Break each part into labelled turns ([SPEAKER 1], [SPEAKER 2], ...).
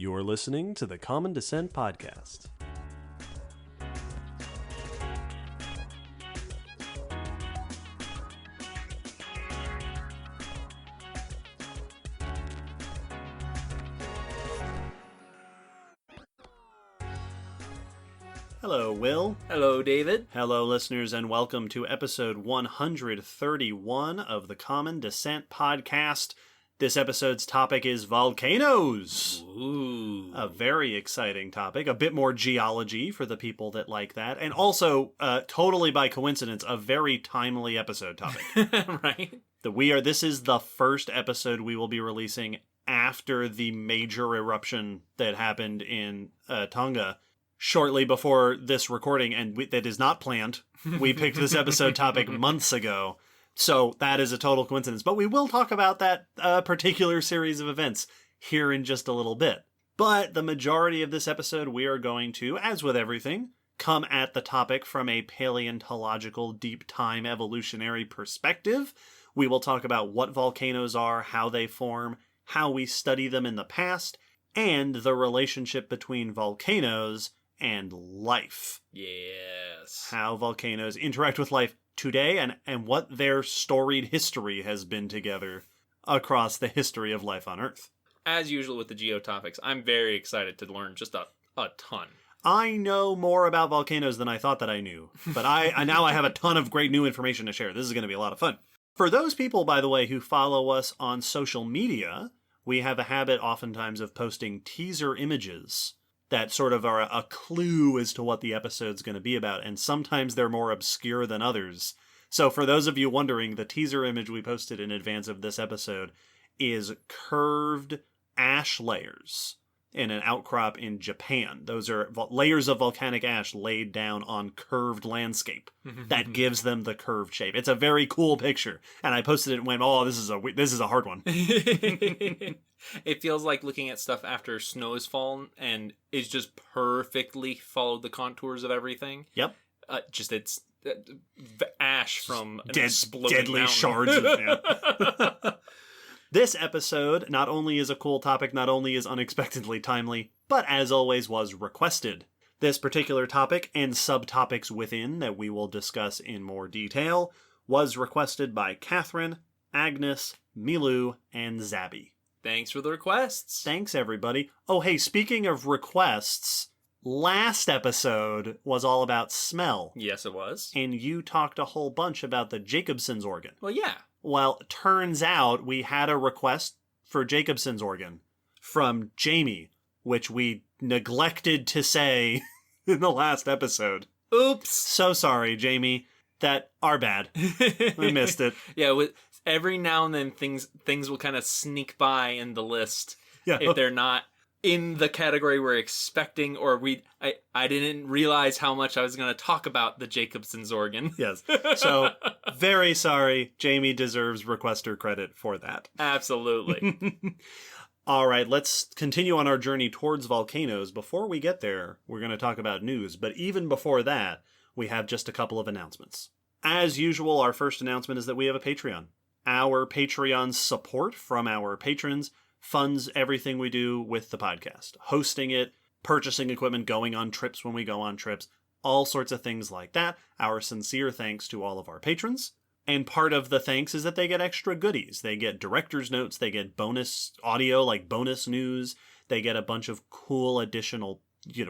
[SPEAKER 1] You're listening to the Common Descent Podcast. Hello, Will.
[SPEAKER 2] Hello, David.
[SPEAKER 1] Hello, listeners, and welcome to episode 131 of the Common Descent Podcast. This episode's topic is volcanoes.
[SPEAKER 2] Ooh.
[SPEAKER 1] A very exciting topic, a bit more geology for the people that like that, and also, totally by coincidence, a very timely episode topic.
[SPEAKER 2] Right?
[SPEAKER 1] This is the first episode we will be releasing after the major eruption that happened in Tonga. Shortly before this recording, and that is not planned. We picked this episode topic months ago, so that is a total coincidence. But we will talk about that particular series of events here in just a little bit. But the majority of this episode, we are going to, as with everything, come at the topic from a paleontological, deep-time evolutionary perspective. We will talk about what volcanoes are, how they form, how we study them in the past, and the relationship between volcanoes and life.
[SPEAKER 2] Yes.
[SPEAKER 1] How volcanoes interact with life today and what their storied history has been together across the history of life on Earth.
[SPEAKER 2] As usual with the geo topics, I'm very excited to learn just a ton.
[SPEAKER 1] I know more about volcanoes than I thought that I knew, but I now have a ton of great new information to share. This is going to be a lot of fun. For those people, by the way, who follow us on social media, we have a habit oftentimes of posting teaser images that sort of are a clue as to what the episode's going to be about, and sometimes they're more obscure than others. So for those of you wondering, the teaser image we posted in advance of this episode is curved ash layers in an outcrop in Japan. Those are layers of volcanic ash laid down on curved landscape that gives them the curved shape. It's a very cool picture, and I posted it and went, "Oh, this is a hard one."
[SPEAKER 2] It feels like looking at stuff after snow has fallen and it's just perfectly followed the contours of everything.
[SPEAKER 1] Yep.
[SPEAKER 2] It's ash from an
[SPEAKER 1] deadly
[SPEAKER 2] mountain.
[SPEAKER 1] shards of yeah. This episode not only is a cool topic, not only is unexpectedly timely, but as always was requested. This particular topic and subtopics within that we will discuss in more detail was requested by Catherine, Agnes, Milu, and Zabby.
[SPEAKER 2] Thanks for the requests.
[SPEAKER 1] Thanks, everybody. Oh, hey, speaking of requests, last episode was all about smell.
[SPEAKER 2] Yes, it was.
[SPEAKER 1] And you talked a whole bunch about the Jacobson's organ.
[SPEAKER 2] Well, yeah.
[SPEAKER 1] Well, turns out we had a request for Jacobson's organ from Jamie, which we neglected to say in the last episode.
[SPEAKER 2] Oops.
[SPEAKER 1] So sorry, Jamie. That our bad. We missed it.
[SPEAKER 2] Yeah, every now and then things will kind of sneak by in the list
[SPEAKER 1] Yeah.
[SPEAKER 2] if they're not in the category we're expecting, or I didn't realize how much I was going to talk about the Jacobson's organ.
[SPEAKER 1] Yes. So, very sorry. Jamie deserves requester credit for that.
[SPEAKER 2] Absolutely.
[SPEAKER 1] All right, let's continue on our journey towards volcanoes. Before we get there, we're going to talk about news. But even before that, we have just a couple of announcements. As usual, our first announcement is that we have a Patreon. Our Patreon support from our patrons funds everything we do with the podcast. Hosting it, purchasing equipment, going on trips when we go on trips, all sorts of things like that. Our sincere thanks to all of our patrons. And part of the thanks is that they get extra goodies. They get director's notes, they get bonus audio like bonus news, they get a bunch of cool additional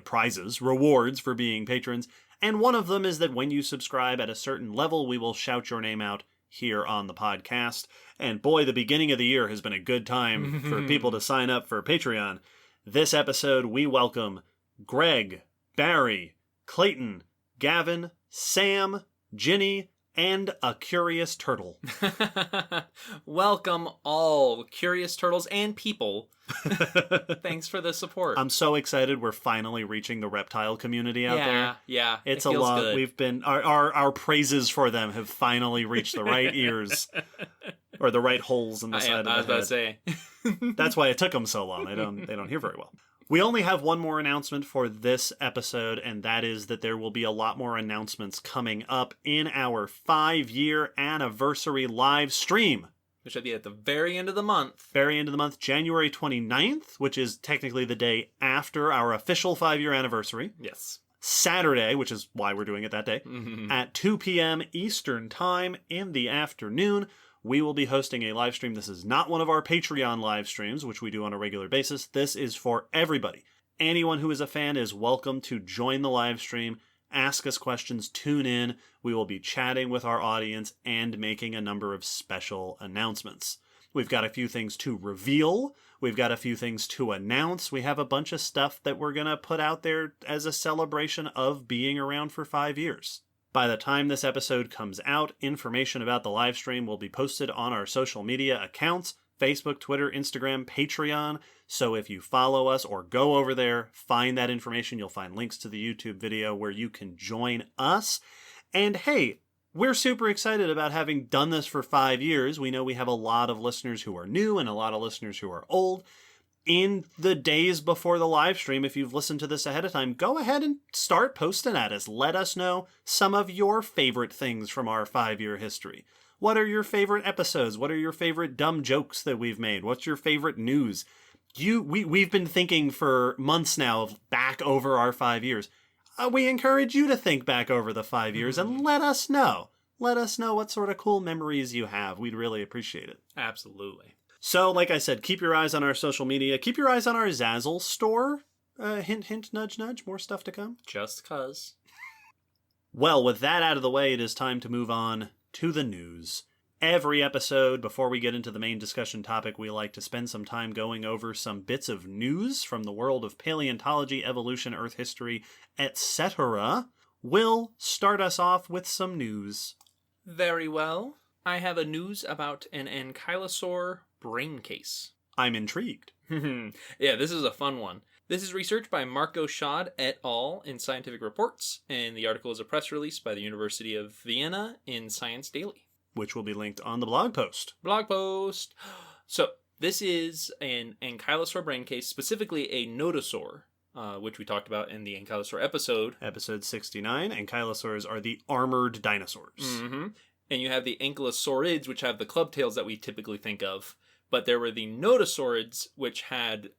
[SPEAKER 1] prizes, rewards for being patrons. And one of them is that when you subscribe at a certain level, we will shout your name out here on the podcast. And boy, the beginning of the year has been a good time for people to sign up for Patreon. This episode, we welcome Greg, Barry, Clayton, Gavin, Sam, Ginny, and a curious turtle.
[SPEAKER 2] Welcome all curious turtles and people. Thanks for the support.
[SPEAKER 1] I'm so excited we're finally reaching the reptile community out there.
[SPEAKER 2] Yeah,
[SPEAKER 1] It's
[SPEAKER 2] it
[SPEAKER 1] a
[SPEAKER 2] feels
[SPEAKER 1] lot.
[SPEAKER 2] good.
[SPEAKER 1] We've been our praises for them have finally reached the right ears or the right holes in the side of the head.
[SPEAKER 2] I was about to say.
[SPEAKER 1] That's why it took them so long. They don't hear very well. We only have one more announcement for this episode, and that is that there will be a lot more announcements coming up in our 5-year anniversary live stream.
[SPEAKER 2] which will be at the very end of the month.
[SPEAKER 1] Very end of the month, January 29th, which is technically the day after our official 5-year anniversary.
[SPEAKER 2] Yes.
[SPEAKER 1] Saturday, which is why we're doing it that day, at 2 p.m. Eastern Time in the afternoon, we will be hosting a live stream. This is not one of our Patreon live streams, which we do on a regular basis. This is for everybody. Anyone who is a fan is welcome to join the live stream, ask us questions, tune in. We will be chatting with our audience and making a number of special announcements. We've got a few things to reveal. We've got a few things to announce. We have a bunch of stuff that we're going to put out there as a celebration of being around for 5 years. By the time this episode comes out, information about the live stream will be posted on our social media accounts, Facebook, Twitter, Instagram, Patreon. So if you follow us or go over there, find that information. You'll find links to the YouTube video where you can join us. And hey, we're super excited about having done this for 5 years. We know we have a lot of listeners who are new and a lot of listeners who are old. In the days before the live stream, if you've listened to this ahead of time, go ahead and start posting at us. Let us know some of your favorite things from our 5-year history. What are your favorite episodes? What are your favorite dumb jokes that we've made? What's your favorite news? We've been thinking for months now of back over our 5 years. We encourage you to think back over the 5 years and let us know. Let us know what sort of cool memories you have. We'd really appreciate it.
[SPEAKER 2] Absolutely.
[SPEAKER 1] So, like I said, keep your eyes on our social media. Keep your eyes on our Zazzle store. Hint, hint, nudge, nudge. More stuff to come.
[SPEAKER 2] Just cuz.
[SPEAKER 1] Well, with that out of the way, it is time to move on to the news. Every episode, before we get into the main discussion topic, we like to spend some time going over some bits of news from the world of paleontology, evolution, Earth history, etc. Will start us off with some news.
[SPEAKER 2] Very well. I have a news about an ankylosaur brain case.
[SPEAKER 1] I'm intrigued.
[SPEAKER 2] Yeah, this is a fun one. This is research by Marco Schad et al. In Scientific Reports, and the article is a press release by the University of Vienna in Science Daily.
[SPEAKER 1] Which will be linked on the blog post.
[SPEAKER 2] Blog post! So, this is an ankylosaur brain case, specifically a nodosaur, which we talked about in the ankylosaur episode.
[SPEAKER 1] Episode 69, ankylosaurs are the armored dinosaurs.
[SPEAKER 2] Mm-hmm. And you have the ankylosaurids, which have the club tails that we typically think of. But there were the nodosaurids, which had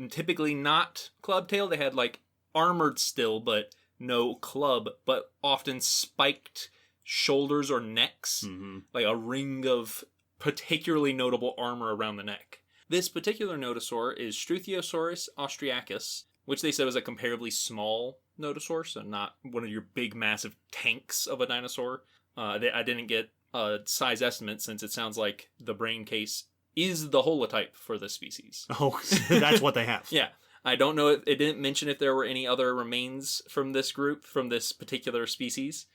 [SPEAKER 2] typically not club tail. They had like armored still, but no club, but often spiked shoulders or necks, like a ring of particularly notable armor around the neck. This particular nodosaur is Struthiosaurus austriacus, which they said was a comparatively small nodosaur, so not one of your big massive tanks of a dinosaur. I didn't get a size estimate since it sounds like the brain case is the holotype for the species.
[SPEAKER 1] Oh, that's what they have.
[SPEAKER 2] Yeah. I don't know if it didn't mention if there were any other remains from this group, from this particular species.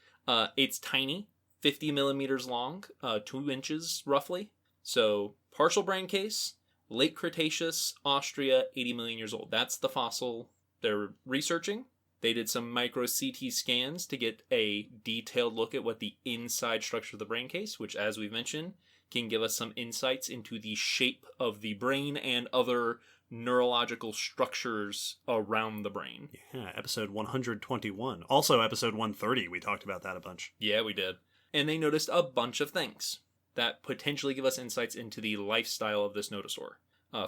[SPEAKER 2] It's tiny, 50 millimeters long, 2 inches roughly. So, partial brain case, late Cretaceous, Austria, 80 million years old. That's the fossil they're researching. They did some micro CT scans to get a detailed look at what the inside structure of the brain case, which, as we've mentioned, can give us some insights into the shape of the brain and other neurological structures around the brain.
[SPEAKER 1] Yeah, episode 121. Also, episode 130, we talked about that a bunch.
[SPEAKER 2] Yeah, we did. And they noticed a bunch of things that potentially give us insights into the lifestyle of this nodosaur.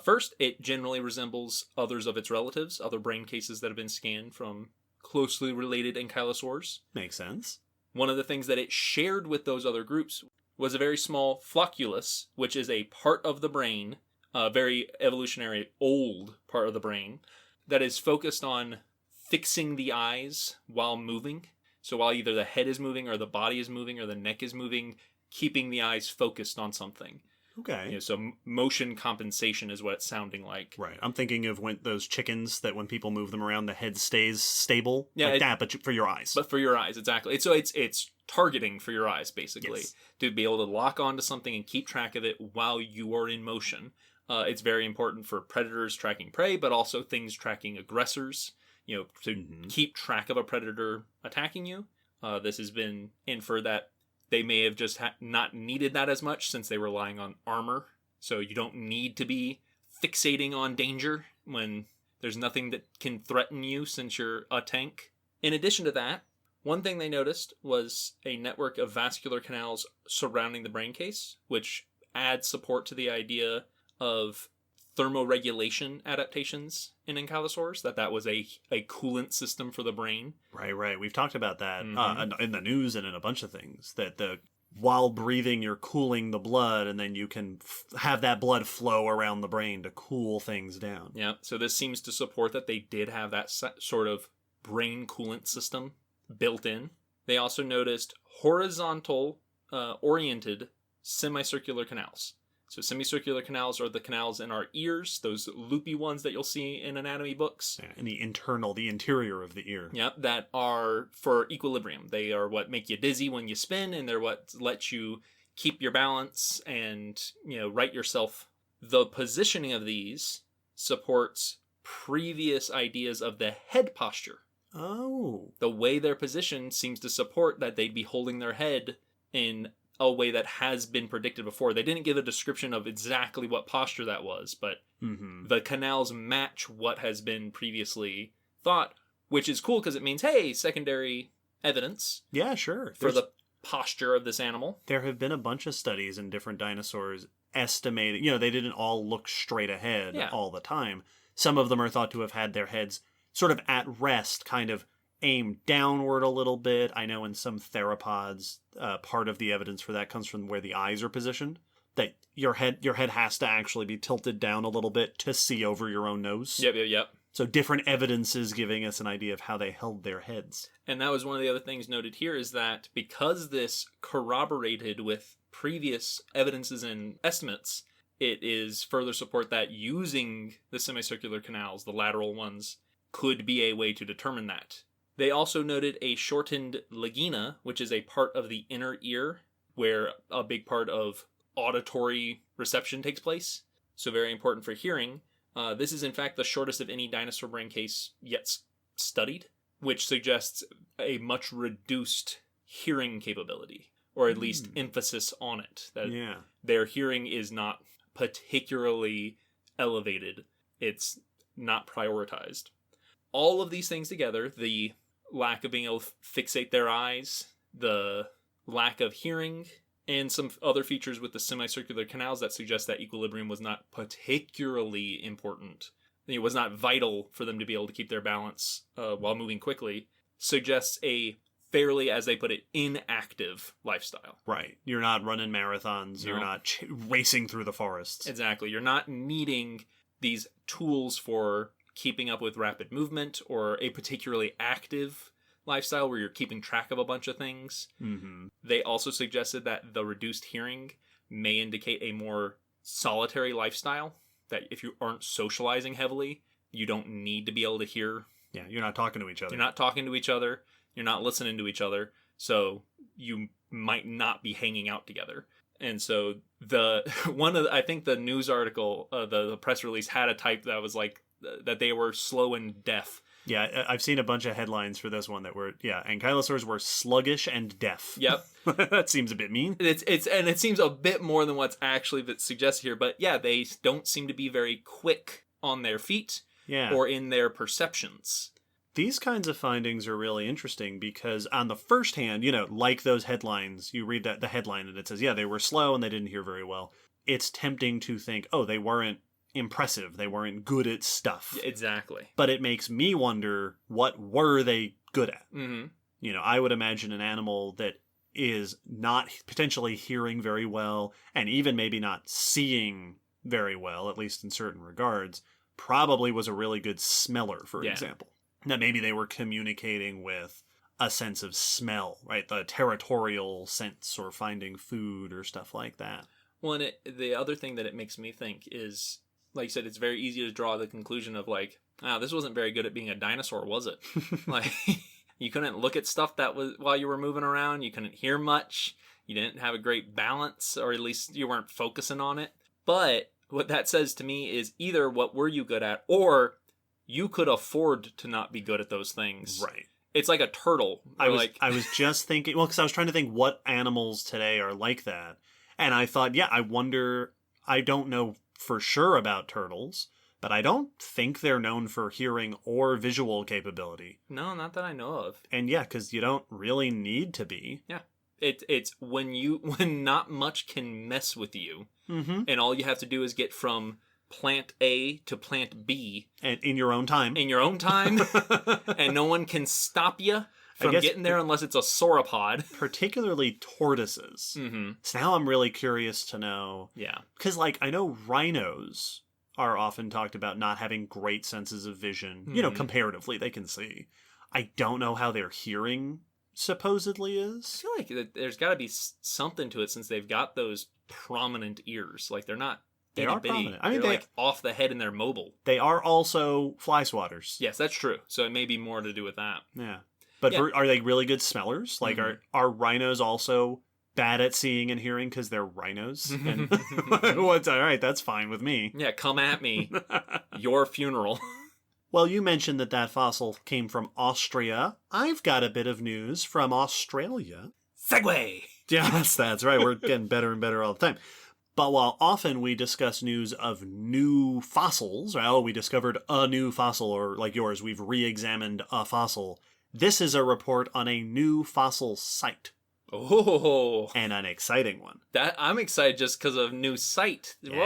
[SPEAKER 2] First, it generally resembles others of its relatives, other brain cases that have been scanned from closely related ankylosaurs.
[SPEAKER 1] Makes sense.
[SPEAKER 2] One of the things that it shared with those other groups was a very small flocculus, which is a part of the brain, a very evolutionary old part of the brain, that is focused on fixing the eyes while moving. So while either the head is moving or the body is moving or the neck is moving, keeping the eyes focused on something.
[SPEAKER 1] Okay.
[SPEAKER 2] So motion compensation is what it's sounding like.
[SPEAKER 1] Right. I'm thinking of those chickens that when people move them around, the head stays stable.
[SPEAKER 2] Yeah,
[SPEAKER 1] like that, but for your eyes.
[SPEAKER 2] But for your eyes, exactly. So it's targeting for your eyes, basically.
[SPEAKER 1] Yes.
[SPEAKER 2] To be able to lock onto something and keep track of it while you are in motion. It's very important for predators tracking prey, but also things tracking aggressors. To keep track of a predator attacking you. This has been inferred that they may have just not needed that as much since they were relying on armor. So you don't need to be fixating on danger when there's nothing that can threaten you since you're a tank. In addition to that, one thing they noticed was a network of vascular canals surrounding the brain case, which add support to the idea of thermoregulation adaptations in ankylosaurs, that was a coolant system for the brain.
[SPEAKER 1] Right. We've talked about that in the news and in a bunch of things, that while breathing, you're cooling the blood, and then you can have that blood flow around the brain to cool things down.
[SPEAKER 2] Yeah, so this seems to support that they did have that sort of brain coolant system built in. They also noticed horizontal oriented semicircular canals. So semicircular canals are the canals in our ears, those loopy ones that you'll see in anatomy books.
[SPEAKER 1] Yeah, in the interior of the ear.
[SPEAKER 2] Yep, that are for equilibrium. They are what make you dizzy when you spin, and they're what let you keep your balance and, right yourself. The positioning of these supports previous ideas of the head posture.
[SPEAKER 1] Oh.
[SPEAKER 2] The way they're positioned seems to support that they'd be holding their head in a way that has been predicted before. They didn't give a description of exactly what posture that was, but the canals match what has been previously thought, which is cool because it means, hey, secondary evidence.
[SPEAKER 1] Yeah, sure.
[SPEAKER 2] For the posture of this animal.
[SPEAKER 1] There have been a bunch of studies in different dinosaurs estimating, they didn't all look straight ahead all the time. Some of them are thought to have had their heads sort of at rest, kind of aimed downward a little bit. I know in some theropods, part of the evidence for that comes from where the eyes are positioned. That your head has to actually be tilted down a little bit to see over your own nose.
[SPEAKER 2] Yep.
[SPEAKER 1] So different evidences giving us an idea of how they held their heads.
[SPEAKER 2] And that was one of the other things noted here, is that because this corroborated with previous evidences and estimates, it is further support that using the semicircular canals, the lateral ones, could be a way to determine that. They also noted a shortened lagina, which is a part of the inner ear where a big part of auditory reception takes place. So very important for hearing. This is in fact the shortest of any dinosaur brain case yet studied, which suggests a much reduced hearing capability, or at least emphasis on it. That their hearing is not particularly elevated. It's not prioritized. All of these things together, the lack of being able to fixate their eyes, the lack of hearing, and some other features with the semicircular canals that suggest that equilibrium was not particularly important. It was not vital for them to be able to keep their balance while moving quickly, suggests a fairly, as they put it, inactive lifestyle.
[SPEAKER 1] Right. You're not running marathons. No. You're not racing through the forests.
[SPEAKER 2] Exactly. You're not needing these tools for keeping up with rapid movement or a particularly active lifestyle where you're keeping track of a bunch of things. They also suggested that the reduced hearing may indicate a more solitary lifestyle, that if you aren't socializing heavily, you don't need to be able to hear.
[SPEAKER 1] Yeah, you're not talking to each other.
[SPEAKER 2] You're not talking to each other. You're not listening to each other. So you might not be hanging out together. And so I think the news article, the press release had a type that was like, that they were slow and deaf.
[SPEAKER 1] Yeah, I've seen a bunch of headlines for this one that were, ankylosaurs were sluggish and deaf.
[SPEAKER 2] Yep.
[SPEAKER 1] That seems a bit mean.
[SPEAKER 2] It seems a bit more than what's actually suggested here, but yeah, they don't seem to be very quick on their feet or in their perceptions.
[SPEAKER 1] These kinds of findings are really interesting because on the first hand, like those headlines, you read the headline and it says, they were slow and they didn't hear very well. It's tempting to think, they weren't impressive. They weren't good at stuff.
[SPEAKER 2] Exactly.
[SPEAKER 1] But it makes me wonder, what were they good at? I would imagine an animal that is not potentially hearing very well and even maybe not seeing very well, at least in certain regards, probably was a really good smeller, for example. Now, maybe they were communicating with a sense of smell, right? The territorial sense, or finding food or stuff like that.
[SPEAKER 2] Well, and the other thing that it makes me think is, like you said, it's very easy to draw the conclusion of like, this wasn't very good at being a dinosaur, was it? Like, you couldn't look at stuff that was while you were moving around. You couldn't hear much. You didn't have a great balance, or at least you weren't focusing on it. But what that says to me is either what were you good at, or you could afford to not be good at those things.
[SPEAKER 1] Right.
[SPEAKER 2] It's like a turtle.
[SPEAKER 1] I was just thinking, because I was trying to think what animals today are like that. And I thought, I wonder, I don't know for sure about turtles, but I don't think they're known for hearing or visual capability.
[SPEAKER 2] No, not that I know of.
[SPEAKER 1] And because you don't really need to be.
[SPEAKER 2] Yeah. It's when when not much can mess with you,
[SPEAKER 1] Mm-hmm.
[SPEAKER 2] and all you have to do is get from plant A to plant B
[SPEAKER 1] And in your own time.
[SPEAKER 2] in your own time, and no one can stop you from
[SPEAKER 1] guess
[SPEAKER 2] getting there unless it's a sauropod.
[SPEAKER 1] Particularly tortoises.
[SPEAKER 2] Mm-hmm.
[SPEAKER 1] So now I'm really curious to know.
[SPEAKER 2] Yeah.
[SPEAKER 1] Because, like, I know rhinos are often talked about not having great senses of vision. You know,
[SPEAKER 2] Mhm.
[SPEAKER 1] comparatively, they can see. I don't know how their hearing supposedly
[SPEAKER 2] I
[SPEAKER 1] is.
[SPEAKER 2] feel like there's got to be something to it since they've got those prominent ears. Like they're not
[SPEAKER 1] They
[SPEAKER 2] itty
[SPEAKER 1] are
[SPEAKER 2] bitty.
[SPEAKER 1] prominent. I mean,
[SPEAKER 2] they're
[SPEAKER 1] they-
[SPEAKER 2] like off the head and they're mobile.
[SPEAKER 1] They are also fly swatters.
[SPEAKER 2] Yes, that's true. So it may be more to do with that.
[SPEAKER 1] Yeah. But
[SPEAKER 2] Yeah.
[SPEAKER 1] are they really good smellers? Like,
[SPEAKER 2] Mhm.
[SPEAKER 1] are rhinos also bad at seeing and hearing because they're rhinos? And what's all right? That's fine with me.
[SPEAKER 2] Yeah, come at me. Your funeral.
[SPEAKER 1] Well, you mentioned that fossil came from Austria. I've got a bit of news from Australia.
[SPEAKER 2] Segway.
[SPEAKER 1] Yes, that's right. We're getting better and better all the time. But while often we discuss news of new fossils, well, we discovered a new fossil, or like yours, we've re-examined a fossil. This is a report on a new fossil site,
[SPEAKER 2] Oh,
[SPEAKER 1] and an exciting one.
[SPEAKER 2] that I'm excited just because of new site.
[SPEAKER 1] Yeah.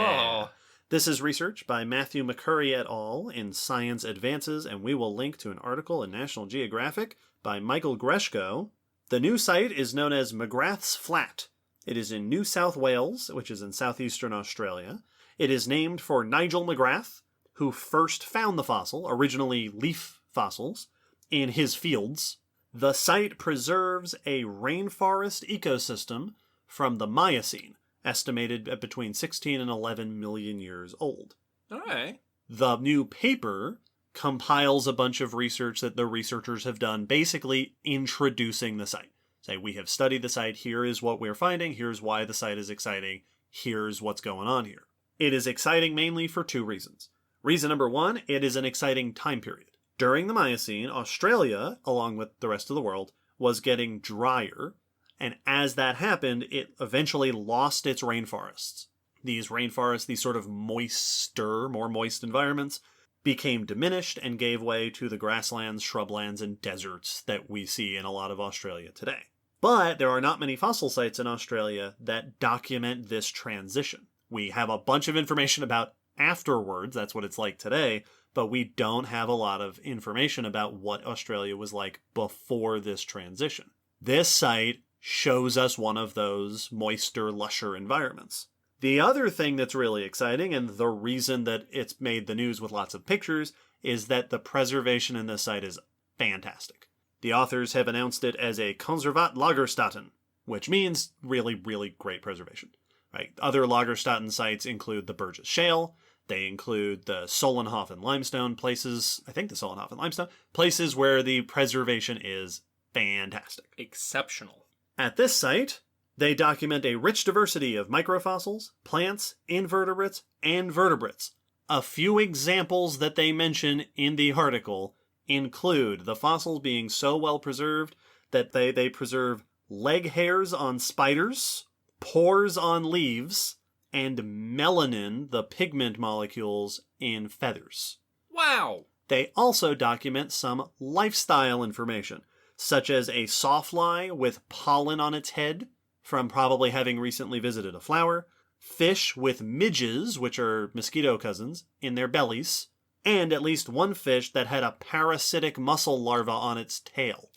[SPEAKER 2] Whoa.
[SPEAKER 1] This is research by Matthew McCurry et al. In Science Advances, and we will link to an article in National Geographic by Michael Greshko. The new site is known as McGrath's Flat. It is in New South Wales, which is in southeastern Australia. It is named for Nigel McGrath, who first found the fossil, originally leaf fossils, in his fields. The site preserves a rainforest ecosystem from the Miocene, estimated at between 16 and 11 million years old.
[SPEAKER 2] All right.
[SPEAKER 1] The new paper compiles a bunch of research that the researchers have done, basically introducing the site. Say, we have studied the site, here is what we're finding, here's why the site is exciting, here's what's going on here. It is exciting mainly for two reasons. Reason number one, it is an exciting time period. During the Miocene, Australia, along with the rest of the world, was getting drier, and as that happened, it eventually lost its rainforests. These rainforests, these sort of moister, more moist environments, became diminished and gave way to the grasslands, shrublands, and deserts that we see in a lot of Australia today. But there are not many fossil sites in Australia that document this transition. We have a bunch of information about afterwards, that's what it's like today, but we don't have a lot of information about what Australia was like before this transition. This site shows us one of those moister, lusher environments. The other thing that's really exciting, and the reason that it's made the news with lots of pictures, is that the preservation in this site is fantastic. The authors have announced it as a Conservat Lagerstätten, which means really, really great preservation. Right? Other Lagerstätten sites include the Burgess Shale. They include the Solnhofen limestone places. I think the Solnhofen limestone places where the preservation is fantastic.
[SPEAKER 2] Exceptional.
[SPEAKER 1] At this site, they document a rich diversity of microfossils, plants, invertebrates, and vertebrates. A few examples that they mention in the article include the fossils being so well preserved that they preserve leg hairs on spiders, pores on leaves, and melanin, the pigment molecules, in feathers.
[SPEAKER 2] Wow.
[SPEAKER 1] They also document some lifestyle information, such as a sawfly with pollen on its head from probably having recently visited a flower, fish with midges, which are mosquito cousins, in their bellies, and at least one fish that had a parasitic mussel larva on its tail.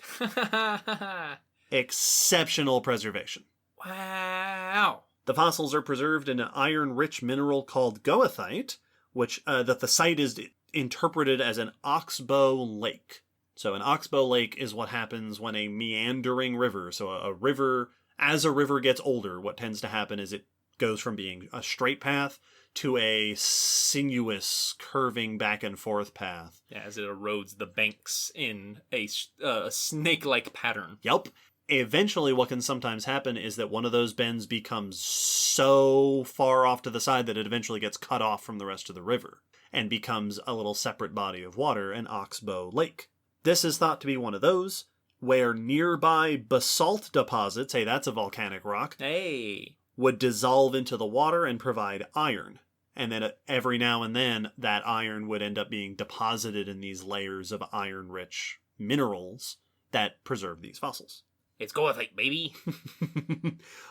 [SPEAKER 1] Exceptional preservation.
[SPEAKER 2] Wow.
[SPEAKER 1] The fossils are preserved in an iron-rich mineral called goethite, which that the site is interpreted as an oxbow lake. So an oxbow lake is what happens when a meandering river, so a river, as a river gets older, what tends to happen is it goes from being a straight path to a sinuous, curving back and forth path.
[SPEAKER 2] Yeah, as it erodes the banks in a snake-like pattern.
[SPEAKER 1] Yep. Eventually, what can sometimes happen is that one of those bends becomes so far off to the side that it eventually gets cut off from the rest of the river and becomes a little separate body of water, an oxbow lake. This is thought to be one of those where nearby basalt deposits, hey, that's a volcanic rock,
[SPEAKER 2] Hey.
[SPEAKER 1] would dissolve into the water and provide iron. And then every now and then, that iron would end up being deposited in these layers of iron-rich minerals that preserve these fossils.
[SPEAKER 2] It's Gothic, baby.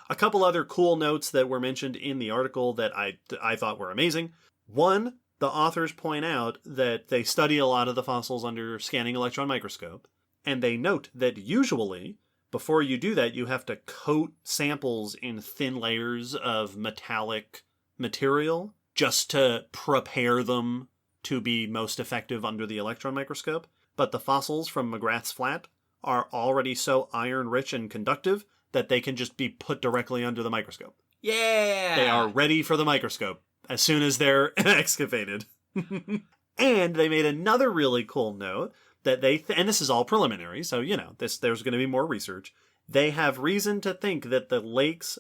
[SPEAKER 1] A couple other cool notes that were mentioned in the article that I thought were amazing. One, the authors point out that they study a lot of the fossils under scanning electron microscope, and they note that usually, before you do that, you have to coat samples in thin layers of metallic material just to prepare them to be most effective under the electron microscope. But the fossils from McGrath's Flat are already so iron-rich and conductive that they can just be put directly under the microscope.
[SPEAKER 2] Yeah!
[SPEAKER 1] They are ready for the microscope as soon as they're excavated. And they made another really cool note that and this is all preliminary, so, there's going to be more research. They have reason to think that the lake's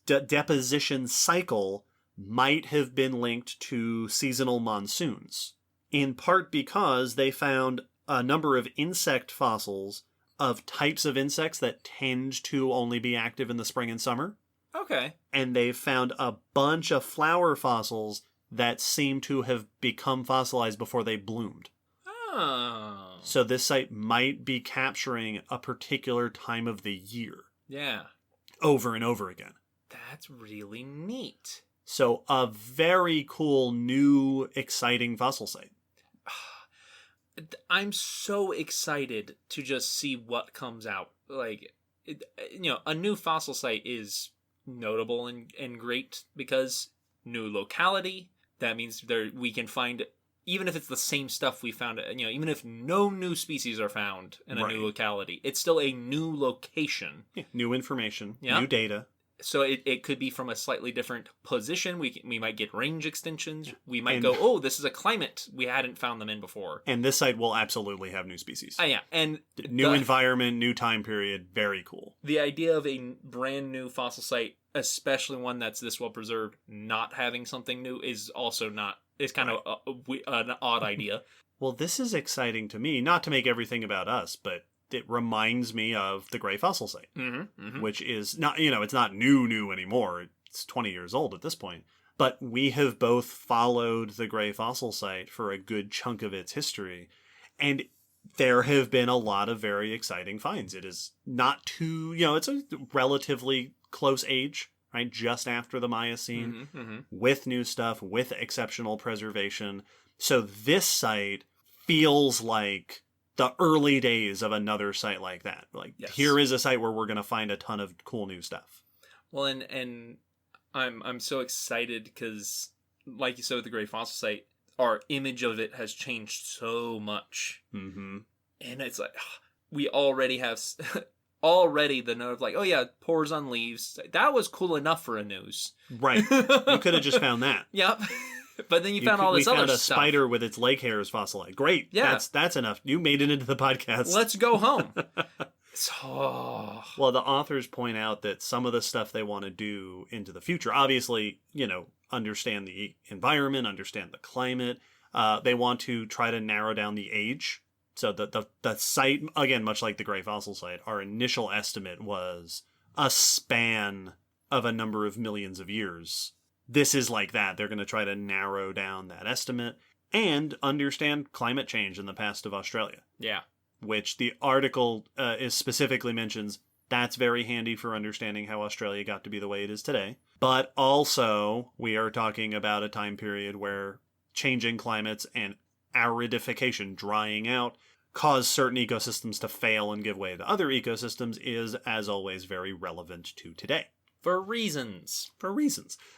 [SPEAKER 1] deposition cycle might have been linked to seasonal monsoons, in part because they found a number of insect fossils of types of insects that tend to only be active in the spring and summer.
[SPEAKER 2] Okay.
[SPEAKER 1] And they've found a bunch of flower fossils that seem to have become fossilized before they bloomed.
[SPEAKER 2] Oh.
[SPEAKER 1] So this site might be capturing a particular time of the year.
[SPEAKER 2] Yeah.
[SPEAKER 1] Over and over again.
[SPEAKER 2] That's really neat.
[SPEAKER 1] So a very cool, new, exciting fossil site.
[SPEAKER 2] I'm so excited to just see what comes out. Like, a new fossil site is notable and great because new locality. That means we can find, even if it's the same stuff we found, even if no new species are found in a new locality, it's still a new location.
[SPEAKER 1] Yeah, new information, new data.
[SPEAKER 2] So it could be from a slightly different position. We might get range extensions. We might go, oh, this is a climate we hadn't found them in before.
[SPEAKER 1] And this site will absolutely have new species.
[SPEAKER 2] Yeah, and
[SPEAKER 1] new environment, new time period, very cool.
[SPEAKER 2] The idea of a brand new fossil site, especially one that's this well preserved, not having something new is also not. It's kind of an odd idea.
[SPEAKER 1] Well, this is exciting to me, not to make everything about us, but it reminds me of the Gray Fossil Site, which is not, it's not new anymore. It's 20 years old at this point. But we have both followed the Gray Fossil Site for a good chunk of its history. And there have been a lot of very exciting finds. It is not too, it's a relatively close age, right? Just after the Miocene, with new stuff, with exceptional preservation. So this site feels like the early days of another site like that. Like, Here is a site where we're going to find a ton of cool new stuff.
[SPEAKER 2] Well, and I'm so excited because, like you said with the Great Fossil Site, our image of it has changed so much.
[SPEAKER 1] Mm-hmm.
[SPEAKER 2] And it's like, we already have the note of like, oh yeah, pores on leaves. That was cool enough for a news.
[SPEAKER 1] Right. You could have just found that.
[SPEAKER 2] Yep. But then you found all this other stuff.
[SPEAKER 1] We found a spider with its leg hairs fossilized. Great. Yeah. That's enough. You made it into the podcast.
[SPEAKER 2] Let's go home.
[SPEAKER 1] Well, the authors point out that some of the stuff they want to do into the future, obviously, understand the environment, understand the climate. They want to try to narrow down the age. So the site, again, much like the Gray Fossil Site, our initial estimate was a span of a number of millions of years. This is like that. They're going to try to narrow down that estimate and understand climate change in the past of Australia.
[SPEAKER 2] Yeah.
[SPEAKER 1] Which the article is specifically mentions that's very handy for understanding how Australia got to be the way it is today. But also, we are talking about a time period where changing climates and aridification, drying out, cause certain ecosystems to fail and give way to other ecosystems is, as always, very relevant to today.
[SPEAKER 2] For reasons.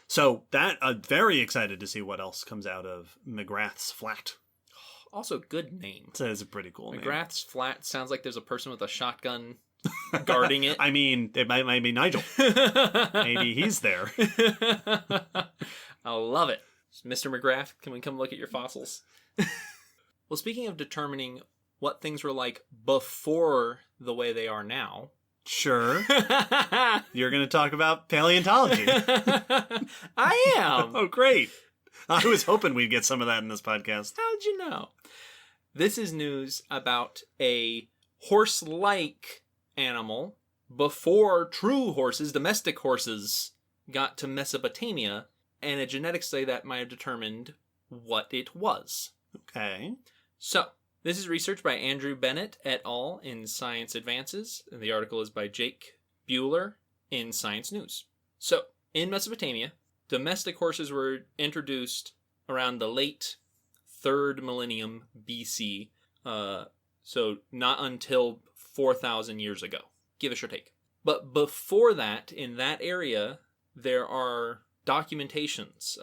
[SPEAKER 1] So I'm very excited to see what else comes out of McGrath's Flat.
[SPEAKER 2] Also, good name.
[SPEAKER 1] That is a pretty cool name.
[SPEAKER 2] McGrath's Flat sounds like there's a person with a shotgun guarding it.
[SPEAKER 1] I mean, it might be Nigel. Maybe he's there.
[SPEAKER 2] I love it. Mr. McGrath, can we come look at your fossils? Well, speaking of determining what things were like before the way they are now...
[SPEAKER 1] Sure. You're going to talk about paleontology.
[SPEAKER 2] I am.
[SPEAKER 1] Oh, great. I was hoping we'd get some of that in this podcast.
[SPEAKER 2] How'd you know? This is news about a horse-like animal before true horses, domestic horses, got to Mesopotamia, and a genetic study that might have determined what it was.
[SPEAKER 1] Okay.
[SPEAKER 2] So, This is research by Andrew Bennett et al. In Science Advances, and the article is by Jake Bueller in Science News. So, in Mesopotamia, domestic horses were introduced around the late 3rd millennium BC, so not until 4,000 years ago, give or take. But before that, in that area, there are documentations,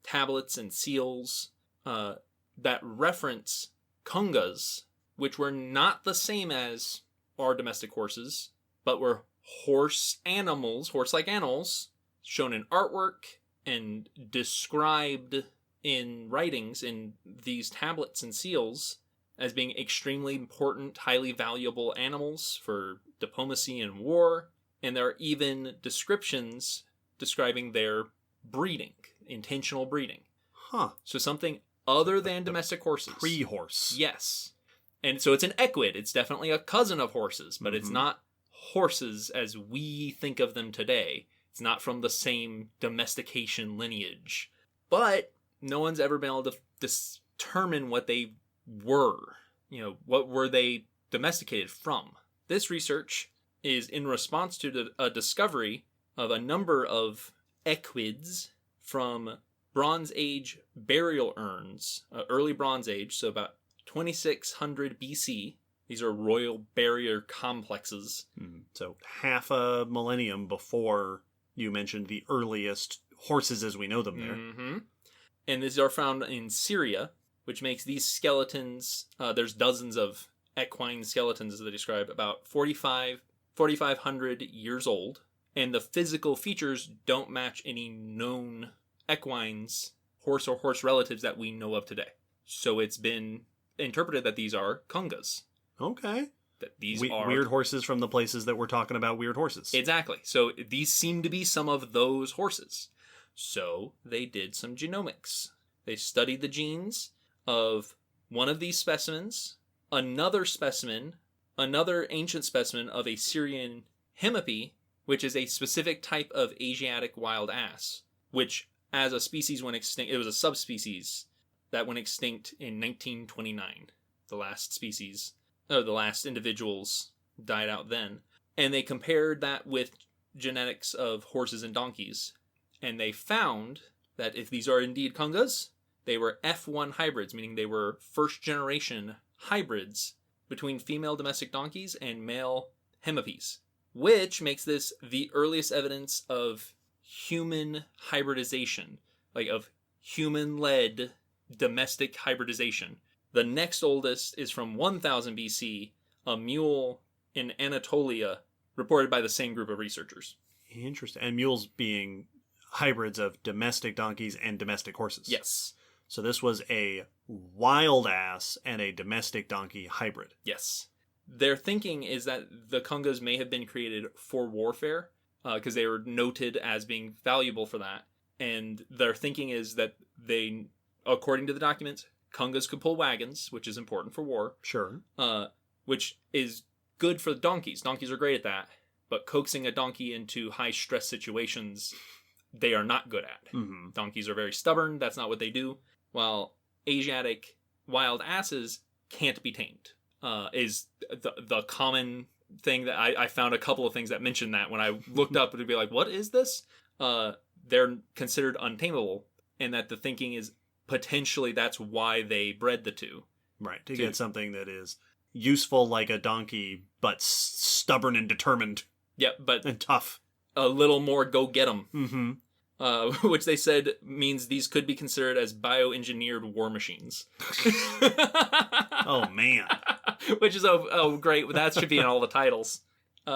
[SPEAKER 2] tablets and seals that reference congas, which were not the same as our domestic horses, but were horse-like animals, shown in artwork and described in writings in these tablets and seals as being extremely important, highly valuable animals for diplomacy and war. And there are even descriptions describing their breeding, intentional breeding.
[SPEAKER 1] Huh.
[SPEAKER 2] So something other than domestic horses.
[SPEAKER 1] Pre-horse.
[SPEAKER 2] Yes. And so it's an equid. It's definitely a cousin of horses, but it's not horses as we think of them today. It's not from the same domestication lineage. But no one's ever been able to determine what they were. What were they domesticated from? This research is in response to a discovery of a number of equids from Bronze Age burial urns, early Bronze Age, so about 2600 BC. These are royal burial complexes.
[SPEAKER 1] So half a millennium before you mentioned the earliest horses as we know them there.
[SPEAKER 2] Mm-hmm. And these are found in Syria, which makes these skeletons, there's dozens of equine skeletons, as they describe, about 4,500 years old. And the physical features don't match any known equines, horse or horse relatives that we know of today. So it's been interpreted that these are congas.
[SPEAKER 1] Okay.
[SPEAKER 2] That these are
[SPEAKER 1] weird horses from the places that we're talking about weird horses.
[SPEAKER 2] Exactly. So these seem to be some of those horses. So they did some genomics. They studied the genes of one of these specimens, another ancient specimen of a Syrian hemipi, which is a specific type of Asiatic wild ass, which as a species went extinct. It was a subspecies that went extinct in 1929. The last individuals died out then. And they compared that with genetics of horses and donkeys. And they found that if these are indeed congas, they were F1 hybrids, meaning they were first generation hybrids between female domestic donkeys and male hemipes, which makes this the earliest evidence of human hybridization, like of human-led domestic hybridization. The next oldest is from 1000 BC, a mule in Anatolia, reported by the same group of researchers.
[SPEAKER 1] Interesting. And mules being hybrids of domestic donkeys and domestic horses.
[SPEAKER 2] Yes.
[SPEAKER 1] So this was a wild ass and a domestic donkey hybrid.
[SPEAKER 2] Yes. Their thinking is that the congas may have been created for warfare, because they were noted as being valuable for that. And their thinking is that they, according to the documents, congas could pull wagons, which is important for war.
[SPEAKER 1] Sure.
[SPEAKER 2] Which is good for the donkeys. Donkeys are great at that. But coaxing a donkey into high-stress situations, they are not good at.
[SPEAKER 1] Mm-hmm.
[SPEAKER 2] Donkeys are very stubborn. That's not what they do. While Asiatic wild asses can't be tamed. Is the common thing that I found a couple of things that mentioned that when I looked up, it'd be like, what is this? They're considered untamable, and that the thinking is potentially that's why they bred the two.
[SPEAKER 1] Right, to get something that is useful like a donkey, but stubborn and determined.
[SPEAKER 2] Yeah, but
[SPEAKER 1] and tough.
[SPEAKER 2] A little more go get 'em.
[SPEAKER 1] Mm-hmm.
[SPEAKER 2] Which they said means these could be considered as bioengineered war machines.
[SPEAKER 1] Oh, man.
[SPEAKER 2] Which is, great. That should be in all the titles.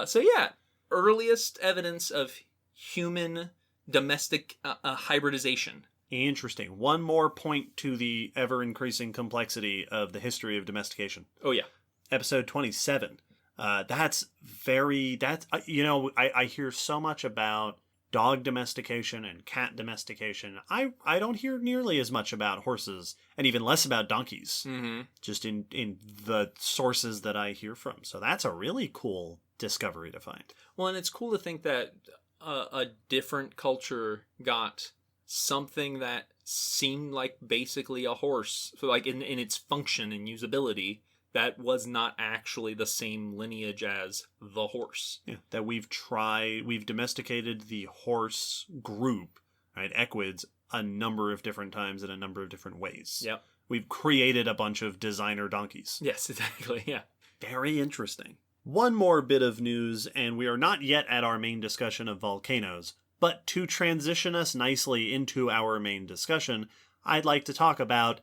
[SPEAKER 2] So yeah, earliest evidence of human domestic hybridization.
[SPEAKER 1] Interesting. One more point to the ever-increasing complexity of the history of domestication.
[SPEAKER 2] Oh, yeah.
[SPEAKER 1] Episode 27. I hear so much about dog domestication and cat domestication. I don't hear nearly as much about horses, and even less about donkeys, just in the sources that I hear from. So that's a really cool discovery to find.
[SPEAKER 2] Well, and it's cool to think that a different culture got something that seemed like basically a horse, so like in its function and usability, that was not actually the same lineage as the horse.
[SPEAKER 1] Yeah, that we've domesticated the horse group, right, equids, a number of different times in a number of different ways.
[SPEAKER 2] Yep.
[SPEAKER 1] We've created a bunch of designer donkeys.
[SPEAKER 2] Yes, exactly, yeah.
[SPEAKER 1] Very interesting. One more bit of news, and we are not yet at our main discussion of volcanoes, but to transition us nicely into our main discussion, I'd like to talk about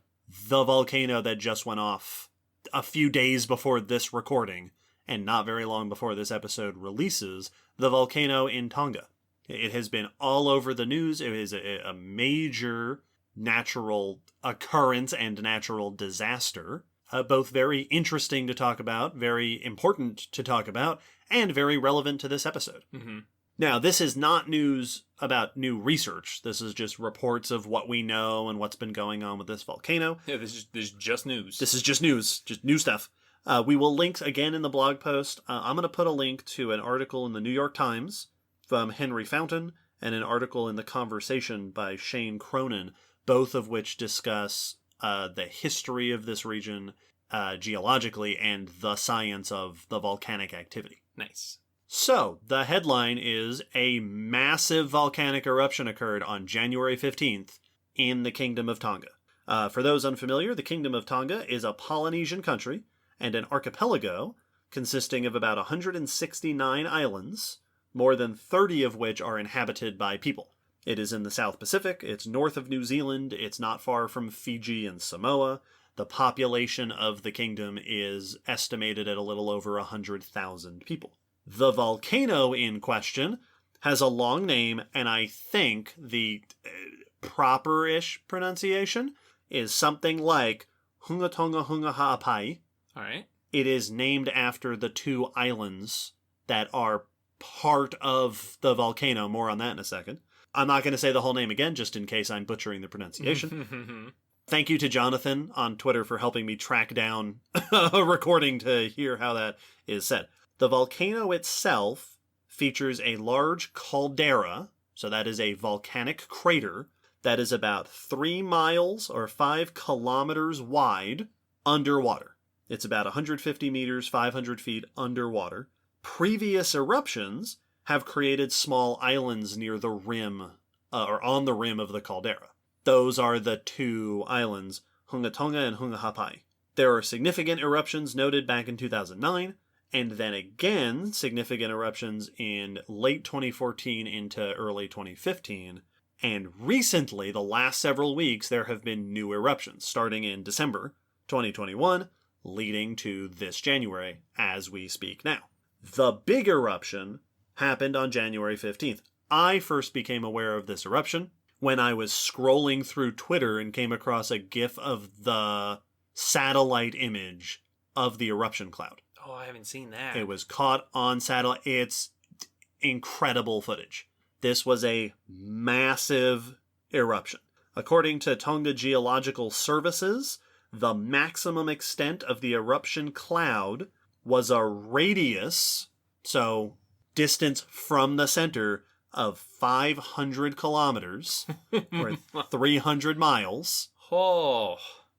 [SPEAKER 1] the volcano that just went off a few days before this recording, and not very long before this episode releases, the volcano in Tonga. It has been all over the news. It is a major natural occurrence and natural disaster. Both very interesting to talk about, very important to talk about, and very relevant to this episode.
[SPEAKER 2] Mm-hmm.
[SPEAKER 1] Now, this is not news about new research. This is just reports of what we know and what's been going on with this volcano.
[SPEAKER 2] Yeah, this is just news.
[SPEAKER 1] This is just new stuff. We will link again in the blog post. I'm going to put a link to an article in the New York Times from Henry Fountain and an article in The Conversation by Shane Cronin, both of which discuss the history of this region geologically and the science of the volcanic activity.
[SPEAKER 2] Nice.
[SPEAKER 1] So, the headline is a massive volcanic eruption occurred on January 15th in the Kingdom of Tonga. For those unfamiliar, the Kingdom of Tonga is a Polynesian country and an archipelago consisting of about 169 islands, more than 30 of which are inhabited by people. It is in the South Pacific, it's north of New Zealand, it's not far from Fiji and Samoa. The population of the kingdom is estimated at a little over 100,000 people. The volcano in question has a long name, and I think the proper-ish pronunciation is something like Hungatonga Hungaha'apai.
[SPEAKER 2] All right.
[SPEAKER 1] It is named after the two islands that are part of the volcano. More on that in a second. I'm not going to say the whole name again, just in case I'm butchering the pronunciation. Thank you to Jonathan on Twitter for helping me track down a recording to hear how that is said. The volcano itself features a large caldera, so that is a volcanic crater, that is about 3 miles or 5 kilometers wide underwater. It's about 150 meters, 500 feet underwater. Previous eruptions have created small islands near the rim, or on the rim of the caldera. Those are the two islands, Hungatonga and Hungaha'apai. There are significant eruptions noted back in 2009, and then again significant eruptions in late 2014 into early 2015. And recently, the last several weeks, there have been new eruptions, starting in December 2021, leading to this January, as we speak now. The big eruption happened on January 15th. I first became aware of this eruption when I was scrolling through Twitter and came across a GIF of the satellite image of the eruption cloud.
[SPEAKER 2] Oh, I haven't seen that.
[SPEAKER 1] It was caught on satellite. It's incredible footage. This was a massive eruption. According to Tonga Geological Services, the maximum extent of the eruption cloud was a radius, so distance from the center, of 500 kilometers, or 300 miles.
[SPEAKER 2] Oh.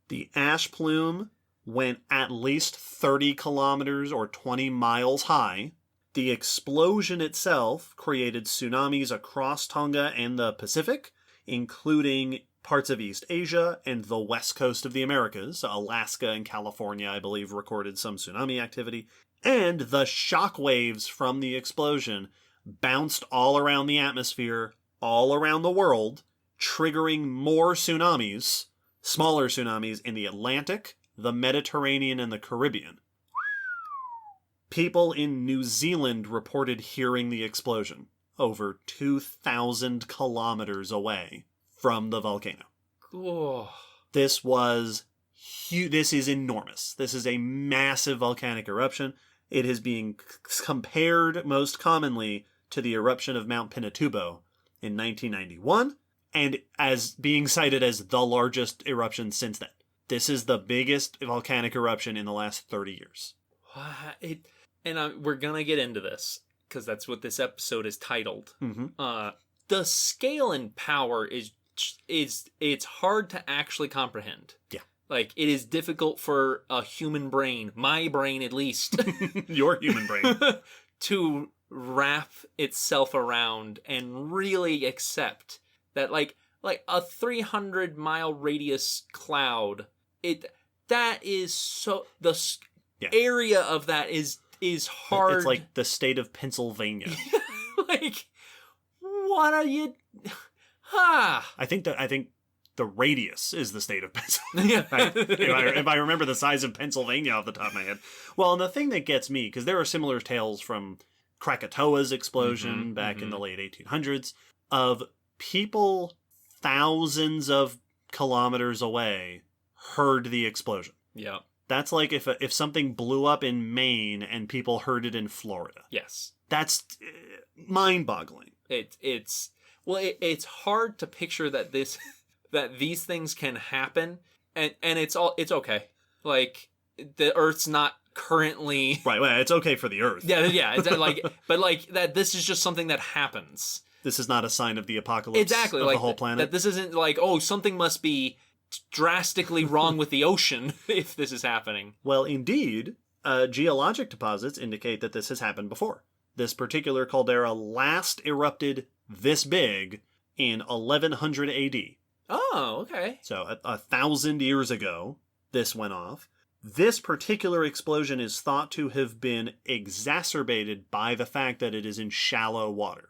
[SPEAKER 1] The ash plume went at least 30 kilometers or 20 miles high. The explosion itself created tsunamis across Tonga and the Pacific, including parts of East Asia and the west coast of the Americas. Alaska and California, I believe, recorded some tsunami activity. And the shock waves from the explosion bounced all around the atmosphere, all around the world, triggering more tsunamis, smaller tsunamis in the Atlantic, the Mediterranean, and the Caribbean. People in New Zealand reported hearing the explosion over 2,000 kilometers away from the volcano.
[SPEAKER 2] Oh.
[SPEAKER 1] This was huge. This is enormous. This is a massive volcanic eruption. It is being compared most commonly to the eruption of Mount Pinatubo in 1991, and as being cited as the largest eruption since then. This is the biggest volcanic eruption in the last 30 years.
[SPEAKER 2] We're gonna get into this, because that's what this episode is titled.
[SPEAKER 1] Mm-hmm.
[SPEAKER 2] The scale and power is it's hard to actually comprehend.
[SPEAKER 1] Yeah.
[SPEAKER 2] Like, it is difficult for a human brain, my brain at least,
[SPEAKER 1] Your human brain.
[SPEAKER 2] to wrap itself around and really accept that, like a 300-mile radius cloud, that is so, the area of that is hard.
[SPEAKER 1] It's like the state of Pennsylvania.
[SPEAKER 2] Like, what are you? Ha!
[SPEAKER 1] I think the radius is the state of Pennsylvania. If I remember the size of Pennsylvania off the top of my head. Well, and the thing that gets me, because there are similar tales from Krakatoa's explosion back in the late 1800s, of people thousands of kilometers away heard the explosion.
[SPEAKER 2] Yeah.
[SPEAKER 1] That's like if something blew up in Maine and people heard it in Florida.
[SPEAKER 2] Yes.
[SPEAKER 1] That's mind-boggling.
[SPEAKER 2] It's hard to picture that these things can happen, and it's okay. Like, the Earth's not currently
[SPEAKER 1] right. Well, it's okay for the Earth.
[SPEAKER 2] Yeah. It's like, but like that. This is just something that happens.
[SPEAKER 1] This is not a sign of the apocalypse.
[SPEAKER 2] Exactly,
[SPEAKER 1] of
[SPEAKER 2] like
[SPEAKER 1] the whole planet.
[SPEAKER 2] That this isn't like, oh, something must be drastically wrong with the ocean if this is happening.
[SPEAKER 1] Well, indeed, geologic deposits indicate that this has happened before. This particular caldera last erupted this big in 1100 AD.
[SPEAKER 2] Oh, okay.
[SPEAKER 1] So 1,000 years ago, this went off. This particular explosion is thought to have been exacerbated by the fact that it is in shallow water.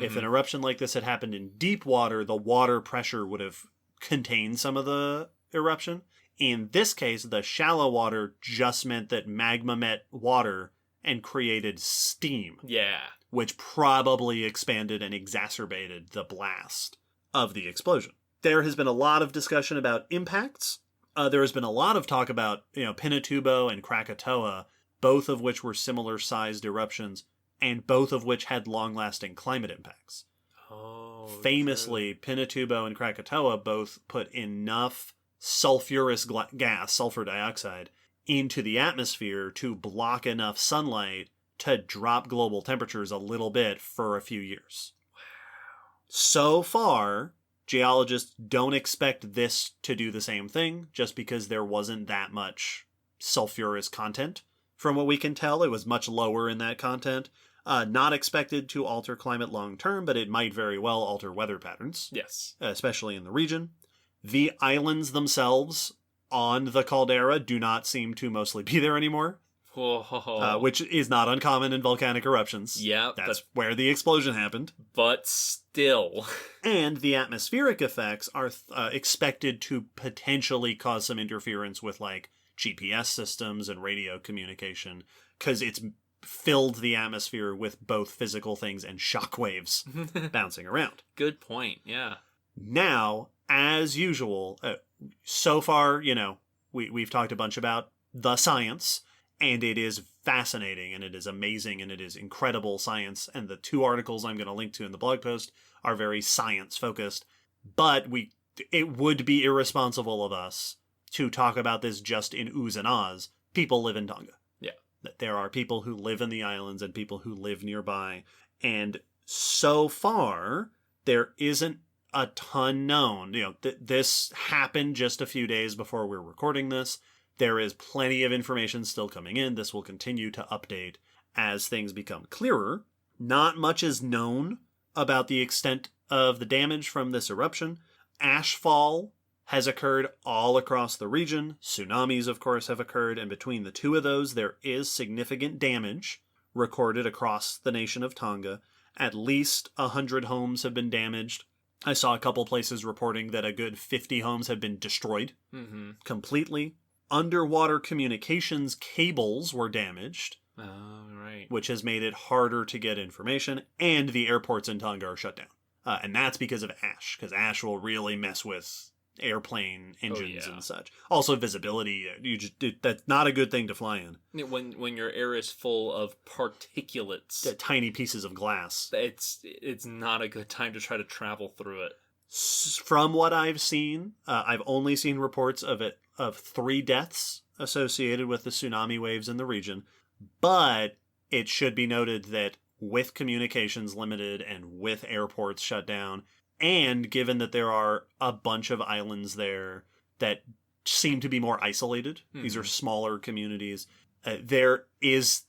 [SPEAKER 1] If an eruption like this had happened in deep water, the water pressure would have contained some of the eruption. In this case, the shallow water just meant that magma met water and created steam.
[SPEAKER 2] Yeah.
[SPEAKER 1] Which probably expanded and exacerbated the blast of the explosion. There has been a lot of discussion about impacts. There has been a lot of talk about, Pinatubo and Krakatoa, both of which were similar-sized eruptions, and both of which had long-lasting climate impacts.
[SPEAKER 2] Oh,
[SPEAKER 1] famously, true. Pinatubo and Krakatoa both put enough sulfurous gas, sulfur dioxide, into the atmosphere to block enough sunlight to drop global temperatures a little bit for a few years.
[SPEAKER 2] Wow.
[SPEAKER 1] So far, geologists don't expect this to do the same thing, just because there wasn't that much sulfurous content. From what we can tell, it was much lower in that content. Not expected to alter climate long term, but it might very well alter weather patterns.
[SPEAKER 2] Yes.
[SPEAKER 1] Especially in the region. The islands themselves on the caldera do not seem to mostly be there anymore. Which is not uncommon in volcanic eruptions.
[SPEAKER 2] Yeah.
[SPEAKER 1] That's where the explosion happened.
[SPEAKER 2] But still.
[SPEAKER 1] And the atmospheric effects are expected to potentially cause some interference with, like, GPS systems and radio communication, because it's filled the atmosphere with both physical things and shockwaves bouncing around.
[SPEAKER 2] Good point, yeah.
[SPEAKER 1] Now, as usual, so far, we've talked a bunch about the science, and it is fascinating, and it is amazing, and it is incredible science, and the 2 articles I'm going to link to in the blog post are very science-focused, but it would be irresponsible of us to talk about this just in oohs and ahs. People live in Tonga.
[SPEAKER 2] Yeah.
[SPEAKER 1] There are people who live in the islands and people who live nearby, and so far, there isn't a ton known. This happened just a few days before we're recording this. There is plenty of information still coming in. This will continue to update as things become clearer. Not much is known about the extent of the damage from this eruption. Ashfall has occurred all across the region. Tsunamis, of course, have occurred, and between the 2 of those, there is significant damage recorded across the nation of Tonga. At least 100 homes have been damaged. I saw a couple places reporting that a good 50 homes have been destroyed completely. Underwater communications cables were damaged.
[SPEAKER 2] Oh, right.
[SPEAKER 1] Which has made it harder to get information, and the airports in Tonga are shut down. And that's because of ash, because ash will really mess with airplane engines and such. Also, visibility. That's not a good thing to fly in.
[SPEAKER 2] When your air is full of particulates.
[SPEAKER 1] Tiny pieces of glass.
[SPEAKER 2] It's not a good time to try to travel through it.
[SPEAKER 1] From what I've seen, I've only seen reports of 3 deaths associated with the tsunami waves in the region. But it should be noted that with communications limited and with airports shut down, And given that there are a bunch of islands there that seem to be more isolated, these are smaller communities, there is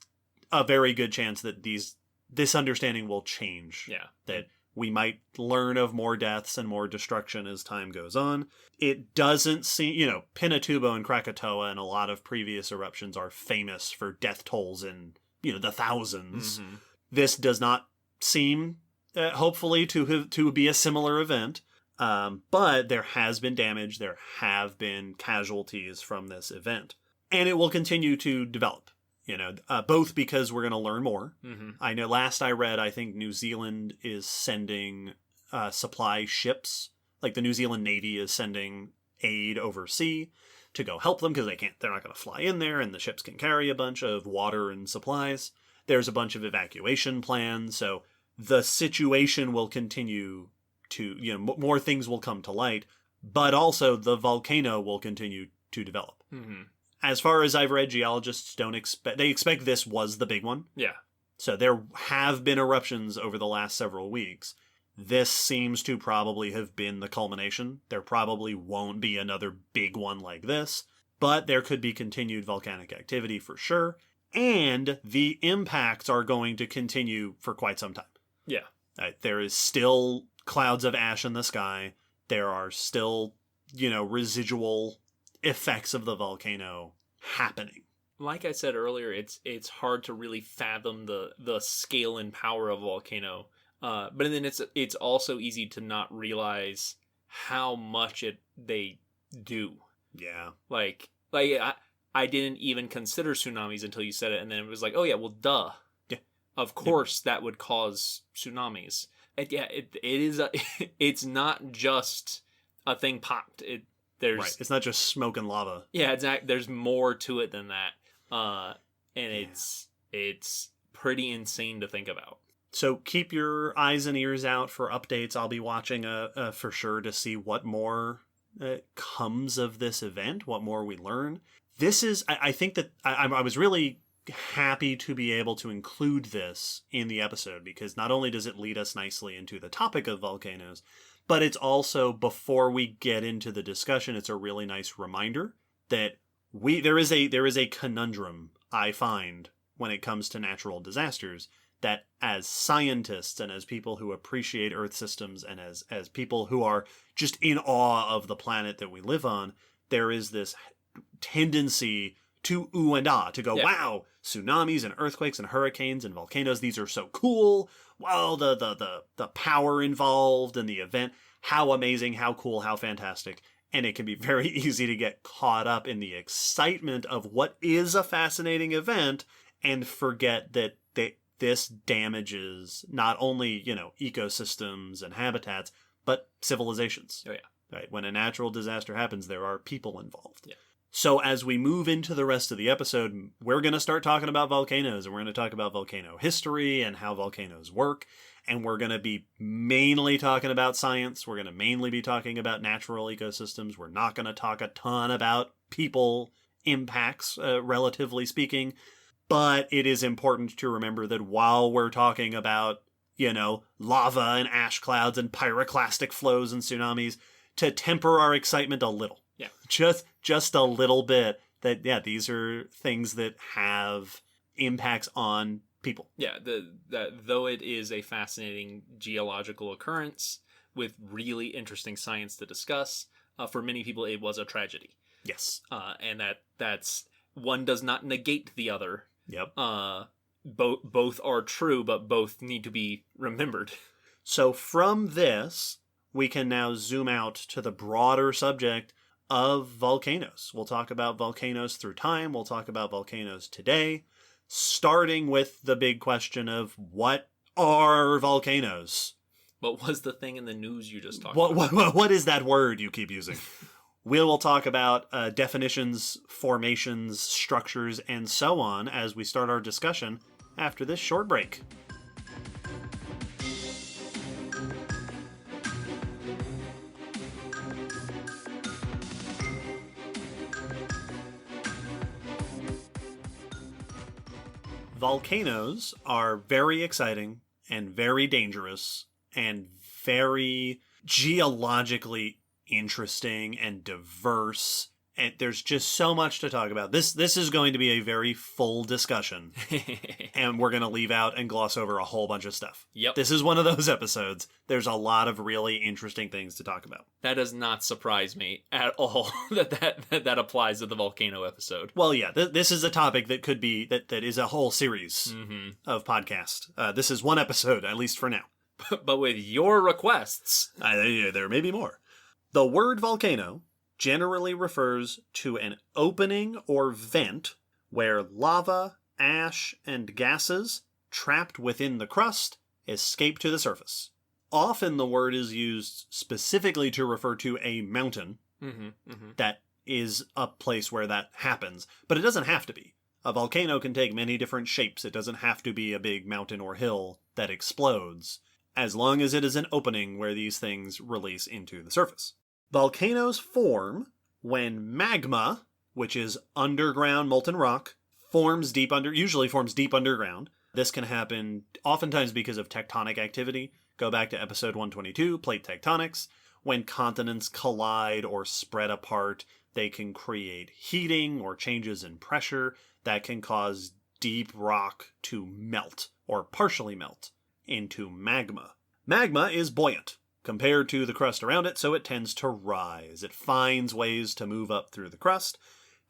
[SPEAKER 1] a very good chance that this understanding will change.
[SPEAKER 2] Yeah.
[SPEAKER 1] That we might learn of more deaths and more destruction as time goes on. It doesn't seem, Pinatubo and Krakatoa and a lot of previous eruptions are famous for death tolls in, the thousands.
[SPEAKER 2] Mm-hmm.
[SPEAKER 1] This does not seem, hopefully, to be a similar event. But there has been damage. There have been casualties from this event. And it will continue to develop. Both because we're going to learn more.
[SPEAKER 2] Mm-hmm.
[SPEAKER 1] I know last I read, I think New Zealand is sending supply ships. Like the New Zealand Navy is sending aid overseas to go help them because they're not going to fly in there, and the ships can carry a bunch of water and supplies. There's a bunch of evacuation plans. So the situation will continue to, more things will come to light, but also the volcano will continue to develop.
[SPEAKER 2] Mm-hmm.
[SPEAKER 1] As far as I've read, geologists they expect this was the big one.
[SPEAKER 2] Yeah.
[SPEAKER 1] So there have been eruptions over the last several weeks. This seems to probably have been the culmination. There probably won't be another big one like this, but there could be continued volcanic activity for sure. And the impacts are going to continue for quite some time.
[SPEAKER 2] Yeah.
[SPEAKER 1] There is still clouds of ash in the sky. There are still, residual effects of the volcano happening.
[SPEAKER 2] Like I said earlier, it's hard to really fathom the scale and power of a volcano. But then it's also easy to not realize how much they do.
[SPEAKER 1] Yeah.
[SPEAKER 2] Like I didn't even consider tsunamis until you said it, and then it was like, oh yeah, well duh.
[SPEAKER 1] Yeah.
[SPEAKER 2] Of course that would cause tsunamis. And yeah, it is it's not just a thing popped. There's
[SPEAKER 1] It's not just smoke and lava.
[SPEAKER 2] Yeah, exactly. There's more to it than that. And it's pretty insane to think about.
[SPEAKER 1] So keep your eyes and ears out for updates. I'll be watching for sure to see what more comes of this event, what more we learn. This is, I think that I was really happy to be able to include this in the episode because not only does it lead us nicely into the topic of volcanoes, but it's also, before we get into the discussion, it's a really nice reminder that there is a conundrum I find when it comes to natural disasters, that as scientists and as people who appreciate Earth systems and as people who are just in awe of the planet that we live on, there is this tendency to ooh and ah, to go, wow, tsunamis and earthquakes and hurricanes and volcanoes, these are so cool. Wow, the power involved and the event, how amazing, how cool, how fantastic. And it can be very easy to get caught up in the excitement of what is a fascinating event and forget that this damages not only, ecosystems and habitats, but civilizations.
[SPEAKER 2] Oh, yeah.
[SPEAKER 1] Right? When a natural disaster happens, there are people involved.
[SPEAKER 2] Yeah.
[SPEAKER 1] So as we move into the rest of the episode, we're going to start talking about volcanoes, and we're going to talk about volcano history and how volcanoes work. And we're going to be mainly talking about science. We're going to mainly be talking about natural ecosystems. We're not going to talk a ton about people impacts, relatively speaking. But it is important to remember that while we're talking about, lava and ash clouds and pyroclastic flows and tsunamis, to temper our excitement a little.
[SPEAKER 2] Yeah.
[SPEAKER 1] Just a little bit, that, these are things that have impacts on people.
[SPEAKER 2] Yeah, that though it is a fascinating geological occurrence with really interesting science to discuss, for many people it was a tragedy.
[SPEAKER 1] Yes.
[SPEAKER 2] And that's one does not negate the other.
[SPEAKER 1] Yep.
[SPEAKER 2] Both are true, but both need to be remembered.
[SPEAKER 1] So from this, we can now zoom out to the broader subject of volcanoes. We'll talk about volcanoes through time. We'll talk about volcanoes today, starting with the big question of what are volcanoes?
[SPEAKER 2] What was the thing in the news you just talked
[SPEAKER 1] about?
[SPEAKER 2] What
[SPEAKER 1] is that word you keep using? We will talk about definitions, formations, structures, and so on as we start our discussion after this short break. Volcanoes are very exciting and very dangerous and very geologically interesting and diverse. And there's just so much to talk about. This is going to be a very full discussion. And we're going to leave out and gloss over a whole bunch of stuff.
[SPEAKER 2] Yep.
[SPEAKER 1] This is one of those episodes. There's a lot of really interesting things to talk about.
[SPEAKER 2] That does not surprise me at all that applies to the volcano episode.
[SPEAKER 1] Well, yeah, this is a topic that could be, that is a whole series of podcast. This is one episode, at least for now.
[SPEAKER 2] But with your requests.
[SPEAKER 1] There may be more. The word volcano generally refers to an opening or vent where lava, ash, and gases trapped within the crust escape to the surface. Often the word is used specifically to refer to a mountain that is a place where that happens, but it doesn't have to be. A volcano can take many different shapes. It doesn't have to be a big mountain or hill that explodes, as long as it is an opening where these things release into the surface. Volcanoes form when magma, which is underground molten rock, usually forms deep underground. This can happen oftentimes because of tectonic activity. Go back to episode 122, plate tectonics. When continents collide or spread apart, they can create heating or changes in pressure that can cause deep rock to melt or partially melt into magma. Magma is buoyant compared to the crust around it, so it tends to rise. It finds ways to move up through the crust,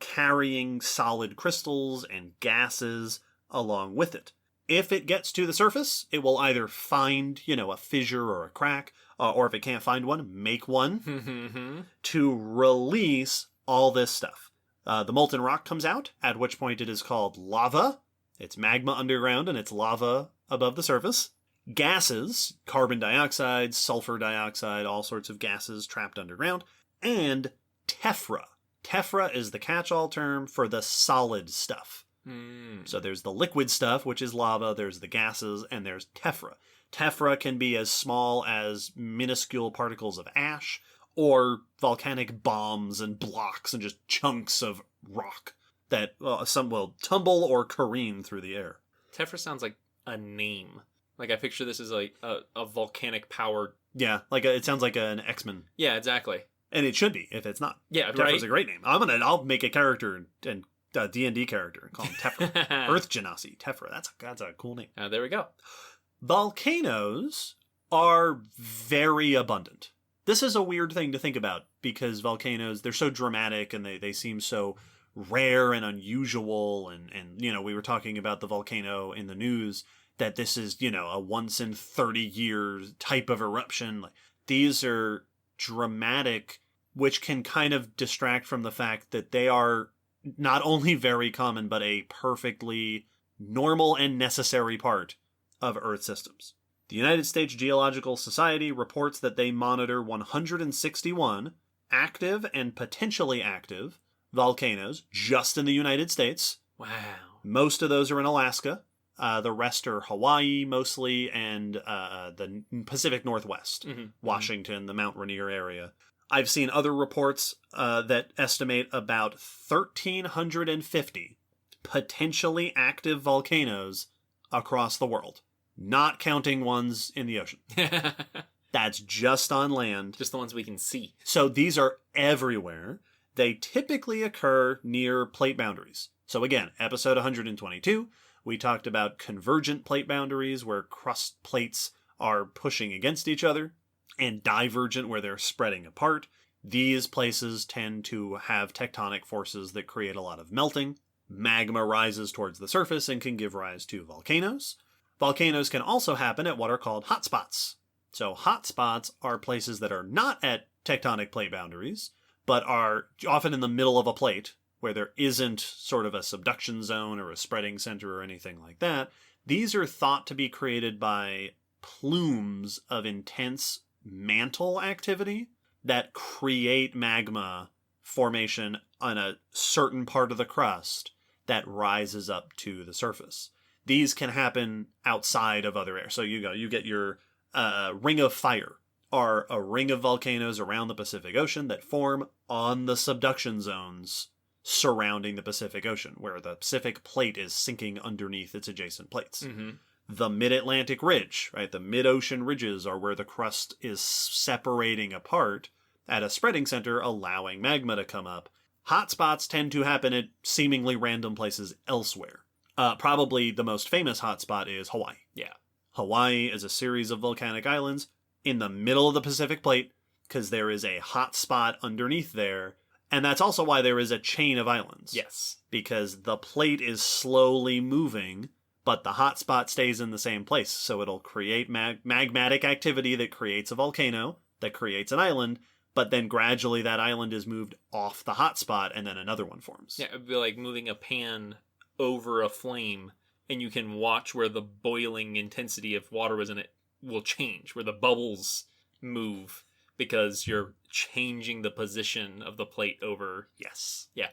[SPEAKER 1] carrying solid crystals and gases along with it. If it gets to the surface, it will either find, a fissure or a crack, or if it can't find one, make one to release all this stuff. The molten rock comes out, at which point it is called lava. It's magma underground and it's lava above the surface. Gases, carbon dioxide, sulfur dioxide, all sorts of gases trapped underground, and tephra. Tephra is the catch-all term for the solid stuff. So there's the liquid stuff, which is lava, there's the gases, and there's tephra. Tephra can be as small as minuscule particles of ash, or volcanic bombs and blocks and just chunks of rock that some will tumble or careen through the air.
[SPEAKER 2] Tephra sounds like a name. Like, I picture this as like a volcanic powered...
[SPEAKER 1] Yeah, it sounds like an X-Men.
[SPEAKER 2] Yeah, exactly.
[SPEAKER 1] And it should be, if it's not.
[SPEAKER 2] Yeah,
[SPEAKER 1] Tephra's a great name. I'll make a character, and a D&D character, call him Tephra. Earth Genasi, Tephra. That's a cool name.
[SPEAKER 2] There we go.
[SPEAKER 1] Volcanoes are very abundant. This is a weird thing to think about, because volcanoes, they're so dramatic, and they seem so rare and unusual, and we were talking about the volcano in the news, that this is, a once in 30 years type of eruption. These are dramatic, which can kind of distract from the fact that they are not only very common, but a perfectly normal and necessary part of Earth systems. The United States Geological Society reports that they monitor 161 active and potentially active volcanoes just in the United States.
[SPEAKER 2] Wow.
[SPEAKER 1] Most of those are in Alaska. The rest are Hawaii mostly, and the Pacific Northwest, Washington, the Mount Rainier area. I've seen other reports that estimate about 1,350 potentially active volcanoes across the world, not counting ones in the ocean. That's just on land.
[SPEAKER 2] Just the ones we can see.
[SPEAKER 1] So these are everywhere. They typically occur near plate boundaries. So again, episode 122, we talked about convergent plate boundaries, where crust plates are pushing against each other, and divergent, where they're spreading apart. These places tend to have tectonic forces that create a lot of melting. Magma rises towards the surface and can give rise to volcanoes. Volcanoes can also happen at what are called hotspots. So hotspots are places that are not at tectonic plate boundaries, but are often in the middle of a plate, where there isn't sort of a subduction zone or a spreading center or anything like that. These are thought to be created by plumes of intense mantle activity that create magma formation on a certain part of the crust that rises up to the surface. These can happen outside of other air. So you get your ring of fire, or a ring of volcanoes around the Pacific Ocean that form on the subduction zones surrounding the Pacific Ocean, where the Pacific plate is sinking underneath its adjacent plates. the mid-Atlantic ridge, right? The mid-ocean ridges are where the crust is separating apart at a spreading center, allowing magma to come up. Hotspots tend to happen at seemingly random places elsewhere. Probably the most famous hotspot is Hawaii.
[SPEAKER 2] Yeah.
[SPEAKER 1] Hawaii is a series of volcanic islands in the middle of the Pacific Plate because there is a hot spot underneath there. And that's also why there is a chain of islands.
[SPEAKER 2] Yes.
[SPEAKER 1] Because the plate is slowly moving, but the hot spot stays in the same place. So it'll create magmatic activity that creates a volcano, that creates an island, but then gradually that island is moved off the hot spot and then another one forms.
[SPEAKER 2] Yeah, it'd be like moving a pan over a flame, and you can watch where the boiling intensity of water was in it will change, where the bubbles move because you're changing the position of the plate over.
[SPEAKER 1] Yes.
[SPEAKER 2] Yeah.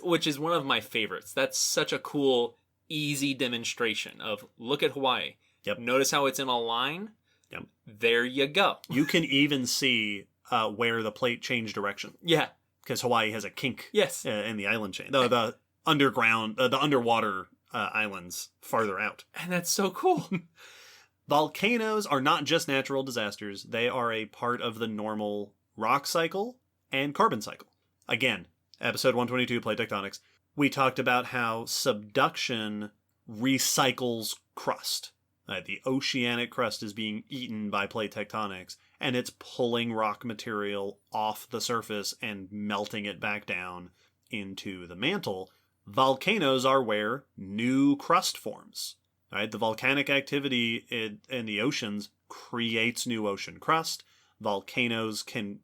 [SPEAKER 2] Which is one of my favorites. That's such a cool, easy demonstration of look at Hawaii.
[SPEAKER 1] Yep.
[SPEAKER 2] Notice how it's in a line?
[SPEAKER 1] Yep.
[SPEAKER 2] There you go.
[SPEAKER 1] You can even see where the plate changed direction.
[SPEAKER 2] Yeah.
[SPEAKER 1] Because Hawaii has a kink
[SPEAKER 2] Yes.
[SPEAKER 1] in the island chain. The underground, the underwater islands farther out.
[SPEAKER 2] And that's so cool.
[SPEAKER 1] Volcanoes are not just natural disasters. They are a part of the normal rock cycle and carbon cycle. Again, episode 122, Plate Tectonics, we talked about how subduction recycles crust. The oceanic crust is being eaten by plate tectonics, and it's pulling rock material off the surface and melting it back down into the mantle. Volcanoes are where new crust forms. Right? The volcanic activity in the oceans creates new ocean crust. Volcanoes can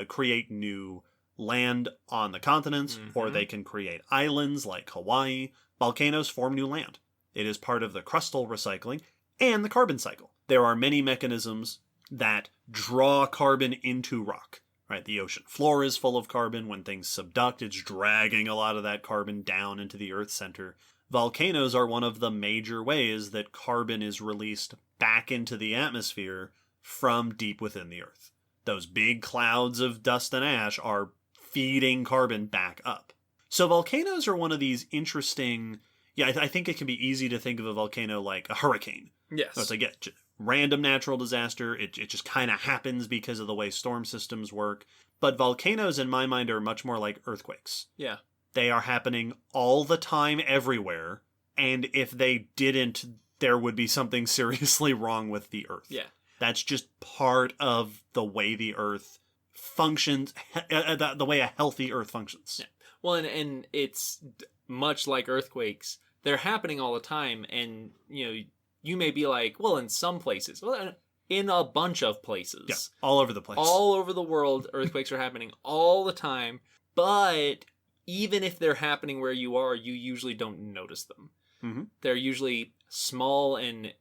[SPEAKER 1] create new land on the continents, or they can create islands like Hawaii. Volcanoes form new land. It is part of the crustal recycling and the carbon cycle. There are many mechanisms that draw carbon into rock. Right? The ocean floor is full of carbon. When things subduct, it's dragging a lot of that carbon down into the Earth's center. Volcanoes are one of the major ways that carbon is released back into the atmosphere from deep within the Earth. Those big clouds of dust and ash are feeding carbon back up. So volcanoes are one of these interesting... Yeah, I think it can be easy to think of a volcano like a hurricane.
[SPEAKER 2] Yes.
[SPEAKER 1] So it's like a random natural disaster. It just kind of happens because of the way storm systems work. But volcanoes, in my mind, are much more like earthquakes.
[SPEAKER 2] Yeah.
[SPEAKER 1] They are happening all the time everywhere. And if they didn't, there would be something seriously wrong with the Earth.
[SPEAKER 2] Yeah.
[SPEAKER 1] That's just part of the way the Earth functions, the way a healthy Earth functions.
[SPEAKER 2] Yeah. Well, and it's much like earthquakes. They're happening all the time, and you may be like, well, in some places, well, in a bunch of places,
[SPEAKER 1] Yeah, all over the place,
[SPEAKER 2] all over the world, earthquakes are happening all the time. But even if they're happening where you are, you usually don't notice them.
[SPEAKER 1] Mm-hmm.
[SPEAKER 2] They're usually small and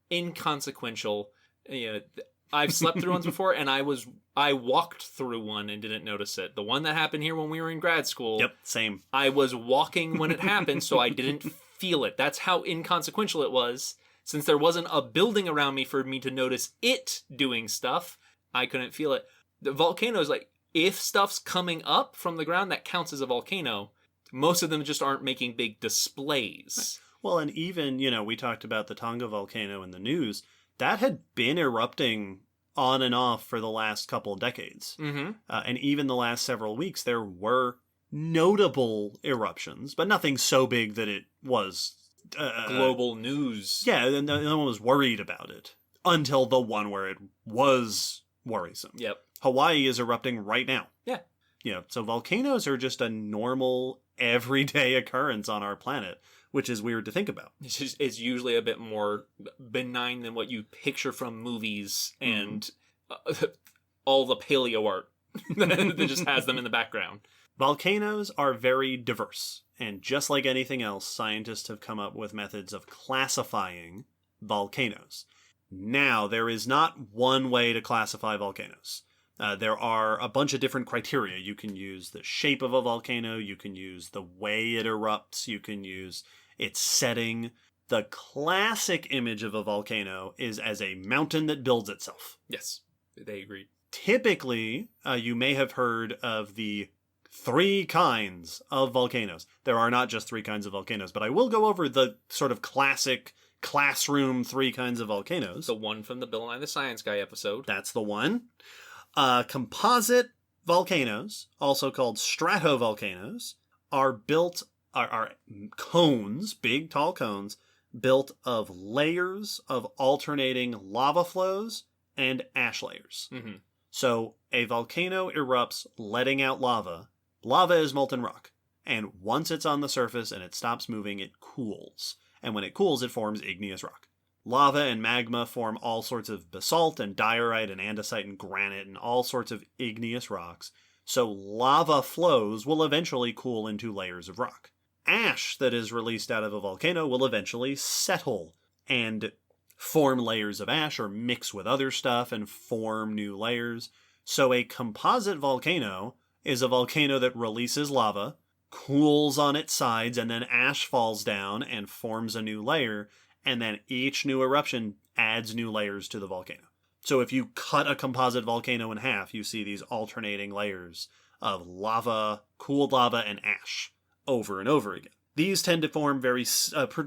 [SPEAKER 2] inconsequential. I've slept through ones before, and I walked through one and didn't notice it. The one that happened here when we were in grad school.
[SPEAKER 1] Yep, same.
[SPEAKER 2] I was walking when it happened, so I didn't feel it. That's how inconsequential it was. Since there wasn't a building around me for me to notice it doing stuff, I couldn't feel it. The volcanoes, like, if stuff's coming up from the ground, that counts as a volcano. Most of them just aren't making big displays.
[SPEAKER 1] Well, and even, we talked about the Tonga volcano in the news. That had been erupting on and off for the last couple of decades.
[SPEAKER 2] Mm-hmm.
[SPEAKER 1] And even the last several weeks, there were notable eruptions, but nothing so big that it was...
[SPEAKER 2] global news.
[SPEAKER 1] Yeah, no one was worried about it. Until the one where it was worrisome.
[SPEAKER 2] Yep.
[SPEAKER 1] Hawaii is erupting right now.
[SPEAKER 2] Yeah.
[SPEAKER 1] So volcanoes are just a normal, everyday occurrence on our planet, which is weird to think about.
[SPEAKER 2] It's usually a bit more benign than what you picture from movies and all the paleo art that just has them in the background.
[SPEAKER 1] Volcanoes are very diverse, and just like anything else, scientists have come up with methods of classifying volcanoes. Now, there is not one way to classify volcanoes. There are a bunch of different criteria. You can use the shape of a volcano, you can use the way it erupts, you can use its setting. The classic image of a volcano is as a mountain that builds itself.
[SPEAKER 2] Yes, they agreed.
[SPEAKER 1] Typically, you may have heard of the 3 kinds of volcanoes. There are not just 3 kinds of volcanoes, but I will go over the sort of classic classroom 3 kinds of volcanoes.
[SPEAKER 2] The one from the Bill Nye the Science Guy episode.
[SPEAKER 1] That's the one. Composite volcanoes, also called stratovolcanoes, are cones, big tall cones, built of layers of alternating lava flows and ash layers.
[SPEAKER 2] Mm-hmm.
[SPEAKER 1] So a volcano erupts, letting out lava. Lava is molten rock. And once it's on the surface and it stops moving, it cools. And when it cools, it forms igneous rock. Lava and magma form all sorts of basalt and diorite and andesite and granite and all sorts of igneous rocks. So lava flows will eventually cool into layers of rock. Ash that is released out of a volcano will eventually settle and form layers of ash or mix with other stuff and form new layers. So a composite volcano is a volcano that releases lava, cools on its sides, and then ash falls down and forms a new layer, and then each new eruption adds new layers to the volcano. So if you cut a composite volcano in half, you see these alternating layers of lava, cooled lava, and ash over and over again. These tend to form very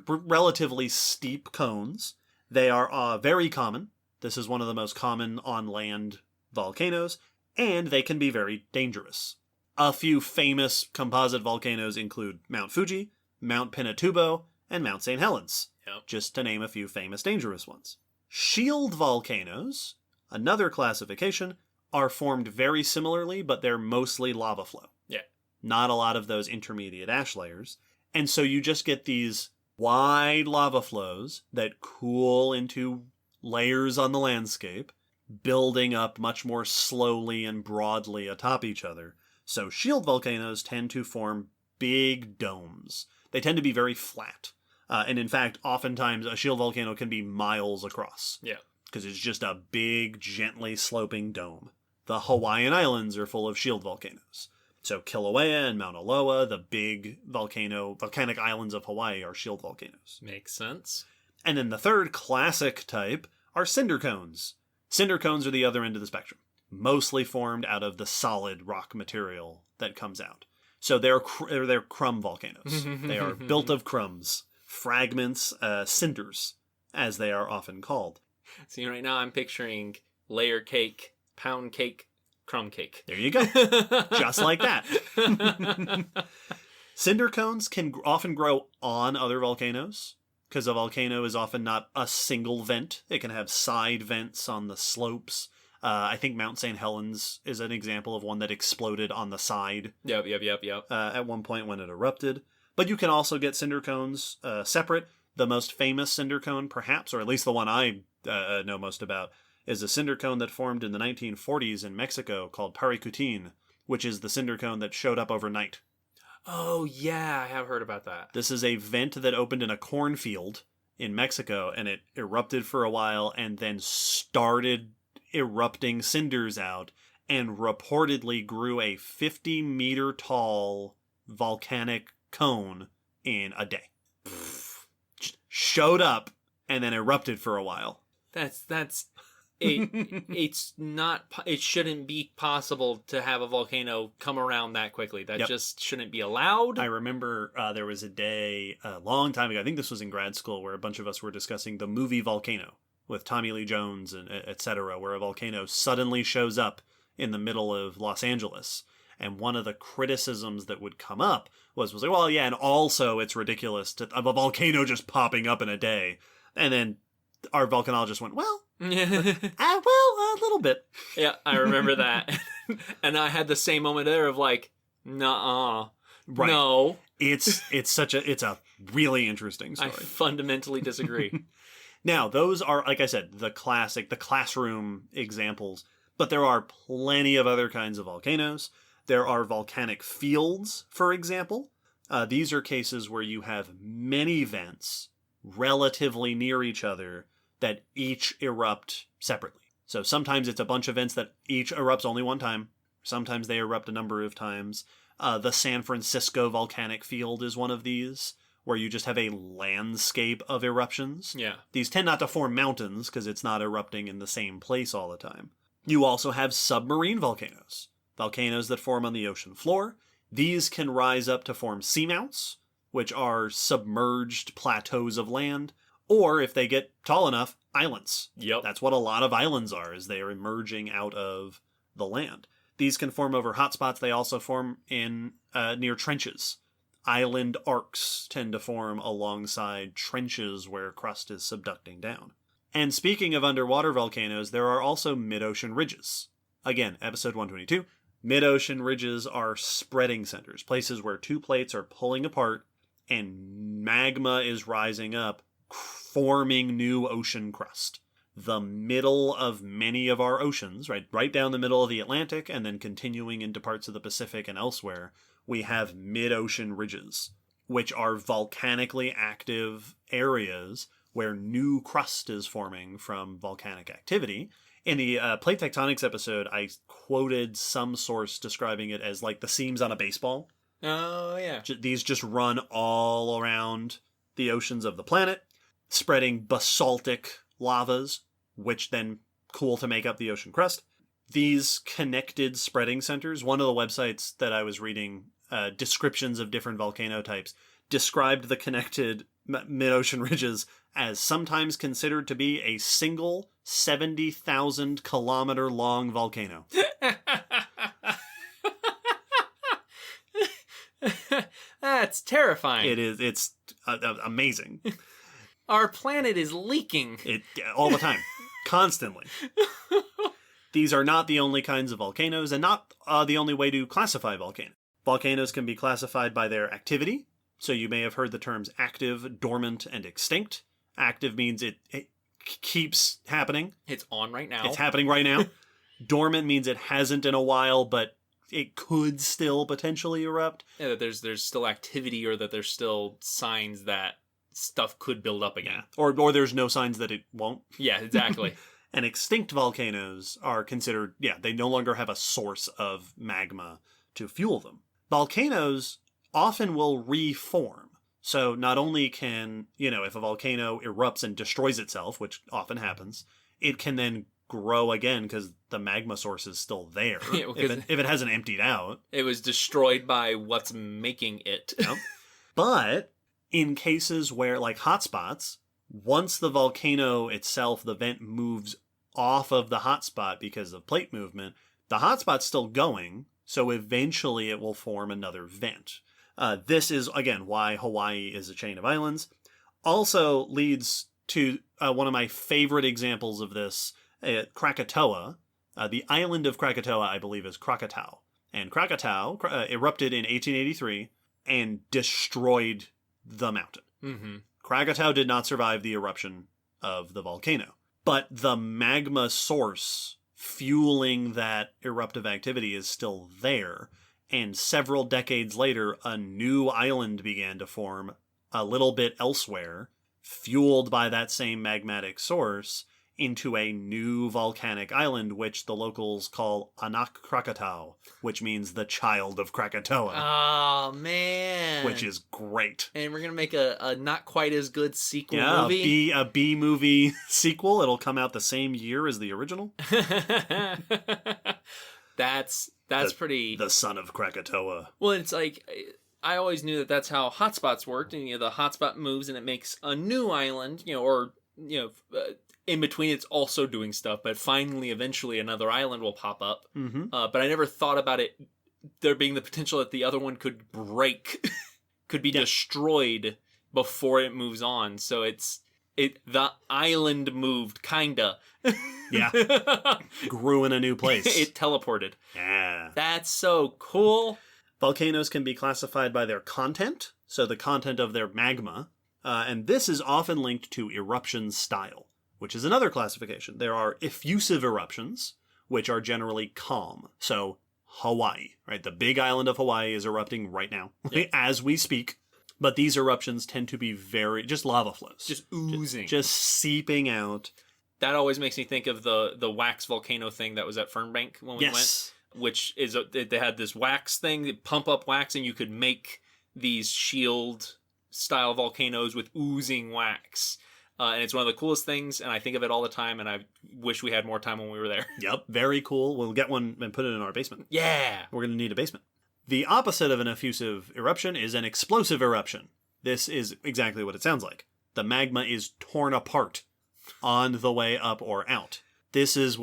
[SPEAKER 1] relatively steep cones. They are very common. This is one of the most common on-land volcanoes, and they can be very dangerous. A few famous composite volcanoes include Mount Fuji, Mount Pinatubo, and Mount St. Helens, just to name a few famous dangerous ones. Shield volcanoes, another classification, are formed very similarly, but they're mostly lava flow.
[SPEAKER 2] Yeah.
[SPEAKER 1] Not a lot of those intermediate ash layers. And so you just get these wide lava flows that cool into layers on the landscape, building up much more slowly and broadly atop each other. So shield volcanoes tend to form big domes. They tend to be very flat. And in fact, oftentimes a shield volcano can be miles across.
[SPEAKER 2] Yeah.
[SPEAKER 1] Because it's just a big, gently sloping dome. The Hawaiian Islands are full of shield volcanoes. So Kilauea and Mauna Loa, the big volcanic islands of Hawaii, are shield volcanoes.
[SPEAKER 2] Makes sense.
[SPEAKER 1] And then the third classic type are cinder cones. Cinder cones are the other end of the spectrum, mostly formed out of the solid rock material that comes out. So they're crumb volcanoes. They are built of crumbs, fragments, cinders, as they are often called.
[SPEAKER 2] See, right now I'm picturing layer cake, pound cake, crumb cake.
[SPEAKER 1] There you go. Just like that. Cinder cones can often grow on other volcanoes, because a volcano is often not a single vent. It can have side vents on the slopes. I think Mount St. Helens is an example of one that exploded on the side.
[SPEAKER 2] Yep.
[SPEAKER 1] At one point when it erupted. But you can also get cinder cones separate. The most famous cinder cone, perhaps, or at least the one I know most about, is a cinder cone that formed in the 1940s in Mexico called Paricutin, which is the cinder cone that showed up overnight.
[SPEAKER 2] Oh, yeah, I have heard about that.
[SPEAKER 1] This is a vent that opened in a cornfield in Mexico, and it erupted for a while and then started erupting cinders out and reportedly grew a 50-meter tall volcanic cone in a day. Showed up and then erupted for a while.
[SPEAKER 2] It shouldn't be possible to have a volcano come around that quickly. That just shouldn't be allowed.
[SPEAKER 1] I remember there was a day a long time ago, I think this was in grad school, where a bunch of us were discussing the movie Volcano with Tommy Lee Jones and etc., where a volcano suddenly shows up in the middle of Los Angeles. And one of the criticisms that would come up was like, well, yeah, and also it's ridiculous of a volcano just popping up in a day. And then our volcanologist went, well, a little bit.
[SPEAKER 2] Yeah, I remember that. And I had the same moment there of like, nuh-uh.
[SPEAKER 1] Right.
[SPEAKER 2] No.
[SPEAKER 1] It's a really interesting story.
[SPEAKER 2] I fundamentally disagree.
[SPEAKER 1] Now, those are, like I said, the classroom examples, but there are plenty of other kinds of volcanoes. There are volcanic fields, for example. These are cases where you have many vents relatively near each other that each erupt separately. So sometimes it's a bunch of vents that each erupts only one time. Sometimes they erupt a number of times. The San Francisco volcanic field is one of these, where you just have a landscape of eruptions.
[SPEAKER 2] Yeah.
[SPEAKER 1] These tend not to form mountains because it's not erupting in the same place all the time. You also have submarine volcanoes. Volcanoes that form on the ocean floor. These can rise up to form seamounts, which are submerged plateaus of land, Or if they get tall enough, islands.
[SPEAKER 2] Yep.
[SPEAKER 1] That's what a lot of islands are, is they are emerging out of the land. These can form over hotspots. They also form in near trenches. Island arcs tend to form alongside trenches where crust is subducting down. And speaking of underwater volcanoes, there are also mid-ocean ridges. Again, episode 122, mid-ocean ridges are spreading centers, places where two plates are pulling apart and magma is rising up, forming new ocean crust. The middle of many of our oceans, right down the middle of the Atlantic and then continuing into parts of the Pacific and elsewhere, we have mid-ocean ridges, which are volcanically active areas where new crust is forming from volcanic activity. In the plate tectonics episode, I quoted some source describing it as like the seams on a baseball.
[SPEAKER 2] Oh, yeah.
[SPEAKER 1] These just run all around the oceans of the planet, spreading basaltic lavas, which then cool to make up the ocean crust. These connected spreading centers, one of the websites that I was reading, descriptions of different volcano types, described the connected mid-ocean ridges as sometimes considered to be a single 70,000 kilometer long volcano.
[SPEAKER 2] That's terrifying.
[SPEAKER 1] It is. It's amazing.
[SPEAKER 2] Our planet is leaking.
[SPEAKER 1] All the time. Constantly. These are not the only kinds of volcanoes and not the only way to classify volcanoes. Volcanoes can be classified by their activity. So you may have heard the terms active, dormant, and extinct. Active means it keeps happening.
[SPEAKER 2] It's on right now.
[SPEAKER 1] It's happening right now. Dormant means it hasn't in a while, but it could still potentially erupt.
[SPEAKER 2] Yeah, that there's still activity, or that there's still signs that stuff could build up again.
[SPEAKER 1] Yeah. Or there's no signs that it won't.
[SPEAKER 2] Yeah, exactly.
[SPEAKER 1] And extinct volcanoes are considered, they no longer have a source of magma to fuel them. Volcanoes often will reform. So not only can, if a volcano erupts and destroys itself, which often happens, it can then grow again because the magma source is still there. Yeah, if it hasn't emptied out.
[SPEAKER 2] It was destroyed by what's making it.
[SPEAKER 1] But in cases where, like hotspots, once the volcano itself, the vent moves off of the hotspot because of plate movement, the hotspot's still going, so eventually it will form another vent. This is, again, why Hawaii is a chain of islands. Also leads to one of my favorite examples of this, Krakatoa. The island of Krakatoa, I believe, is Krakatau. And Krakatau erupted in 1883 and destroyed the mountain.
[SPEAKER 2] Mm-hmm.
[SPEAKER 1] Krakatau did not survive the eruption of the volcano. But the magma source fueling that eruptive activity is still there. And several decades later, a new island began to form a little bit elsewhere, fueled by that same magmatic source, into a new volcanic island, which the locals call Anak Krakatau, which means the child of Krakatoa.
[SPEAKER 2] Oh, man.
[SPEAKER 1] Which is great.
[SPEAKER 2] And we're going to make a not quite as good sequel movie.
[SPEAKER 1] A B movie sequel. It'll come out the same year as the original.
[SPEAKER 2] That's pretty...
[SPEAKER 1] The son of Krakatoa.
[SPEAKER 2] Well, it's like... I always knew that that's how hotspots worked, and the hotspot moves and it makes a new island, in between it's also doing stuff, but finally, eventually, another island will pop up.
[SPEAKER 1] Mm-hmm.
[SPEAKER 2] But I never thought about it, there being the potential that the other one could break, could be destroyed before it moves on. So the island moved, kinda.
[SPEAKER 1] Yeah. Grew in a new place.
[SPEAKER 2] It teleported.
[SPEAKER 1] Yeah.
[SPEAKER 2] That's so cool.
[SPEAKER 1] Volcanoes can be classified by their content, so the content of their magma, and this is often linked to eruption style, which is another classification. There are effusive eruptions, which are generally calm. So Hawaii, right? The big island of Hawaii is erupting right now, as we speak. But these eruptions tend to be just lava flows.
[SPEAKER 2] Just oozing.
[SPEAKER 1] Just seeping out.
[SPEAKER 2] That always makes me think of the wax volcano thing that was at Fernbank when we went. Which is, they had this wax thing, they pump up wax, and you could make these shield-style volcanoes with oozing wax. And it's one of the coolest things, and I think of it all the time, and I wish we had more time when we were there.
[SPEAKER 1] Yep, very cool. We'll get one and put it in our basement.
[SPEAKER 2] Yeah!
[SPEAKER 1] We're going to need a basement. The opposite of an effusive eruption is an explosive eruption. This is exactly what it sounds like. The magma is torn apart on the way up or out. This is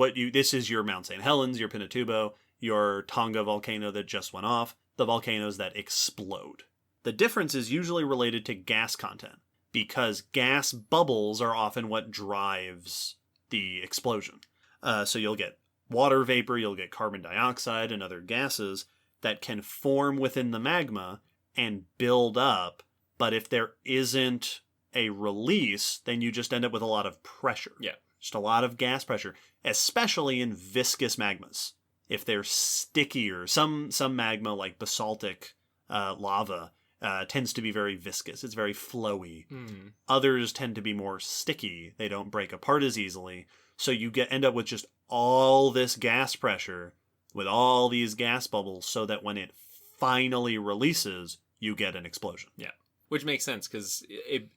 [SPEAKER 1] your Mount St. Helens, your Pinatubo, your Tonga volcano that just went off, the volcanoes that explode. The difference is usually related to gas content, because gas bubbles are often what drives the explosion. So you'll get water vapor, you'll get carbon dioxide and other gases that can form within the magma and build up. But if there isn't a release, then you just end up with a lot of pressure.
[SPEAKER 2] Yeah.
[SPEAKER 1] Just a lot of gas pressure, especially in viscous magmas. If they're stickier, some magma like basaltic lava tends to be very viscous. It's very flowy. Others tend to be more sticky. They don't break apart as easily. So you end up with just all this gas pressure with all these gas bubbles, so that when it finally releases, you get an explosion.
[SPEAKER 2] Yeah. Which makes sense, because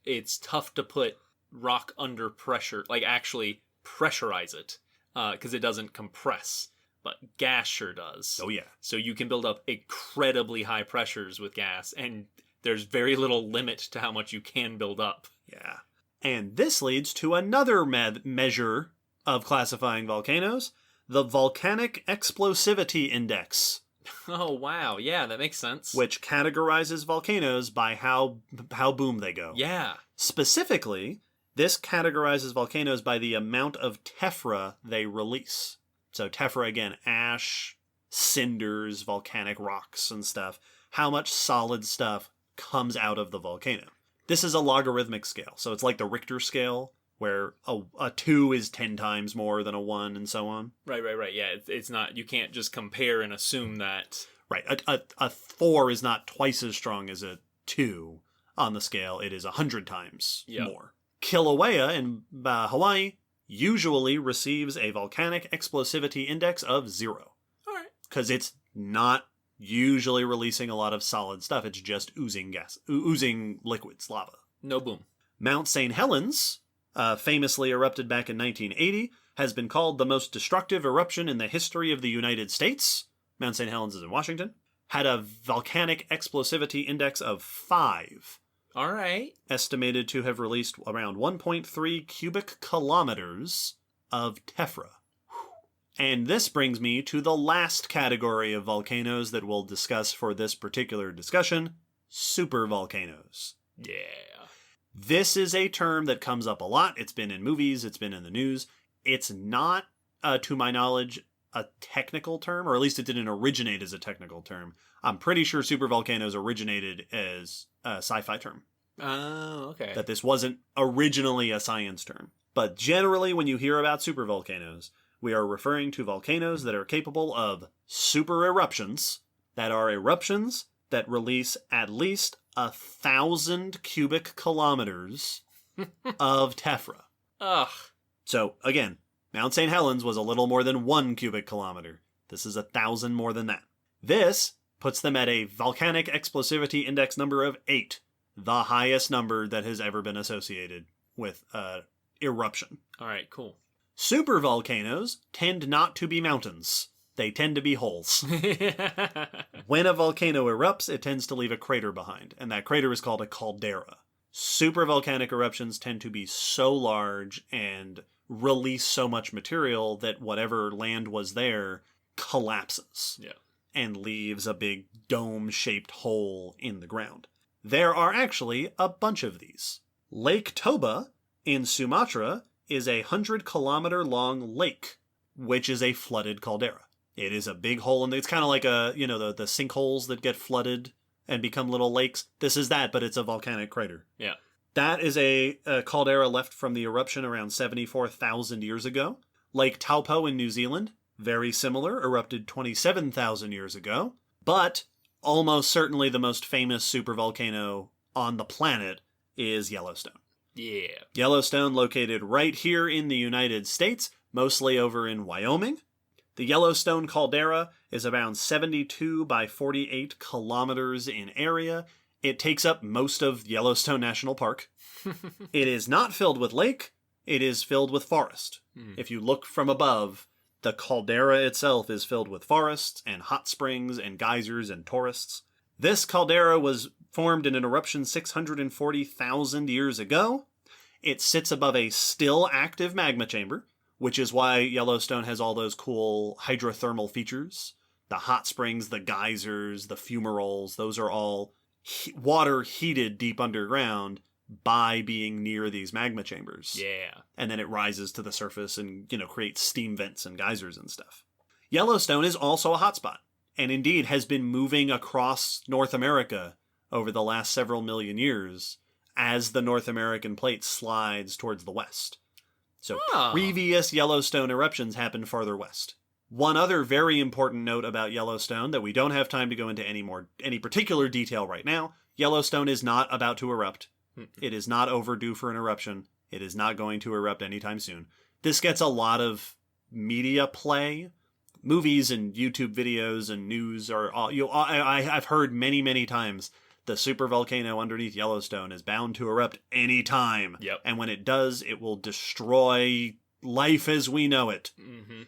[SPEAKER 2] it's tough to put rock under pressure, like actually pressurize it, because it doesn't compress. But gas sure does.
[SPEAKER 1] Oh, yeah.
[SPEAKER 2] So you can build up incredibly high pressures with gas, and there's very little limit to how much you can build up.
[SPEAKER 1] Yeah. And this leads to another measure of classifying volcanoes, the Volcanic Explosivity Index.
[SPEAKER 2] Oh, wow. Yeah, that makes sense.
[SPEAKER 1] Which categorizes volcanoes by how boom they go.
[SPEAKER 2] Yeah.
[SPEAKER 1] Specifically, this categorizes volcanoes by the amount of tephra they release. So tephra, again, ash, cinders, volcanic rocks and stuff. How much solid stuff comes out of the volcano. This is a logarithmic scale. So it's like the Richter scale, where a 2 is 10 times more than a 1 and so on.
[SPEAKER 2] Right. Yeah, it's not, you can't just compare and assume that.
[SPEAKER 1] Right. A 4 is not twice as strong as a 2 on the scale. It is 100 times more. Kilauea in Hawaii usually receives a volcanic explosivity index of 0.
[SPEAKER 2] All right.
[SPEAKER 1] Because it's not usually releasing a lot of solid stuff. It's just oozing liquids, lava.
[SPEAKER 2] No boom.
[SPEAKER 1] Mount St. Helens, famously erupted back in 1980, has been called the most destructive eruption in the history of the United States. Mount St. Helens is in Washington. Had a volcanic explosivity index of 5.
[SPEAKER 2] All right.
[SPEAKER 1] Estimated to have released around 1.3 cubic kilometers of tephra. And this brings me to the last category of volcanoes that we'll discuss for this particular discussion, supervolcanoes.
[SPEAKER 2] Yeah.
[SPEAKER 1] This is a term that comes up a lot. It's been in movies, it's been in the news. It's not, to my knowledge, a technical term, or at least it didn't originate as a technical term. I'm pretty sure supervolcanoes originated as a sci-fi term.
[SPEAKER 2] Oh, okay.
[SPEAKER 1] That this wasn't originally a science term. But generally, when you hear about supervolcanoes, we are referring to volcanoes that are capable of super eruptions, that are eruptions that release at least 1,000 cubic kilometers of tephra.
[SPEAKER 2] Ugh.
[SPEAKER 1] So, again, Mount St. Helens was a little more than 1 cubic kilometer. This is 1,000 more than that. This puts them at a volcanic explosivity index number of 8, the highest number that has ever been associated with eruption.
[SPEAKER 2] All right, cool.
[SPEAKER 1] Supervolcanoes tend not to be mountains. They tend to be holes. When a volcano erupts, it tends to leave a crater behind, and that crater is called a caldera. Supervolcanic eruptions tend to be so large and release so much material that whatever land was there collapses.
[SPEAKER 2] Yeah.
[SPEAKER 1] And leaves a big dome-shaped hole in the ground. There are actually a bunch of these. Lake Toba in Sumatra is a 100-kilometer-long lake, which is a flooded caldera. It is a big hole, and it's kind of like the sinkholes that get flooded and become little lakes. This is that, but it's a volcanic crater.
[SPEAKER 2] Yeah.
[SPEAKER 1] That is a caldera left from the eruption around 74,000 years ago. Lake Taupo in New Zealand, very similar, erupted 27,000 years ago. But almost certainly the most famous supervolcano on the planet is Yellowstone.
[SPEAKER 2] Yeah.
[SPEAKER 1] Yellowstone, located right here in the United States, mostly over in Wyoming. The Yellowstone caldera is around 72 by 48 kilometers in area. It takes up most of Yellowstone National Park. It is not filled with lake. It is filled with forest. If you look from above, the caldera itself is filled with forests and hot springs and geysers and tourists. This caldera was formed in an eruption 640,000 years ago. It sits above a still active magma chamber, which is why Yellowstone has all those cool hydrothermal features. The hot springs, the geysers, the fumaroles, those are all water heated deep underground by being near these magma chambers.
[SPEAKER 2] Yeah.
[SPEAKER 1] And then it rises to the surface and, creates steam vents and geysers and stuff. Yellowstone is also a hotspot, and indeed has been moving across North America over the last several million years as the North American plate slides towards the west. So previous Yellowstone eruptions happened farther west. One other very important note about Yellowstone that we don't have time to go into any particular detail right now, Yellowstone is not about to erupt. It is not overdue for an eruption. It is not going to erupt anytime soon. This gets a lot of media play. Movies and YouTube videos and news are all, I've heard many, many times the supervolcano underneath Yellowstone is bound to erupt any time.
[SPEAKER 2] Yep.
[SPEAKER 1] And when it does, it will destroy life as we know it.
[SPEAKER 2] Mm-hmm.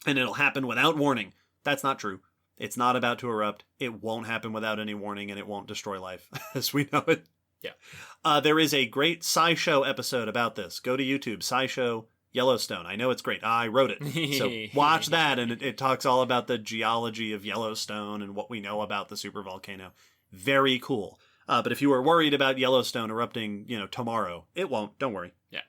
[SPEAKER 1] And it'll happen without warning. That's not true. It's not about to erupt. It won't happen without any warning, and it won't destroy life as we know it.
[SPEAKER 2] Yeah.
[SPEAKER 1] There is a great SciShow episode about this. Go to YouTube, SciShow Yellowstone. I know it's great. I wrote it. So watch that, and it talks all about the geology of Yellowstone and what we know about the supervolcano. Very cool. But if you were worried about Yellowstone erupting, tomorrow, it won't. Don't worry.
[SPEAKER 2] Yeah.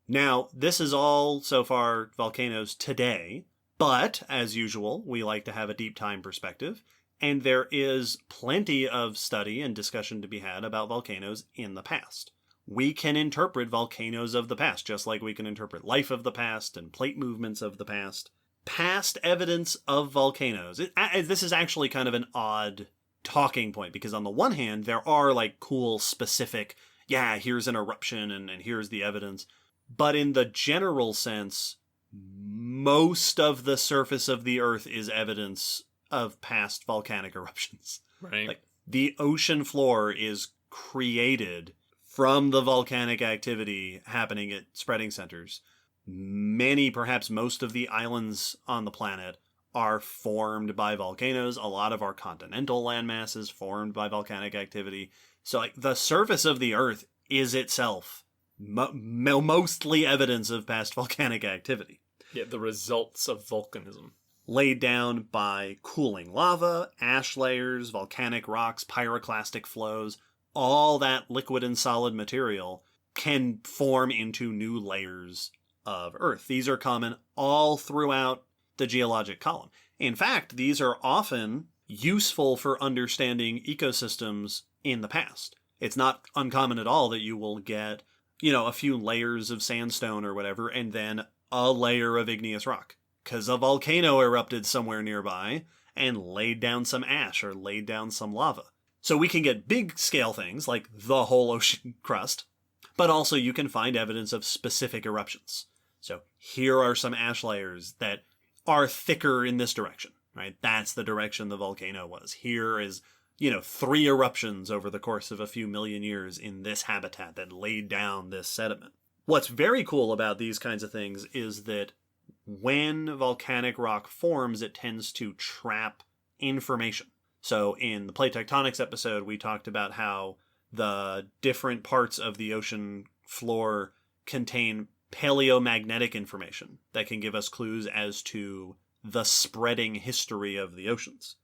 [SPEAKER 1] Now, this is all so far volcanoes today. But, as usual, we like to have a deep time perspective, and there is plenty of study and discussion to be had about volcanoes in the past. We can interpret volcanoes of the past, just like we can interpret life of the past and plate movements of the past. Past evidence of volcanoes. This is actually kind of an odd talking point, because on the one hand, there are cool, specific, here's an eruption and here's the evidence. But in the general sense, most of the surface of the Earth is evidence of past volcanic eruptions.
[SPEAKER 2] Right.
[SPEAKER 1] The ocean floor is created from the volcanic activity happening at spreading centers. Many, perhaps most of the islands on the planet are formed by volcanoes. A lot of our continental landmass is formed by volcanic activity. So the surface of the Earth is itself mostly evidence of past volcanic activity.
[SPEAKER 2] Yeah, the results of volcanism.
[SPEAKER 1] Laid down by cooling lava, ash layers, volcanic rocks, pyroclastic flows, all that liquid and solid material can form into new layers of Earth. These are common all throughout the geologic column. In fact, these are often useful for understanding ecosystems in the past. It's not uncommon at all that you will get, a few layers of sandstone or whatever, and then a layer of igneous rock, because a volcano erupted somewhere nearby and laid down some ash or laid down some lava. So we can get big scale things like the whole ocean crust, but also you can find evidence of specific eruptions. So here are some ash layers that are thicker in this direction, right? That's the direction the volcano was. Here is, 3 eruptions over the course of a few million years in this habitat that laid down this sediment. What's very cool about these kinds of things is that when volcanic rock forms, it tends to trap information. So in the plate tectonics episode, we talked about how the different parts of the ocean floor contain paleomagnetic information that can give us clues as to the spreading history of the oceans.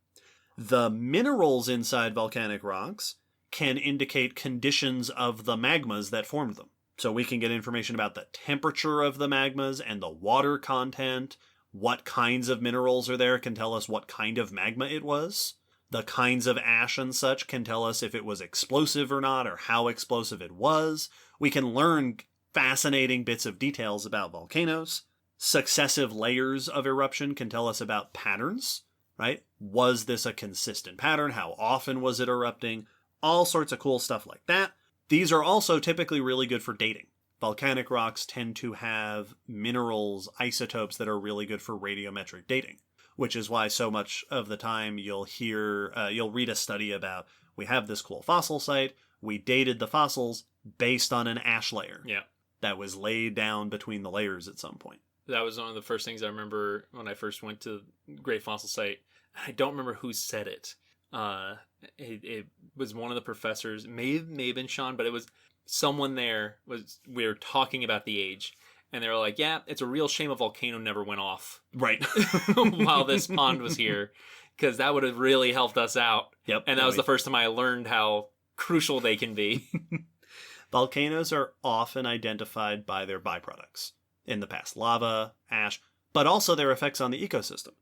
[SPEAKER 1] The minerals inside volcanic rocks can indicate conditions of the magmas that formed them. So we can get information about the temperature of the magmas and the water content. What kinds of minerals are there can tell us what kind of magma it was. The kinds of ash and such can tell us if it was explosive or not, or how explosive it was. We can learn fascinating bits of details about volcanoes. Successive layers of eruption can tell us about patterns, right? Was this a consistent pattern? How often was it erupting? All sorts of cool stuff like that. These are also typically really good for dating. Volcanic rocks tend to have minerals, isotopes that are really good for radiometric dating, which is why so much of the time you'll read a study about, we have this cool fossil site, we dated the fossils based on an ash layer.
[SPEAKER 2] Yeah. That
[SPEAKER 1] was laid down between the layers at some point.
[SPEAKER 2] That was one of the first things I remember when I first went to Great Fossil Site. I don't remember who said it. It was one of the professors, may have been Sean, but it someone there we were talking about the age, and they were like, yeah, it's a real shame a volcano never went off
[SPEAKER 1] Right.
[SPEAKER 2] while this pond was here, because that would have really helped us out.
[SPEAKER 1] Yep.
[SPEAKER 2] And that was the first time I learned how crucial they can be.
[SPEAKER 1] Volcanoes are often identified by their byproducts. In the past, lava, ash, but also their effects on the ecosystem.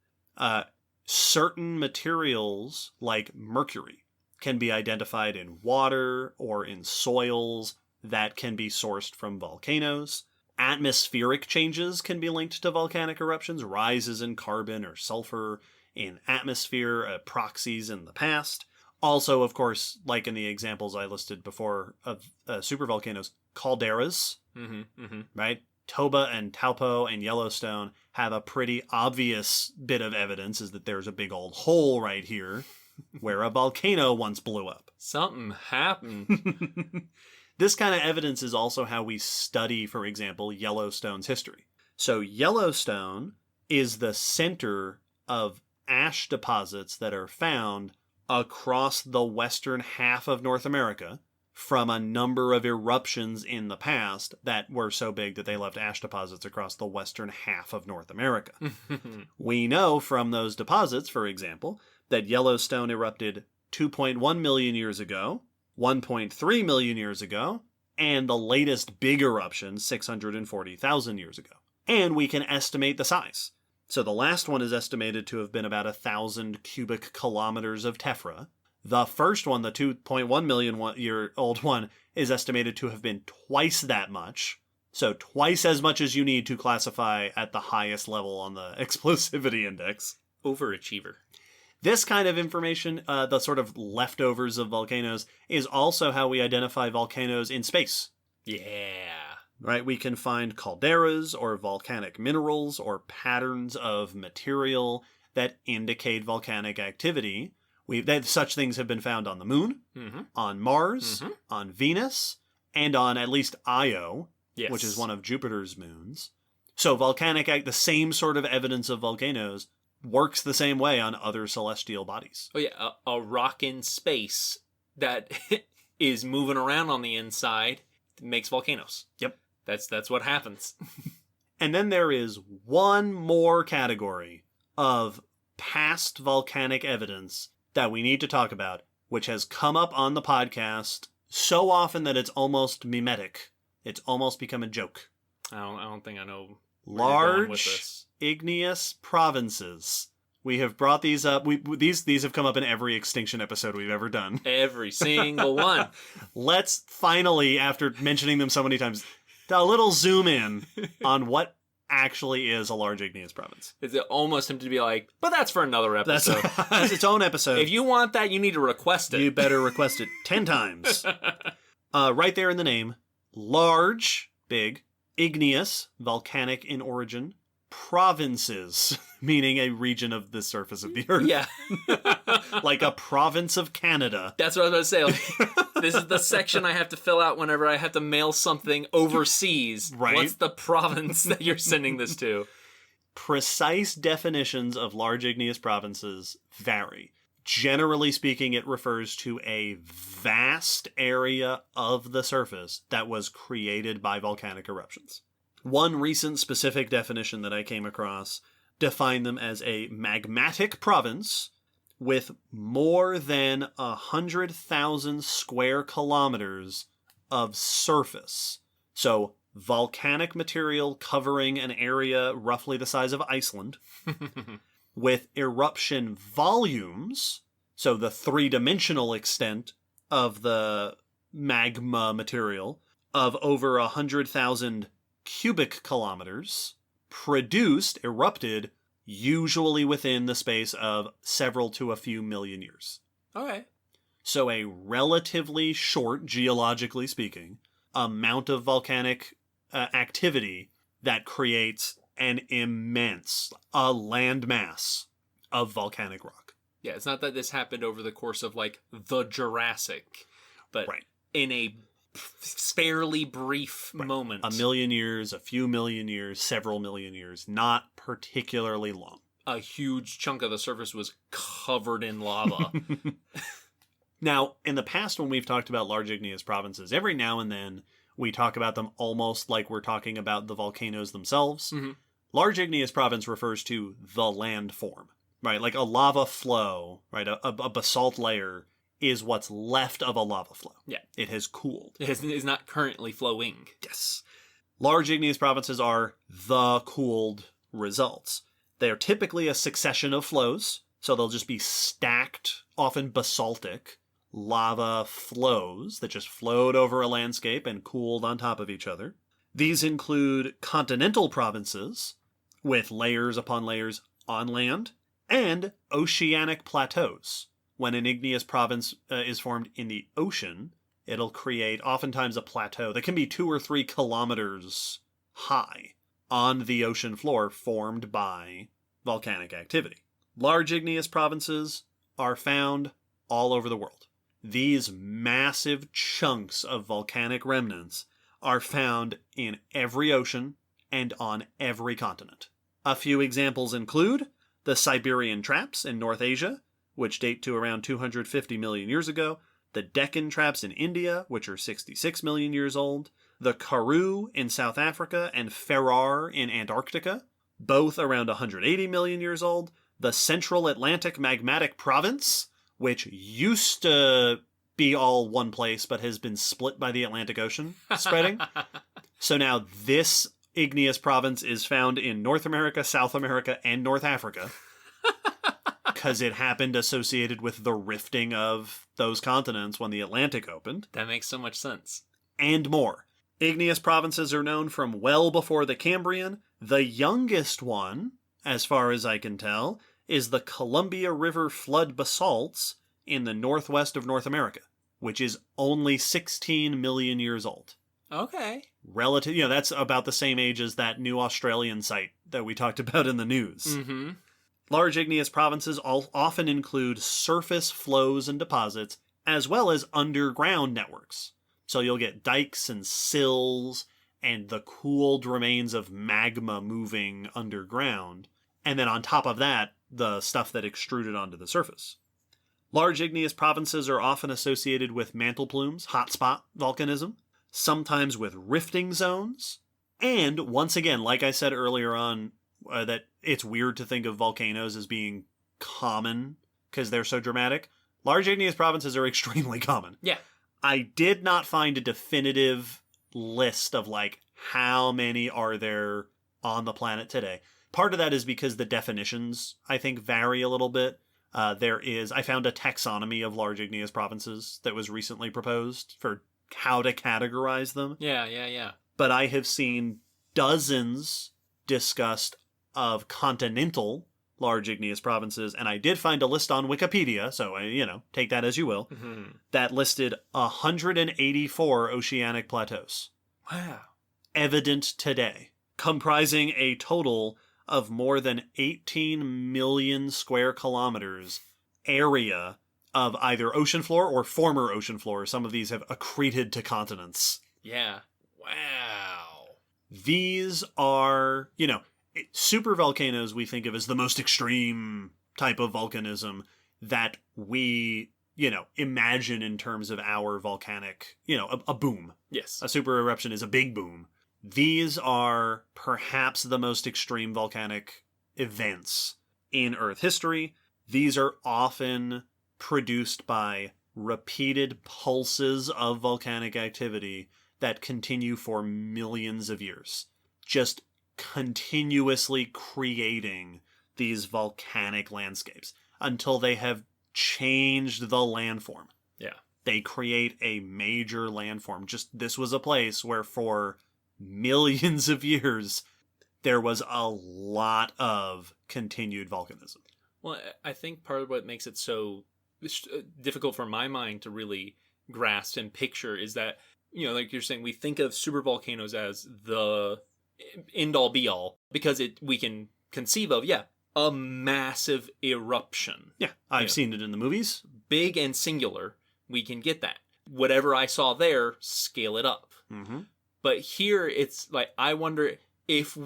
[SPEAKER 1] Certain materials, like mercury, can be identified in water or in soils that can be sourced from volcanoes. Atmospheric changes can be linked to volcanic eruptions, rises in carbon or sulfur in atmosphere, proxies in the past. Also, of course, like in the examples I listed before of supervolcanoes, calderas, right? Toba and Taupo and Yellowstone have a pretty obvious bit of evidence is that there's a big old hole right here where a volcano once blew up.
[SPEAKER 2] Something happened.
[SPEAKER 1] This kind of evidence is also how we study, for example, Yellowstone's history. So Yellowstone is the center of ash deposits that are found across the western half of North America from a number of eruptions in the past that were so big that they left ash deposits across the western half of North America. We know from those deposits, for example, that Yellowstone erupted 2.1 million years ago, 1.3 million years ago, and the latest big eruption 640,000 years ago. And we can estimate the size. So the last one is estimated to have been about 1,000 cubic kilometers of tephra. The first one, the 2.1 million year old one, is estimated to have been twice that much. So twice as much as you need to classify at the highest level on the explosivity index.
[SPEAKER 2] Overachiever.
[SPEAKER 1] This kind of information, the sort of leftovers of volcanoes, is also how we identify volcanoes in space.
[SPEAKER 2] Yeah.
[SPEAKER 1] Right? We can find calderas or volcanic minerals or patterns of material that indicate volcanic activity. Such things have been found on the moon, on Mars, on Venus, and on at least Io, which is one of Jupiter's moons. So the same sort of evidence of volcanoes works the same way on other celestial bodies.
[SPEAKER 2] Oh yeah, a rock in space that is moving around on the inside makes volcanoes.
[SPEAKER 1] Yep.
[SPEAKER 2] That's what happens.
[SPEAKER 1] And then there is one more category of past volcanic evidence that we need to talk about, which has come up on the podcast so often that it's almost mimetic. It's almost become a joke.
[SPEAKER 2] I don't think I know where you're going with
[SPEAKER 1] Large
[SPEAKER 2] this.
[SPEAKER 1] igneous provinces. We have brought these up. These have come up in every extinction episode we've ever done.
[SPEAKER 2] Every single one.
[SPEAKER 1] Let's finally, after mentioning them so many times, a little zoom in on what actually is a large igneous province.
[SPEAKER 2] It's almost tempted to be like, but that's for another episode.
[SPEAKER 1] That's its own episode.
[SPEAKER 2] If you want that, you need to request it.
[SPEAKER 1] You better request it 10 times. Right there in the name. Large, big, igneous, volcanic in origin, provinces, meaning a region of the surface of the earth.
[SPEAKER 2] Yeah.
[SPEAKER 1] Like a province of Canada.
[SPEAKER 2] That's what I was going to say. Like, this is the section I have to fill out whenever I have to mail something overseas.
[SPEAKER 1] Right.
[SPEAKER 2] What's the province that you're sending this to?
[SPEAKER 1] Precise definitions of large igneous provinces vary. Generally speaking, it refers to a vast area of the surface that was created by volcanic eruptions. One recent specific definition that I came across defined them as a magmatic province with more than 100,000 square kilometers of surface. So, volcanic material covering an area roughly the size of Iceland, with eruption volumes, so the three-dimensional extent of the magma material, of over 100,000 cubic kilometers, erupted, usually within the space of several to a few million years.
[SPEAKER 2] Okay.
[SPEAKER 1] So a relatively short, geologically speaking, amount of volcanic activity that creates an immense landmass of volcanic rock.
[SPEAKER 2] Yeah, it's not that this happened over the course of, like, the Jurassic, but
[SPEAKER 1] Right.
[SPEAKER 2] in a fairly brief moment.
[SPEAKER 1] A million years, a few million years, several million years, not particularly long.
[SPEAKER 2] A huge chunk of the surface was covered in lava.
[SPEAKER 1] Now, in the past when we've talked about large igneous provinces, every now and then we talk about them almost like we're talking about the volcanoes themselves.
[SPEAKER 2] Mm-hmm.
[SPEAKER 1] Large igneous province refers to the landform, right? Like a lava flow, right? A basalt layer is what's left of a lava flow.
[SPEAKER 2] Yeah.
[SPEAKER 1] It has cooled.
[SPEAKER 2] It is not currently flowing.
[SPEAKER 1] Yes. Large igneous provinces are the cooled results. They are typically a succession of flows, so they'll just be stacked, often basaltic, lava flows that just flowed over a landscape and cooled on top of each other. These include continental provinces, with layers upon layers on land, and oceanic plateaus. When an igneous province is formed in the ocean, it'll create oftentimes a plateau that can be 2 or 3 kilometers high on the ocean floor formed by volcanic activity. Large igneous provinces are found all over the world. These massive chunks of volcanic remnants are found in every ocean and on every continent. A few examples include the Siberian traps in North Asia, which date to around 250 million years ago, the Deccan traps in India, which are 66 million years old, the Karoo in South Africa, and Ferrar in Antarctica, both around 180 million years old, the Central Atlantic Magmatic Province, which used to be all one place but has been split by the Atlantic Ocean spreading. So now this igneous province is found in North America, South America, and North Africa because it happened associated with the rifting of those continents when the Atlantic opened.
[SPEAKER 2] That makes so much sense.
[SPEAKER 1] And more. Igneous provinces are known from well before the Cambrian. The youngest one, as far as I can tell, is the Columbia River flood basalts in the northwest of North America, which is only 16 million years old.
[SPEAKER 2] Okay.
[SPEAKER 1] Relative, that's about the same age as that new Australian site that we talked about in the news.
[SPEAKER 2] Mm-hmm.
[SPEAKER 1] Large igneous provinces often include surface flows and deposits, as well as underground networks. So you'll get dikes and sills and the cooled remains of magma moving underground. And then on top of that, the stuff that extruded onto the surface. Large igneous provinces are often associated with mantle plumes, hotspot volcanism, sometimes with rifting zones, and once again, like I said earlier on, that it's weird to think of volcanoes as being common because they're so dramatic. Large igneous provinces are extremely common.
[SPEAKER 2] Yeah.
[SPEAKER 1] I did not find a definitive list of how many are there on the planet today. Part of that is because the definitions, I think, vary a little bit. I found a taxonomy of large igneous provinces that was recently proposed for how to categorize them.
[SPEAKER 2] Yeah.
[SPEAKER 1] But I have seen dozens discussed of continental large igneous provinces, and I did find a list on Wikipedia, so, take that as you will, that listed 184 oceanic plateaus.
[SPEAKER 2] Wow.
[SPEAKER 1] Evident today, comprising a total of more than 18 million square kilometers area of either ocean floor or former ocean floor. Some of these have accreted to continents.
[SPEAKER 2] Yeah. Wow.
[SPEAKER 1] These are, super volcanoes we think of as the most extreme type of volcanism that we, imagine in terms of our volcanic, a boom.
[SPEAKER 2] Yes.
[SPEAKER 1] A super eruption is a big boom. These are perhaps the most extreme volcanic events in Earth history. These are often produced by repeated pulses of volcanic activity that continue for millions of years. Just continuously creating these volcanic landscapes until they have changed the landform.
[SPEAKER 2] Yeah.
[SPEAKER 1] They create a major landform. This was a place where for millions of years there was a lot of continued volcanism.
[SPEAKER 2] Well, I think part of what makes it so difficult for my mind to really grasp and picture is that, like you're saying, we think of supervolcanoes as the end-all be-all because we can conceive of, a massive eruption.
[SPEAKER 1] Yeah, I've seen it in the movies.
[SPEAKER 2] Big and singular, we can get that. Whatever I saw there, scale it up.
[SPEAKER 1] Mm-hmm.
[SPEAKER 2] But here, it's like, I wonder if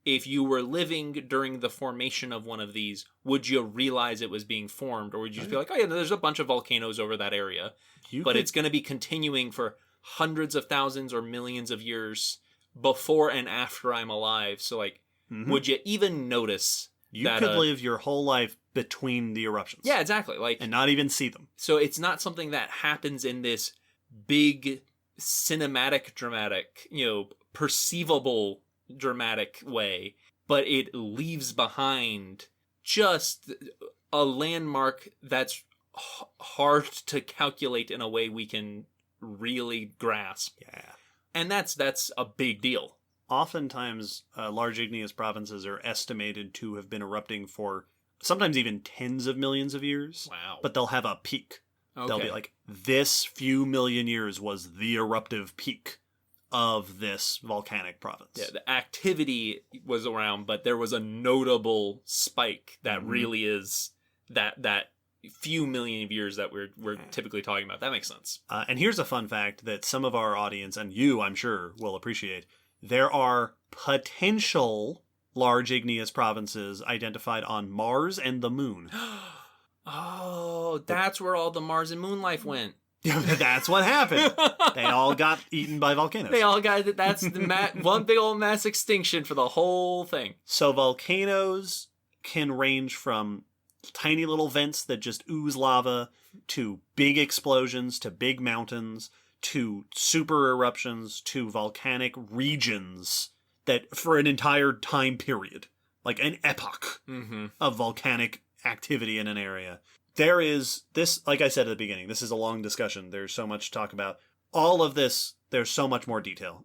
[SPEAKER 2] if you were living during the formation of one of these, would you realize it was being formed? Or would you just be like, oh yeah, there's a bunch of volcanoes over that area. It's going to be continuing for hundreds of thousands or millions of years before and after I'm alive. So like, would you even notice
[SPEAKER 1] you could live your whole life between the eruptions?
[SPEAKER 2] Yeah, exactly. Like,
[SPEAKER 1] and not even see them.
[SPEAKER 2] So it's not something that happens in this big cinematic, dramatic, perceivable dramatic way, but it leaves behind just a landmark that's hard to calculate in a way we can really grasp.
[SPEAKER 1] Yeah.
[SPEAKER 2] And that's a big deal.
[SPEAKER 1] Oftentimes, large igneous provinces are estimated to have been erupting for sometimes even tens of millions of years.
[SPEAKER 2] Wow.
[SPEAKER 1] But they'll have a peak.
[SPEAKER 2] Okay.
[SPEAKER 1] They'll be like, this few million years was the eruptive peak of this volcanic province.
[SPEAKER 2] Yeah, the activity was around, but there was a notable spike that really is that few million of years that we're typically talking about. That makes sense.
[SPEAKER 1] And here's a fun fact that some of our audience, and you, I'm sure, will appreciate. There are potential large igneous provinces identified on Mars and the Moon.
[SPEAKER 2] Oh, that's where all the Mars and Moon life went.
[SPEAKER 1] That's what happened. They all got eaten by volcanoes.
[SPEAKER 2] They all got it. That's the one big old mass extinction for the whole thing.
[SPEAKER 1] So volcanoes can range from tiny little vents that just ooze lava to big explosions to big mountains to super eruptions to volcanic regions that for an entire time period, like an epoch of volcanic activity in an area. There is this, like I said at the beginning, this is a long discussion. There's so much to talk about. All of this, there's so much more detail.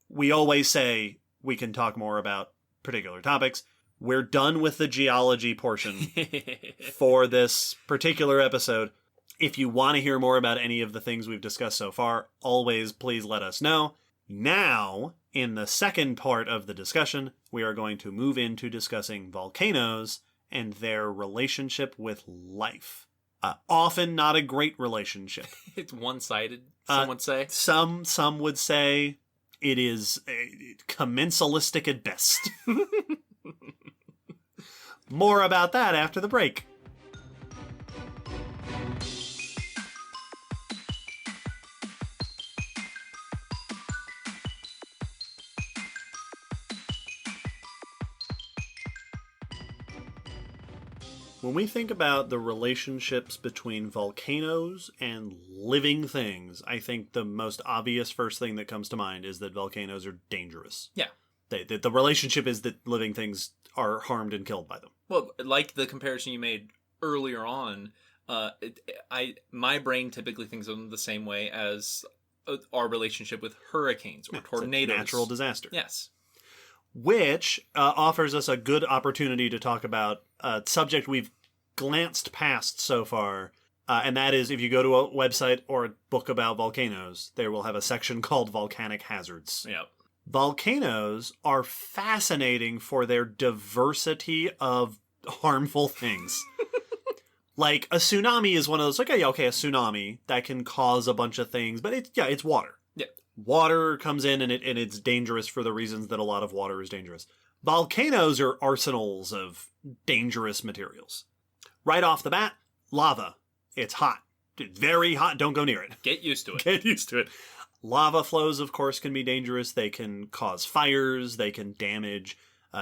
[SPEAKER 1] We always say we can talk more about particular topics. We're done with the geology portion for this particular episode. If you want to hear more about any of the things we've discussed so far, always please let us know. Now, in the second part of the discussion, we are going to move into discussing volcanoes and their relationship with life. Often not a great relationship.
[SPEAKER 2] It's one-sided, some would say.
[SPEAKER 1] Some would say it is commensalistic at best. More about that after the break. When we think about the relationships between volcanoes and living things, I think the most obvious first thing that comes to mind is that volcanoes are dangerous.
[SPEAKER 2] Yeah.
[SPEAKER 1] The relationship is that living things are harmed and killed by them.
[SPEAKER 2] Well, like the comparison you made earlier on, my brain typically thinks of them the same way as our relationship with hurricanes or tornadoes.
[SPEAKER 1] It's a natural disaster.
[SPEAKER 2] Yes.
[SPEAKER 1] Which offers us a good opportunity to talk about a subject we've glanced past so far, and that is if you go to a website or a book about volcanoes, there will have a section called Volcanic Hazards.
[SPEAKER 2] Yeah.
[SPEAKER 1] Volcanoes are fascinating for their diversity of harmful things. Like, a tsunami is one of those, like, okay, a tsunami, that can cause a bunch of things, but it's water.
[SPEAKER 2] Yeah.
[SPEAKER 1] Water comes in and it's dangerous for the reasons that a lot of water is dangerous. Volcanoes are arsenals of dangerous materials. Right off the bat, lava. It's hot. It's very hot. Don't go near it.
[SPEAKER 2] Get used to it.
[SPEAKER 1] Get used to it. Lava flows, of course, can be dangerous. They can cause fires. They can damage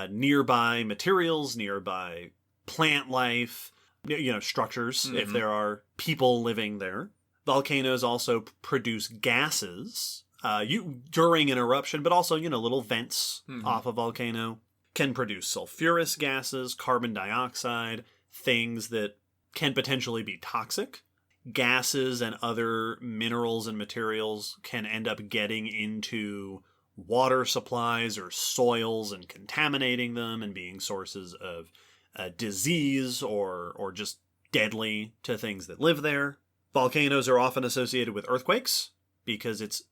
[SPEAKER 1] nearby materials, nearby plant life, structures, if there are people living there. Volcanoes also produce gases during an eruption, but also, little vents off a volcano can produce sulfurous gases, carbon dioxide, things that can potentially be toxic. Gases and other minerals and materials can end up getting into water supplies or soils and contaminating them and being sources of disease or just deadly to things that live there. Volcanoes are often associated with earthquakes because it's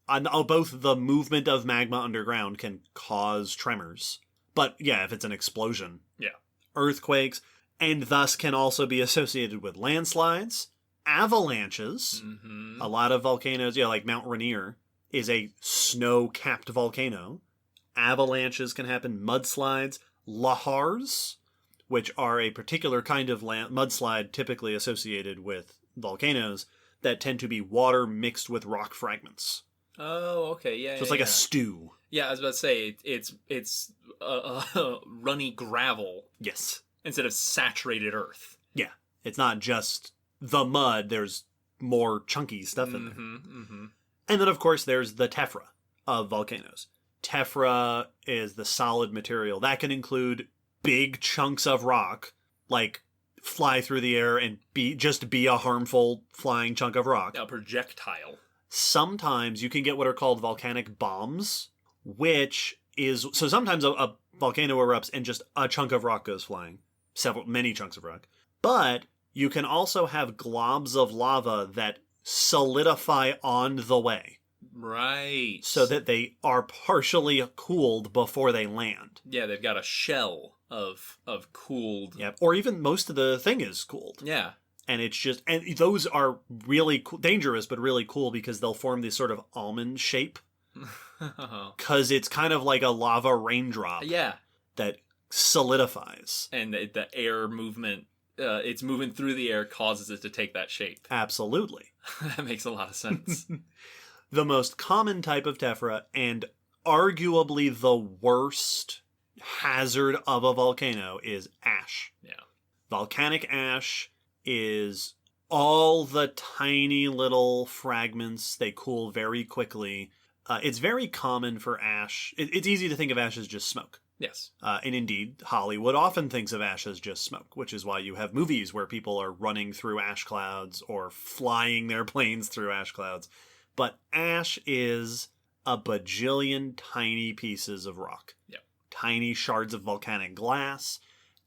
[SPEAKER 1] both the movement of magma underground can cause tremors. But yeah, if it's an explosion.
[SPEAKER 2] Yeah.
[SPEAKER 1] Earthquakes, and thus can also be associated with landslides, avalanches. A lot of volcanoes, like Mount Rainier, is a snow-capped volcano. Avalanches can happen, mudslides, lahars, which are a particular kind of mudslide typically associated with volcanoes that tend to be water mixed with rock fragments.
[SPEAKER 2] Oh, okay, yeah.
[SPEAKER 1] So it's like a stew.
[SPEAKER 2] Yeah, I was about to say it's runny gravel.
[SPEAKER 1] Yes.
[SPEAKER 2] Instead of saturated earth.
[SPEAKER 1] Yeah, it's not just the mud. There's more chunky stuff in there. And then, of course, there's the tephra of volcanoes. Tephra is the solid material. That can include big chunks of rock, like fly through the air and be a harmful flying chunk of rock.
[SPEAKER 2] A projectile.
[SPEAKER 1] Sometimes you can get what are called volcanic bombs, which is... So sometimes a volcano erupts and just a chunk of rock goes flying. Many chunks of rock. But you can also have globs of lava that solidify on the way.
[SPEAKER 2] Right.
[SPEAKER 1] So that they are partially cooled before they land.
[SPEAKER 2] Yeah, they've got a shell of cooled.
[SPEAKER 1] Yeah, or even most of the thing is cooled.
[SPEAKER 2] Yeah.
[SPEAKER 1] And it's just, and those are really dangerous, but really cool because they'll form this sort of almond shape. Because it's kind of like a lava raindrop.
[SPEAKER 2] Yeah.
[SPEAKER 1] That solidifies.
[SPEAKER 2] And the air movement, it's moving through the air causes it to take that shape.
[SPEAKER 1] Absolutely.
[SPEAKER 2] That makes a lot of sense.
[SPEAKER 1] The most common type of tephra, and arguably the worst hazard of a volcano, is ash.
[SPEAKER 2] Yeah.
[SPEAKER 1] Volcanic ash is all the tiny little fragments. They cool very quickly. It's very common for ash. It's easy to think of ash as just smoke.
[SPEAKER 2] Yes.
[SPEAKER 1] And indeed, Hollywood often thinks of ash as just smoke, which is why you have movies where people are running through ash clouds or flying their planes through ash clouds. But ash is a bajillion tiny pieces of rock.
[SPEAKER 2] Yep.
[SPEAKER 1] Tiny shards of volcanic glass.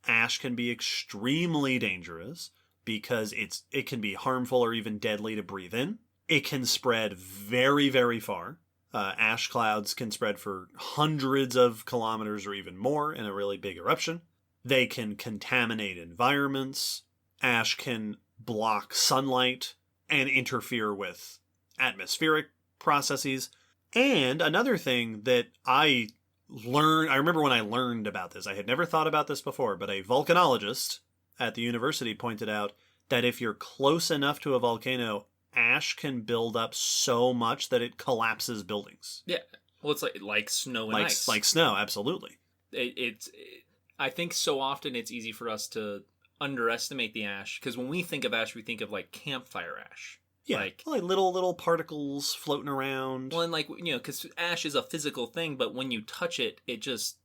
[SPEAKER 1] Ash can be extremely dangerous because it can be harmful or even deadly to breathe in. It can spread very, very far. Ash clouds can spread for hundreds of kilometers or even more in a really big eruption. They can contaminate environments. Ash can block sunlight and interfere with atmospheric processes. And another thing that I remember when I learned about this, I had never thought about this before, but a volcanologist at the university pointed out that if you're close enough to a volcano, ash can build up so much that it collapses buildings.
[SPEAKER 2] Yeah. Well, it's like snow and ice.
[SPEAKER 1] Like snow, absolutely.
[SPEAKER 2] I think so often it's easy for us to underestimate the ash, because when we think of ash, we think of like campfire ash.
[SPEAKER 1] Yeah, like little particles floating around.
[SPEAKER 2] Well, and because ash is a physical thing, but when you touch it, it's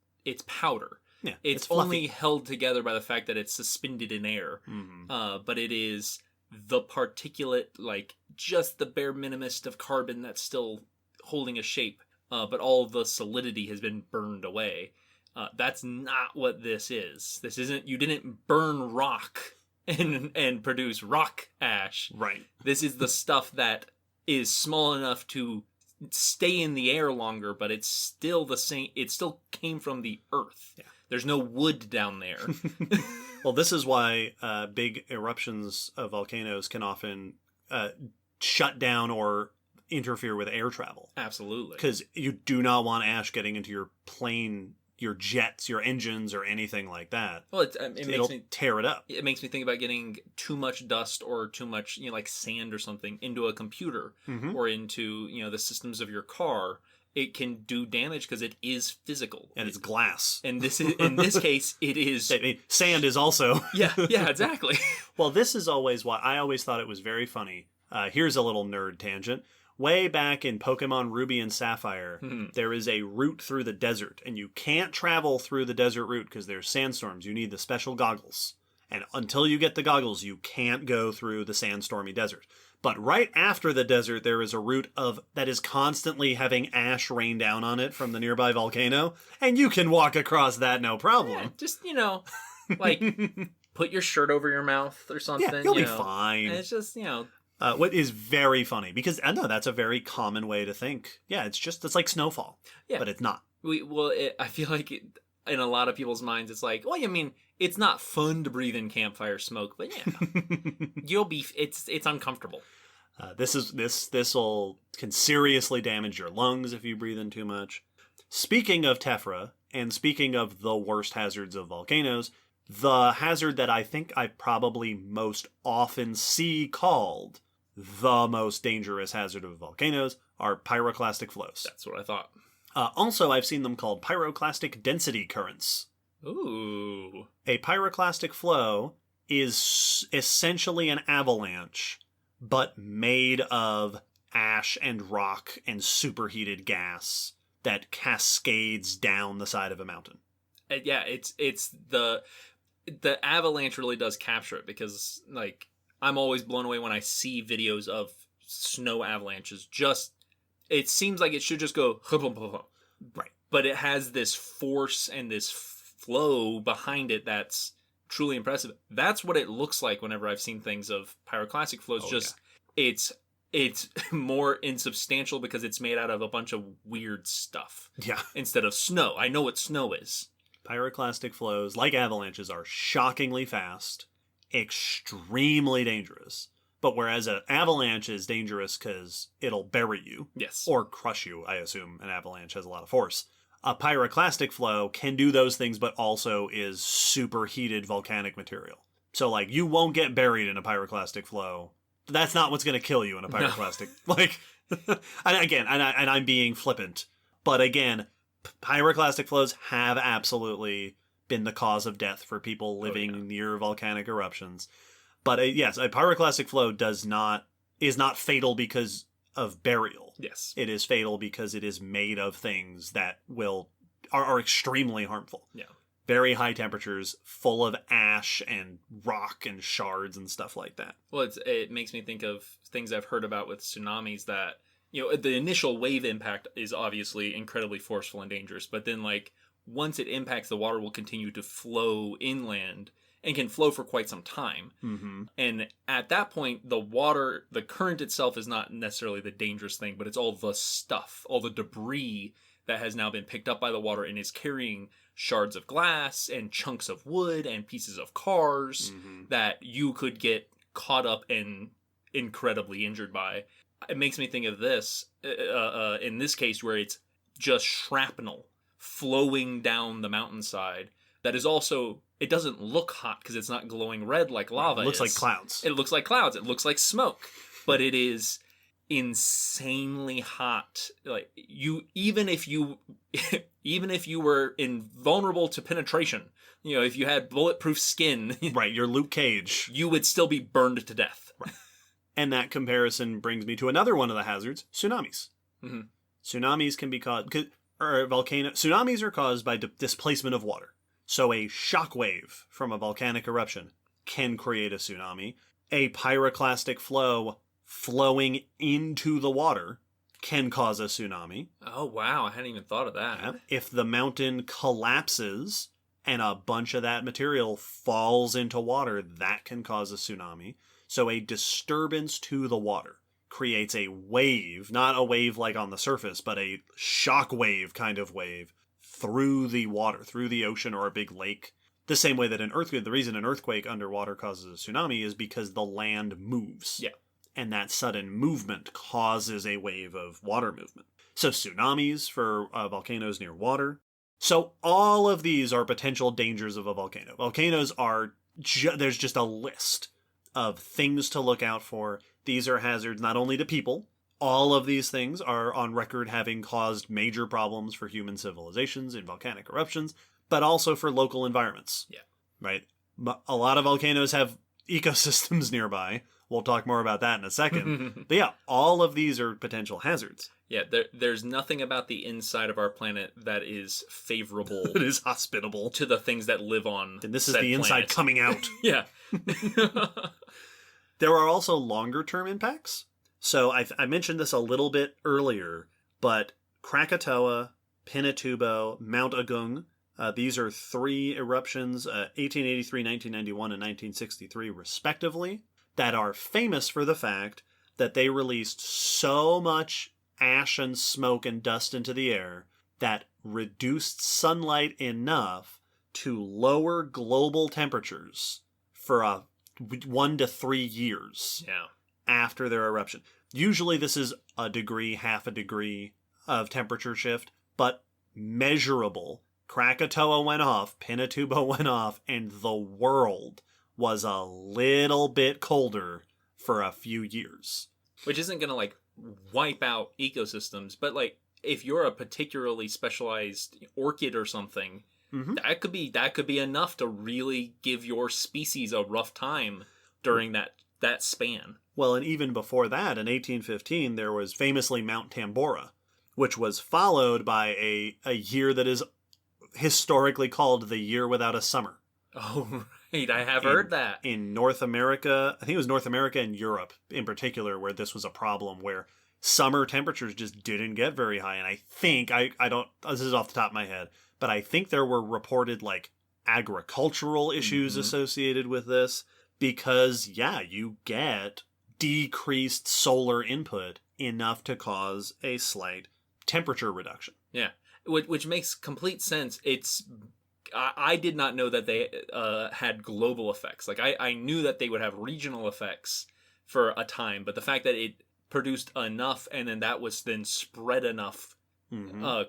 [SPEAKER 2] powder.
[SPEAKER 1] Yeah,
[SPEAKER 2] it's only held together by the fact that it's suspended in air. Mm-hmm. But it is the particulate, like just the bare minimum of carbon that's still holding a shape. But all the solidity has been burned away. That's not what this is. This isn't. You didn't burn rock and produce rock ash.
[SPEAKER 1] Right.
[SPEAKER 2] This is the stuff that is small enough to stay in the air longer, but it's still the same. It still came from the earth. Yeah. There's no wood down there.
[SPEAKER 1] Well, this is why big eruptions of volcanoes can often shut down or interfere with air travel.
[SPEAKER 2] Absolutely.
[SPEAKER 1] Because you do not want ash getting into your plane, your jets, your engines, or anything like that.
[SPEAKER 2] Well, it'll
[SPEAKER 1] tear it up.
[SPEAKER 2] It makes me think about getting too much dust or too much, like sand or something into a computer or into, the systems of your car. It can do damage because it is physical.
[SPEAKER 1] And it's glass.
[SPEAKER 2] And this is, in this case, it is...
[SPEAKER 1] sand is also...
[SPEAKER 2] yeah, exactly.
[SPEAKER 1] Well, this is always why I always thought it was very funny. Here's a little nerd tangent. Way back in Pokemon Ruby and Sapphire, there is a route through the desert, and you can't travel through the desert route because there's sandstorms. You need the special goggles. And until you get the goggles, you can't go through the sandstormy desert. But right after the desert, there is a route that is constantly having ash rain down on it from the nearby volcano, and you can walk across that no problem.
[SPEAKER 2] Yeah, just, like, put your shirt over your mouth or something.
[SPEAKER 1] Yeah, you'll be fine.
[SPEAKER 2] And it's just,
[SPEAKER 1] what is very funny, because I know that's a very common way to think. Yeah, it's like snowfall, but it's not.
[SPEAKER 2] I feel like in a lot of people's minds, it's like, well, it's not fun to breathe in campfire smoke, but yeah, it's uncomfortable.
[SPEAKER 1] Can seriously damage your lungs if you breathe in too much. Speaking of tephra, and speaking of the worst hazards of volcanoes, the hazard that I think I probably most often see called the most dangerous hazard of volcanoes are pyroclastic flows.
[SPEAKER 2] That's what I thought.
[SPEAKER 1] Also, I've seen them called pyroclastic density currents.
[SPEAKER 2] Ooh.
[SPEAKER 1] A pyroclastic flow is essentially an avalanche, but made of ash and rock and superheated gas that cascades down the side of a mountain.
[SPEAKER 2] Yeah, it's the avalanche really does capture it, because like I'm always blown away when I see videos of snow avalanches. Just it seems like it should just go
[SPEAKER 1] right,
[SPEAKER 2] but it has this force and this flow behind it that's truly impressive. That's what it looks like whenever I've seen things of pyroclastic flows. It's more insubstantial because it's made out of a bunch of weird stuff.
[SPEAKER 1] Yeah.
[SPEAKER 2] Instead of snow. I know what snow is.
[SPEAKER 1] Pyroclastic flows, like avalanches, are shockingly fast, extremely dangerous. But whereas an avalanche is dangerous because it'll bury you.
[SPEAKER 2] Yes.
[SPEAKER 1] Or crush you, I assume an avalanche has a lot of force. A pyroclastic flow can do those things, but also is superheated volcanic material. So, like, you won't get buried in a pyroclastic flow. That's not what's going to kill you in a pyroclastic. No. Like, and I'm being flippant. But again, pyroclastic flows have absolutely been the cause of death for people living near volcanic eruptions. But yes, a pyroclastic flow is not fatal because of burial.
[SPEAKER 2] Yes.
[SPEAKER 1] It is fatal because it is made of things that are extremely harmful.
[SPEAKER 2] Yeah.
[SPEAKER 1] Very high temperatures, full of ash and rock and shards and stuff like that.
[SPEAKER 2] Well, it makes me think of things I've heard about with tsunamis that, the initial wave impact is obviously incredibly forceful and dangerous, but then like once it impacts, the water will continue to flow inland and can flow for quite some time.
[SPEAKER 1] Mm-hmm.
[SPEAKER 2] And at that point, the current itself is not necessarily the dangerous thing, but it's all the stuff, all the debris that has now been picked up by the water and is carrying shards of glass and chunks of wood and pieces of cars that you could get caught up and incredibly injured by. It makes me think of this, in this case, where it's just shrapnel flowing down the mountainside that is also, it doesn't look hot because it's not glowing red like lava.
[SPEAKER 1] It looks like clouds.
[SPEAKER 2] It looks like clouds. It looks like smoke. But it is insanely hot. Like even if you were invulnerable to penetration, if you had bulletproof skin,
[SPEAKER 1] right, you're Luke Cage,
[SPEAKER 2] you would still be burned to death.
[SPEAKER 1] Right. And that comparison brings me to another one of the hazards: tsunamis.
[SPEAKER 2] Mm-hmm.
[SPEAKER 1] Tsunamis can be caused tsunamis are caused by displacement of water. So a shock wave from a volcanic eruption can create a tsunami. A pyroclastic flow flowing into the water can cause a tsunami.
[SPEAKER 2] Oh, wow. I hadn't even thought of that.
[SPEAKER 1] Yeah. If the mountain collapses and a bunch of that material falls into water, that can cause a tsunami. So a disturbance to the water creates a wave, not a wave like on the surface, but a shock wave kind of wave through the water, through the ocean or a big lake. The same way that the reason an earthquake underwater causes a tsunami is because the land moves.
[SPEAKER 2] Yeah.
[SPEAKER 1] And that sudden movement causes a wave of water movement. So tsunamis for volcanoes near water. So all of these are potential dangers of a volcano. Volcanoes are, there's just a list of things to look out for. These are hazards not only to people. All of these things are on record having caused major problems for human civilizations in volcanic eruptions, but also for local environments.
[SPEAKER 2] Yeah.
[SPEAKER 1] Right? A lot of volcanoes have ecosystems nearby. We'll talk more about that in a second. But yeah, all of these are potential hazards.
[SPEAKER 2] Yeah, there's nothing about the inside of our planet that is favorable.
[SPEAKER 1] It is hospitable
[SPEAKER 2] to the things that live on.
[SPEAKER 1] And this is the inside coming out.
[SPEAKER 2] Yeah.
[SPEAKER 1] There are also longer term impacts. So I mentioned this a little bit earlier, but Krakatoa, Pinatubo, Mount Agung, these are three eruptions, 1883, 1991, and 1963 respectively, that are famous for the fact that they released so much ash and smoke and dust into the air that reduced sunlight enough to lower global temperatures for 1 to 3 years.
[SPEAKER 2] Yeah.
[SPEAKER 1] after their eruption. Usually this is a degree, half a degree of temperature shift, but measurable. Krakatoa went off, Pinatubo went off, and the world was a little bit colder for a few years.
[SPEAKER 2] Which isn't going to, like, wipe out ecosystems, but, like, if you're a particularly specialized orchid or something, that could be enough to really give your species a rough time during that span.
[SPEAKER 1] Well, and even before that, in 1815, there was famously Mount Tambora, which was followed by a year that is historically called the year without a summer.
[SPEAKER 2] Oh, right. I have heard that.
[SPEAKER 1] In North America, I think it was North America and Europe in particular, where this was a problem, where summer temperatures just didn't get very high. And I think, I don't, this is off the top of my head, but I think there were reported, like, agricultural issues associated with this because, yeah, you get decreased solar input enough to cause a slight temperature reduction.
[SPEAKER 2] Yeah, which makes complete sense. I did not know that they had global effects. Like, I knew that they would have regional effects for a time, but the fact that it produced enough and then that was then spread enough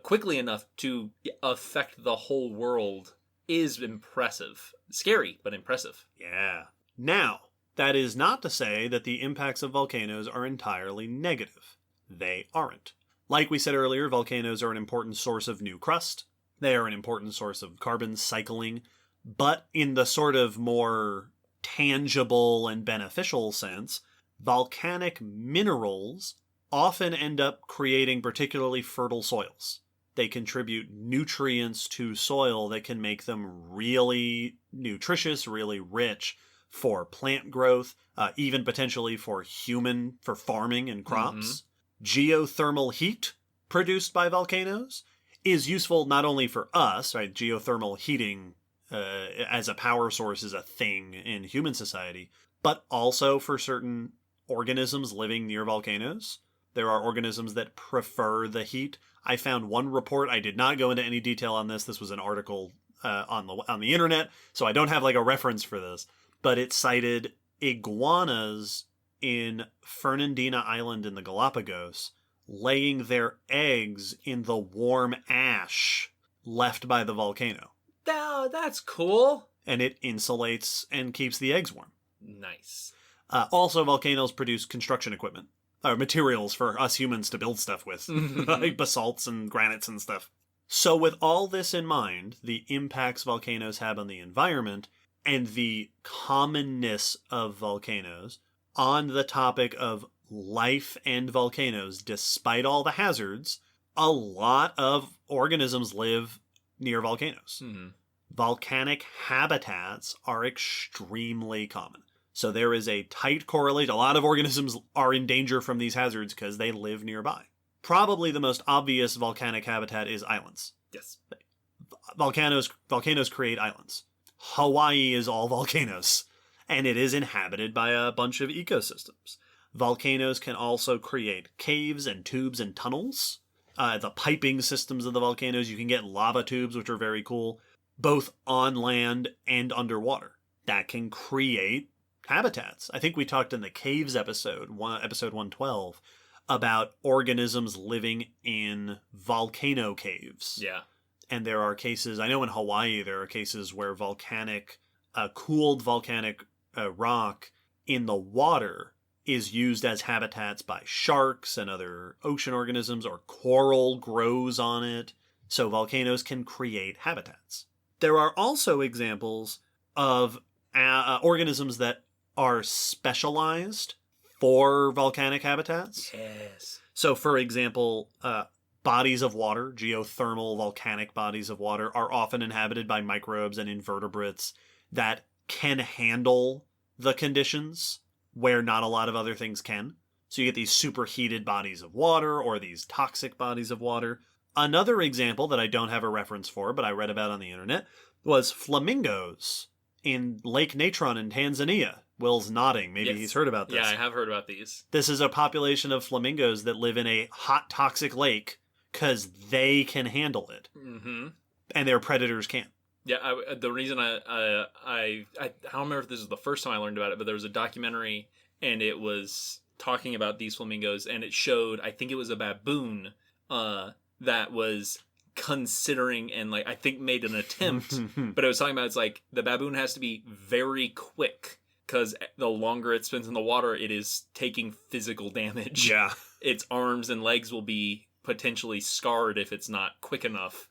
[SPEAKER 2] quickly enough to affect the whole world is impressive. Scary, but impressive.
[SPEAKER 1] Yeah. Now, that is not to say that the impacts of volcanoes are entirely negative. They aren't. Like we said earlier, volcanoes are an important source of new crust. They are an important source of carbon cycling. But in the sort of more tangible and beneficial sense, volcanic minerals often end up creating particularly fertile soils. They contribute nutrients to soil that can make them really nutritious, really rich for plant growth, even potentially for farming and crops. Geothermal heat produced by volcanoes is useful not only for us, right? Geothermal heating as a power source is a thing in human society, but also for certain organisms living near volcanoes. There are organisms that prefer the heat. I found one report. I did not go into any detail on this. This was an article on the internet, so I don't have like a reference for this. But it cited iguanas in Fernandina Island in the Galapagos laying their eggs in the warm ash left by the volcano.
[SPEAKER 2] Oh, that's cool.
[SPEAKER 1] And it insulates and keeps the eggs warm.
[SPEAKER 2] Nice.
[SPEAKER 1] Also, volcanoes produce construction equipment, or materials for us humans to build stuff with, like basalts and granites and stuff. So with all this in mind, the impacts volcanoes have on the environment, and the commonness of volcanoes, on the topic of life and volcanoes, despite all the hazards, a lot of organisms live near volcanoes. Volcanic habitats are extremely common. So there is a tight correlation. A lot of organisms are in danger from these hazards because they live nearby. Probably the most obvious volcanic habitat is islands.
[SPEAKER 2] Yes.
[SPEAKER 1] Volcanoes create islands. Hawaii is all volcanoes, and it is inhabited by a bunch of ecosystems. Volcanoes can also create caves and tubes and tunnels. The piping systems of the volcanoes, you can get lava tubes, which are very cool, both on land and underwater. That can create habitats. I think we talked in the caves episode 112, about organisms living in volcano caves.
[SPEAKER 2] Yeah.
[SPEAKER 1] And there are cases, I know in Hawaii, there are cases where cooled volcanic rock in the water is used as habitats by sharks and other ocean organisms, or coral grows on it. So volcanoes can create habitats. There are also examples of organisms that are specialized for volcanic habitats.
[SPEAKER 2] Yes.
[SPEAKER 1] So, for example, bodies of water, geothermal volcanic bodies of water, are often inhabited by microbes and invertebrates that can handle the conditions where not a lot of other things can. So you get these superheated bodies of water or these toxic bodies of water. Another example that I don't have a reference for, but I read about on the internet, was flamingos in Lake Natron in Tanzania. Will's nodding. Maybe he's heard about this.
[SPEAKER 2] Yeah, I have heard about these.
[SPEAKER 1] This is a population of flamingos that live in a hot, toxic lake because they can handle it. And their predators can't.
[SPEAKER 2] Yeah, the reason I don't remember if this is the first time I learned about it, but there was a documentary, and it was talking about these flamingos, and it showed, I think it was a baboon that was considering and like I think made an attempt, but it was talking about it's like the baboon has to be very quick because the longer it spends in the water, it is taking physical damage.
[SPEAKER 1] Yeah.
[SPEAKER 2] Its arms and legs will be potentially scarred if it's not quick enough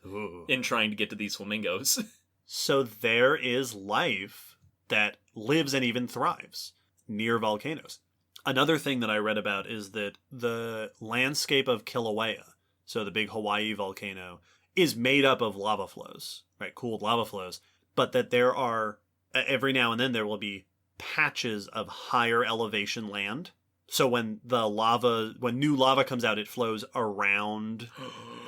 [SPEAKER 2] in trying to get to these flamingos.
[SPEAKER 1] So there is life that lives and even thrives near volcanoes. Another thing that I read about is that the landscape of Kilauea, so the big Hawaii volcano, is made up of lava flows, right? Cooled lava flows. But that there are, every now and then, there will be patches of higher elevation land. So when new lava comes out, it flows around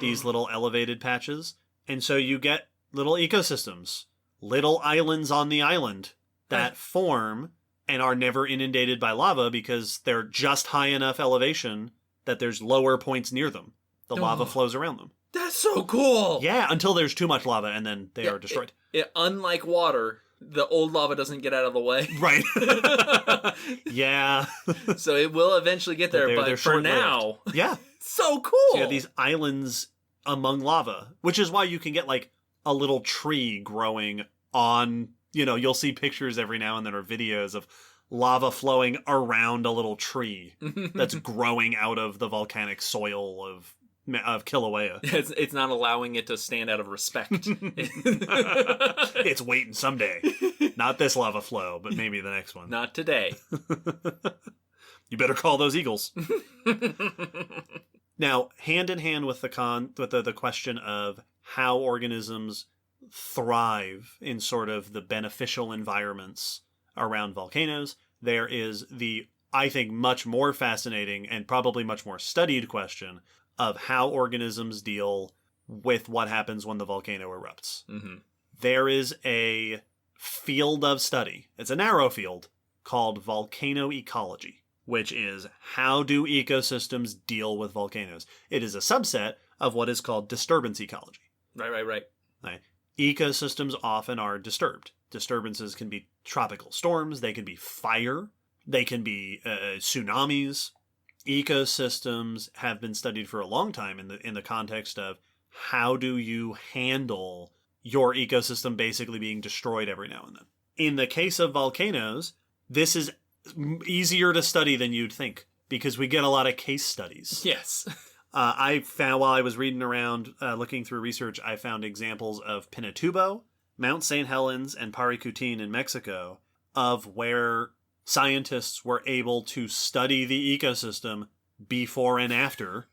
[SPEAKER 1] these little elevated patches. And so you get little ecosystems, little islands on the island that form and are never inundated by lava because they're just high enough elevation that there's lower points near them. The lava flows around them.
[SPEAKER 2] That's so cool!
[SPEAKER 1] Yeah, until there's too much lava and then they are destroyed.
[SPEAKER 2] Unlike water, the old lava doesn't get out of the way.
[SPEAKER 1] Right. Yeah.
[SPEAKER 2] So it will eventually get there, but for now...
[SPEAKER 1] Yeah.
[SPEAKER 2] So cool!
[SPEAKER 1] So you have these islands among lava, which is why you can get like a little tree growing on, you'll see pictures every now and then or videos of lava flowing around a little tree that's growing out of the volcanic soil of Kilauea.
[SPEAKER 2] It's not allowing it to stand out of respect.
[SPEAKER 1] It's waiting someday. Not this lava flow, but maybe the next one.
[SPEAKER 2] Not today.
[SPEAKER 1] You better call those eagles. Now, hand in hand with the question of how organisms thrive in sort of the beneficial environments around volcanoes, there is the, I think, much more fascinating and probably much more studied question of how organisms deal with what happens when the volcano erupts.
[SPEAKER 2] Mm-hmm.
[SPEAKER 1] There is a field of study, it's a narrow field, called volcano ecology, which is how do ecosystems deal with volcanoes. It is a subset of what is called disturbance ecology.
[SPEAKER 2] Right.
[SPEAKER 1] Ecosystems often are disturbed. Disturbances can be tropical storms, they can be fire, they can be tsunamis. Ecosystems have been studied for a long time in the context of how do you handle your ecosystem basically being destroyed every now and then. In the case of volcanoes, this is easier to study than you'd think because we get a lot of case studies.
[SPEAKER 2] Yes.
[SPEAKER 1] I found, while I was reading around, looking through research, I found examples of Pinatubo, Mount St. Helens, and Paricutin in Mexico of where scientists were able to study the ecosystem before and after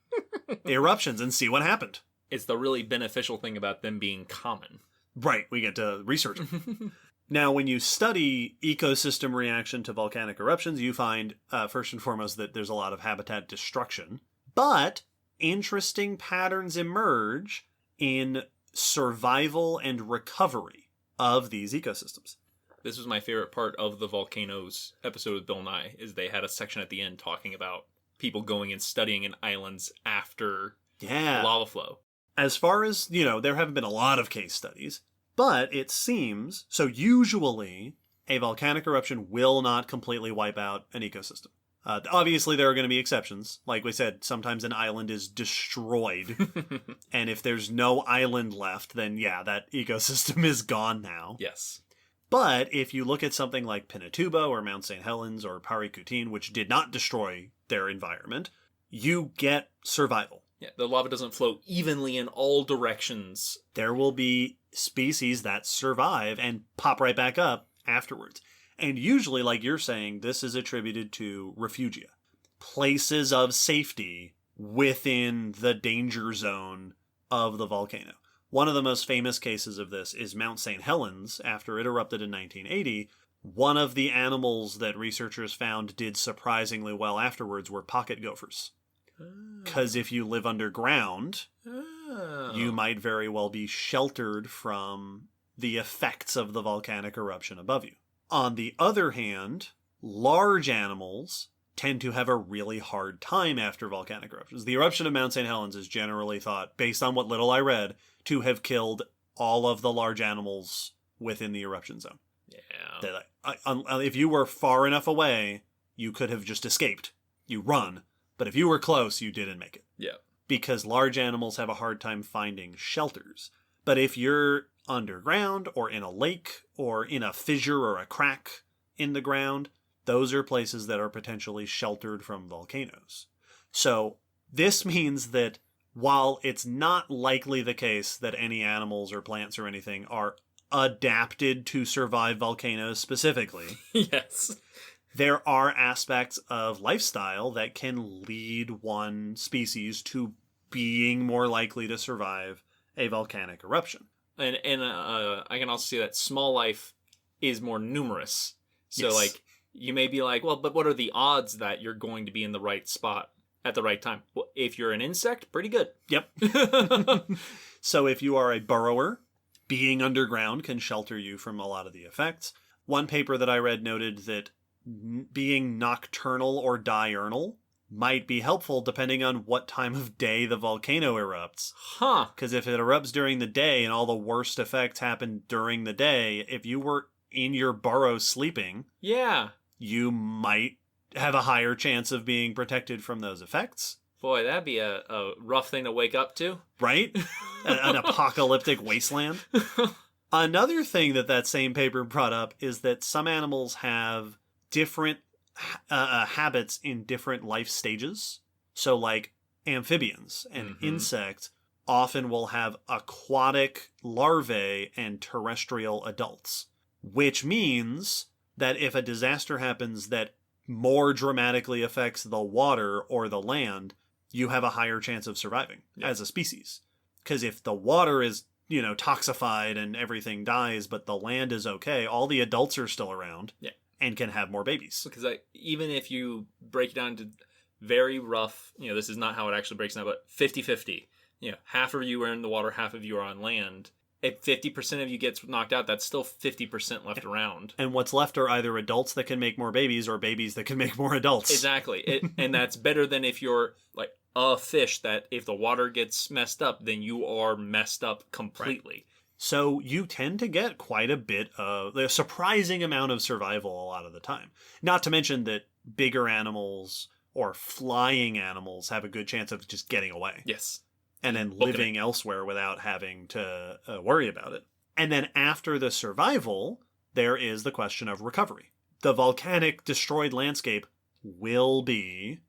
[SPEAKER 1] eruptions and see what happened.
[SPEAKER 2] It's the really beneficial thing about them being common.
[SPEAKER 1] Right, we get to research them. Now, when you study ecosystem reaction to volcanic eruptions, you find, first and foremost, that there's a lot of habitat destruction. But interesting patterns emerge in survival and recovery of these ecosystems.
[SPEAKER 2] This was my favorite part of the Volcanoes episode with Bill Nye, is they had a section at the end talking about people going and studying in islands after lava flow.
[SPEAKER 1] As far as, there haven't been a lot of case studies, but it seems, so usually a volcanic eruption will not completely wipe out an ecosystem. Obviously, there are going to be exceptions. Like we said, sometimes an island is destroyed. And if there's no island left, then that ecosystem is gone now.
[SPEAKER 2] Yes.
[SPEAKER 1] But if you look at something like Pinatubo or Mount St. Helens or Paricutin, which did not destroy their environment, you get survival.
[SPEAKER 2] Yeah, the lava doesn't flow evenly in all directions.
[SPEAKER 1] There will be species that survive and pop right back up afterwards. And usually, like you're saying, this is attributed to refugia. Places of safety within the danger zone of the volcano. One of the most famous cases of this is Mount St. Helens. After it erupted in 1980, one of the animals that researchers found did surprisingly well afterwards were pocket gophers. Because if you live underground, you might very well be sheltered from the effects of the volcanic eruption above you. On the other hand, large animals tend to have a really hard time after volcanic eruptions. The eruption of Mount St. Helens is generally thought, based on what little I read, to have killed all of the large animals within the eruption zone.
[SPEAKER 2] Yeah.
[SPEAKER 1] If you were far enough away, you could have just escaped. you run. But if you were close, you didn't make it.
[SPEAKER 2] Yeah.
[SPEAKER 1] Because large animals have a hard time finding shelters. But if you're underground or in a lake or in a fissure or a crack in the ground, those are places that are potentially sheltered from volcanoes. So this means that while it's not likely the case that any animals or plants or anything are adapted to survive volcanoes specifically,
[SPEAKER 2] Yes.
[SPEAKER 1] there are aspects of lifestyle that can lead one species to being more likely to survive a volcanic eruption.
[SPEAKER 2] And I can also see that small life is more numerous. So,
[SPEAKER 1] Yes.
[SPEAKER 2] like, you may be like, well, but what are the odds that you're going to be in the right spot at the right time? Well, if you're an insect, pretty good.
[SPEAKER 1] Yep. So if you are a burrower, being underground can shelter you from a lot of the effects. One paper that I read noted that being nocturnal or diurnal might be helpful depending on what time of day the volcano erupts.
[SPEAKER 2] Huh.
[SPEAKER 1] Because if it erupts during the day and all the worst effects happen during the day, if you were in your burrow sleeping,
[SPEAKER 2] Yeah.
[SPEAKER 1] you might have a higher chance of being protected from those effects.
[SPEAKER 2] Boy, that'd be a rough thing to wake up to.
[SPEAKER 1] Right? An apocalyptic wasteland. Another thing that same paper brought up is that some animals have different habits in different life stages. So like amphibians and insects often will have aquatic larvae and terrestrial adults, which means that if a disaster happens that more dramatically affects the water or the land, you have a higher chance of surviving as a species. Because if the water is, toxified and everything dies, but the land is okay, all the adults are still around and can have more babies.
[SPEAKER 2] Because even if you break it down to very rough, this is not how it actually breaks down, but 50-50. Half of you are in the water, half of you are on land. If 50% of you gets knocked out, that's still 50% left around.
[SPEAKER 1] And what's left are either adults that can make more babies or babies that can make more adults.
[SPEAKER 2] Exactly. And that's better than if you're like a fish that if the water gets messed up, then you are messed up completely. Right.
[SPEAKER 1] So you tend to get quite a bit of a surprising amount of survival a lot of the time. Not to mention that bigger animals or flying animals have a good chance of just getting away.
[SPEAKER 2] Yes.
[SPEAKER 1] And then living elsewhere without having to worry about it. And then after the survival, there is the question of recovery. The volcanic destroyed landscape will be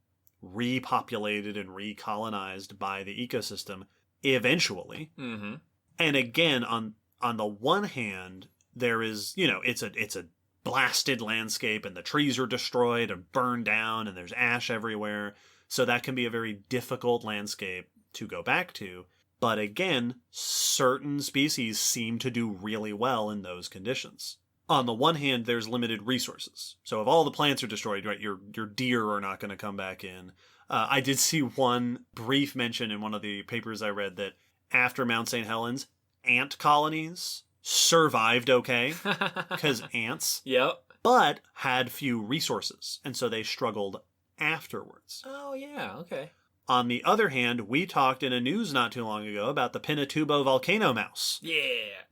[SPEAKER 1] repopulated and recolonized by the ecosystem eventually.
[SPEAKER 2] Mm-hmm.
[SPEAKER 1] And again, on the one hand, there is, it's a blasted landscape and the trees are destroyed and burned down and there's ash everywhere. So that can be a very difficult landscape to go back to. But again, certain species seem to do really well in those conditions. On the one hand, there's limited resources. So if all the plants are destroyed, right, your deer are not going to come back in. I did see one brief mention in one of the papers I read that after Mount St. Helens, ant colonies survived okay because ants, but had few resources. And so they struggled afterwards.
[SPEAKER 2] Oh, yeah. Okay.
[SPEAKER 1] On the other hand, we talked in a news not too long ago about the Pinatubo volcano mouse.
[SPEAKER 2] Yeah.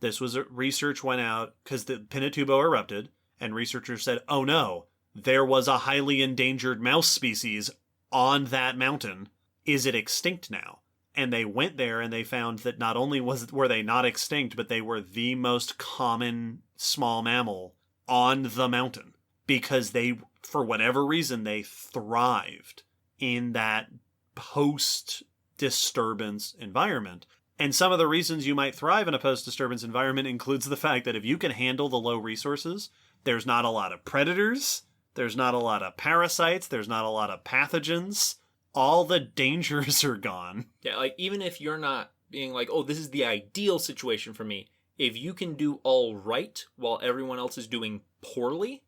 [SPEAKER 1] This was research went out because the Pinatubo erupted, and researchers said, oh no, there was a highly endangered mouse species on that mountain. Is it extinct now? And they went there and they found that not only were they not extinct, but they were the most common small mammal on the mountain because they, for whatever reason, they thrived in that post-disturbance environment. And some of the reasons you might thrive in a post-disturbance environment includes the fact that if you can handle the low resources, there's not a lot of predators, there's not a lot of parasites, there's not a lot of pathogens. All the dangers are gone.
[SPEAKER 2] Yeah, like even if you're not being like, oh, this is the ideal situation for me, if you can do all right while everyone else is doing poorly,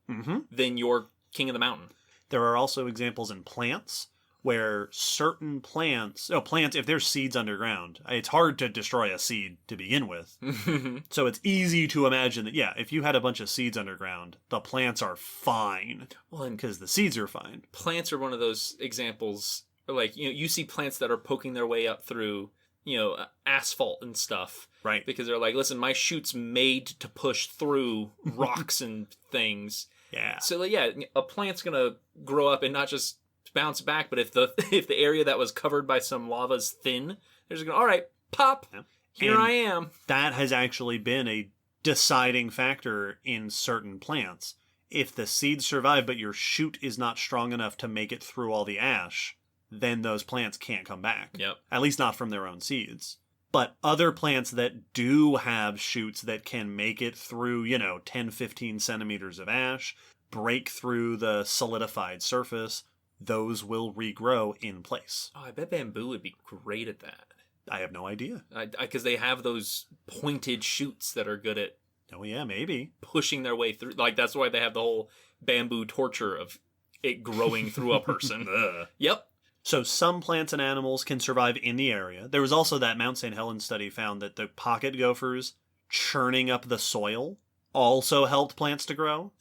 [SPEAKER 2] then you're king of the mountain.
[SPEAKER 1] There are also examples in plants where certain plants, if there's seeds underground, it's hard to destroy a seed to begin with. So it's easy to imagine that, if you had a bunch of seeds underground, the plants are fine. Well, because the seeds are fine.
[SPEAKER 2] Plants are one of those examples, like, you see plants that are poking their way up through, asphalt and stuff.
[SPEAKER 1] Right.
[SPEAKER 2] Because they're like, listen, my shoot's made to push through rocks and things.
[SPEAKER 1] Yeah.
[SPEAKER 2] So, a plant's going to grow up and not just bounce back. But if the if the area that was covered by some lava is thin, they're just going, all right, pop.
[SPEAKER 1] Yeah.
[SPEAKER 2] Here
[SPEAKER 1] And
[SPEAKER 2] I am.
[SPEAKER 1] that has actually been a deciding factor in certain plants. If the seeds survive, but your shoot is not strong enough to make it through all the ash, then those plants can't come back.
[SPEAKER 2] Yep.
[SPEAKER 1] At least not from their own seeds. But other plants that do have shoots that can make it through, 10, 15 centimeters of ash, break through the solidified surface, those will regrow in place.
[SPEAKER 2] Oh, I bet bamboo would be great at that.
[SPEAKER 1] I have no idea.
[SPEAKER 2] Because they have those pointed shoots that are good at
[SPEAKER 1] Oh, yeah, maybe.
[SPEAKER 2] pushing their way through. Like, that's why they have the whole bamboo torture of it growing through a person. Yep.
[SPEAKER 1] So some plants and animals can survive in the area. There was also that Mount St. Helens study found that the pocket gophers churning up the soil also helped plants to grow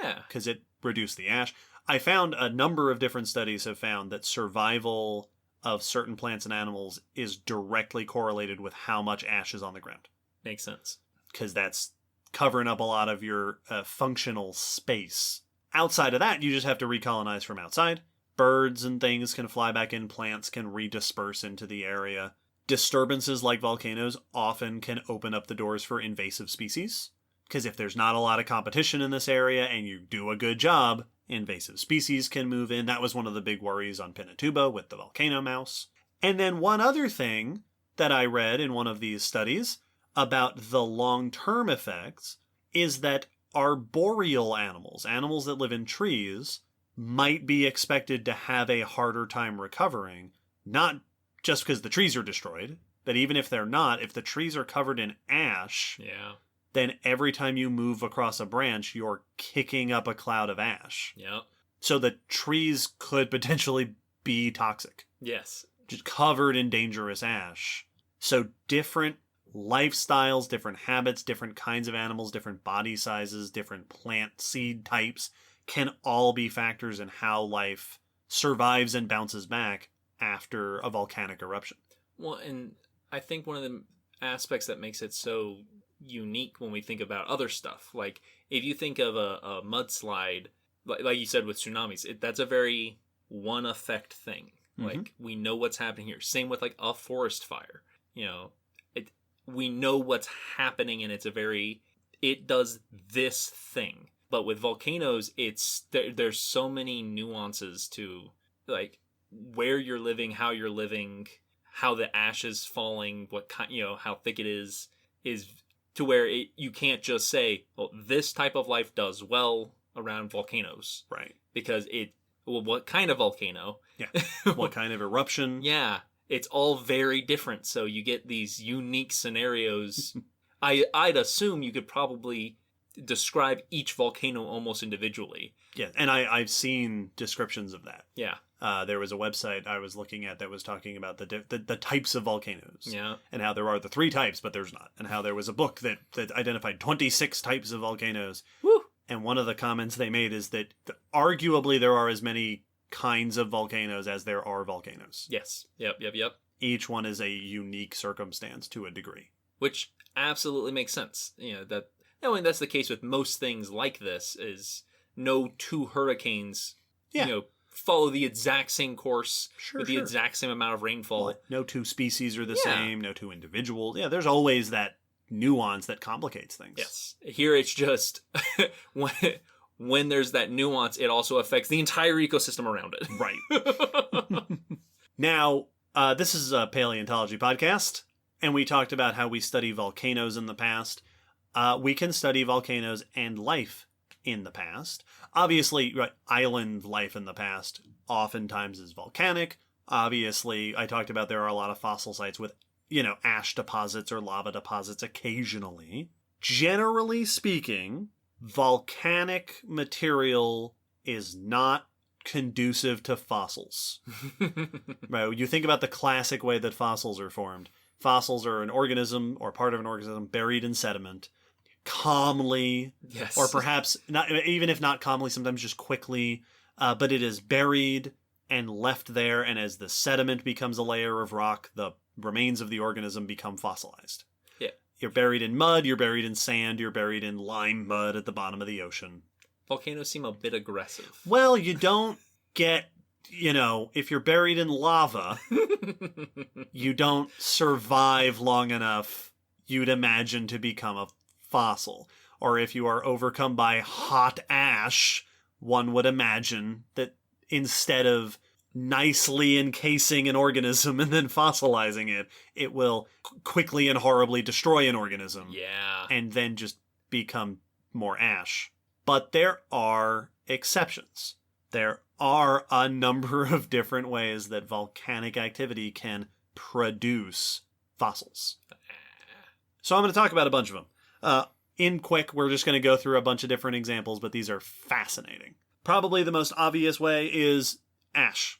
[SPEAKER 2] Yeah.
[SPEAKER 1] because it reduced the ash. I found a number of different studies have found that survival of certain plants and animals is directly correlated with how much ash is on the ground,
[SPEAKER 2] Makes sense.
[SPEAKER 1] because that's covering up a lot of your functional space. Outside of that, you just have to recolonize from outside. Birds and things can fly back in, plants can redisperse into the area. Disturbances like volcanoes often can open up the doors for invasive species, because if there's not a lot of competition in this area and you do a good job, invasive species can move in. That was one of the big worries on Pinatubo with the volcano mouse. And then one other thing that I read in one of these studies about the long-term effects is that arboreal animals, animals that live in trees, might be expected to have a harder time recovering, not just because the trees are destroyed, but even if they're not, if the trees are covered in ash,
[SPEAKER 2] Yeah.
[SPEAKER 1] then every time you move across a branch, you're kicking up a cloud of ash.
[SPEAKER 2] Yep.
[SPEAKER 1] So the trees could potentially be toxic,
[SPEAKER 2] Yes.
[SPEAKER 1] just covered in dangerous ash. So different lifestyles, different habits, different kinds of animals, different body sizes, different plant seed types can all be factors in how life survives and bounces back after a volcanic eruption.
[SPEAKER 2] Well, and I think one of the aspects that makes it so unique when we think about other stuff, like if you think of a mudslide, like you said with tsunamis, that's a very one effect thing.
[SPEAKER 1] Mhm.
[SPEAKER 2] Like we know what's happening here. Same with like a forest fire. We know what's happening, and it does this thing. But with volcanoes, there's so many nuances to like where you're living, how you're living, how the ash is falling, what kind, how thick it is to where you can't just say, well, this type of life does well around volcanoes,
[SPEAKER 1] Right.
[SPEAKER 2] because what kind of volcano?
[SPEAKER 1] Yeah. What kind of eruption?
[SPEAKER 2] Yeah, it's all very different. So you get these unique scenarios. I'd assume you could probably describe each volcano almost individually.
[SPEAKER 1] Yeah, and I've seen descriptions of that.
[SPEAKER 2] Yeah.
[SPEAKER 1] There was a website I was looking at that was talking about the types of volcanoes.
[SPEAKER 2] Yeah.
[SPEAKER 1] And how there are the 3 types, but there's not. And how there was a book that identified 26 types of volcanoes.
[SPEAKER 2] Woo!
[SPEAKER 1] And one of the comments they made is that arguably there are as many kinds of volcanoes as there are volcanoes.
[SPEAKER 2] Yes. Yep.
[SPEAKER 1] Each one is a unique circumstance to a degree.
[SPEAKER 2] Which absolutely makes sense. That's the case with most things like this, is no 2 hurricanes, follow the exact same course with the exact same amount of rainfall.
[SPEAKER 1] Well, no 2 species are the same, no 2 individuals. Yeah, there's always that nuance that complicates things.
[SPEAKER 2] Yes. Here it's just when there's that nuance, it also affects the entire ecosystem around it.
[SPEAKER 1] Right. Now, this is a paleontology podcast, and we talked about how we study volcanoes in the past. We can study volcanoes and life in the past. Obviously, right, island life in the past oftentimes is volcanic. Obviously, I talked about there are a lot of fossil sites with, ash deposits or lava deposits occasionally. Generally speaking, volcanic material is not conducive to fossils. Right? You think about the classic way that fossils are formed. Fossils are an organism or part of an organism buried in sediment, calmly,
[SPEAKER 2] Yes.
[SPEAKER 1] or perhaps not, even if not calmly, sometimes just quickly, but it is buried and left there, and as the sediment becomes a layer of rock, the remains of the organism become fossilized.
[SPEAKER 2] Yeah.
[SPEAKER 1] You're buried in mud, you're buried in sand, you're buried in lime mud at the bottom of the ocean.
[SPEAKER 2] Volcanoes seem a bit aggressive.
[SPEAKER 1] Well, you don't get if you're buried in lava, you don't survive long enough, you'd imagine, to become a fossil. Or if you are overcome by hot ash, one would imagine that instead of nicely encasing an organism and then fossilizing it, it will quickly and horribly destroy an organism.
[SPEAKER 2] Yeah.
[SPEAKER 1] And then just become more ash. But there are exceptions. There are a number of different ways that volcanic activity can produce fossils. So I'm going to talk about a bunch of them. In quick, we're just going to go through a bunch of different examples, but these are fascinating. Probably the most obvious way is ash.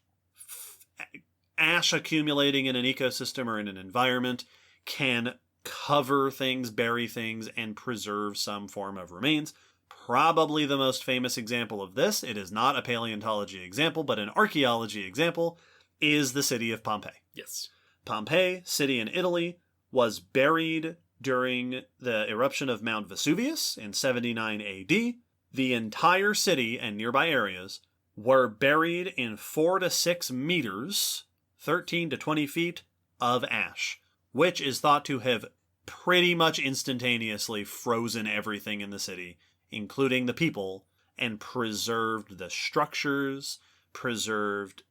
[SPEAKER 1] Ash accumulating in an ecosystem or in an environment can cover things, bury things, and preserve some form of remains. Probably the most famous example of this, it is not a paleontology example, but an archaeology example, is the city of Pompeii.
[SPEAKER 2] Yes.
[SPEAKER 1] Pompeii, city in Italy, was buried during the eruption of Mount Vesuvius in 79 AD. The entire city and nearby areas were buried in 4 to 6 meters, 13 to 20 feet, of ash, which is thought to have pretty much instantaneously frozen everything in the city, including the people, and preserved the structures, preserved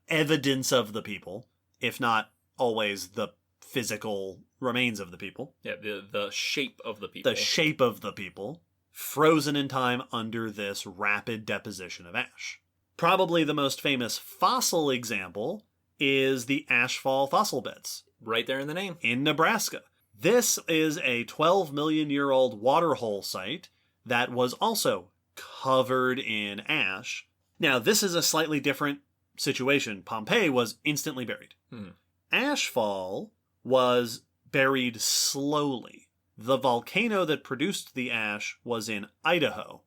[SPEAKER 1] evidence of the people, if not always the physical remains of the people.
[SPEAKER 2] Yeah, the shape of the people.
[SPEAKER 1] The shape of the people, frozen in time under this rapid deposition of ash. Probably the most famous fossil example is the ashfall fossil beds.
[SPEAKER 2] Right there in the name.
[SPEAKER 1] In Nebraska. This is a 12 million year old waterhole site that was also covered in ash. Now, this is a slightly different situation. Pompeii was instantly buried. Ashfall was buried slowly. The volcano that produced the ash was in Idaho,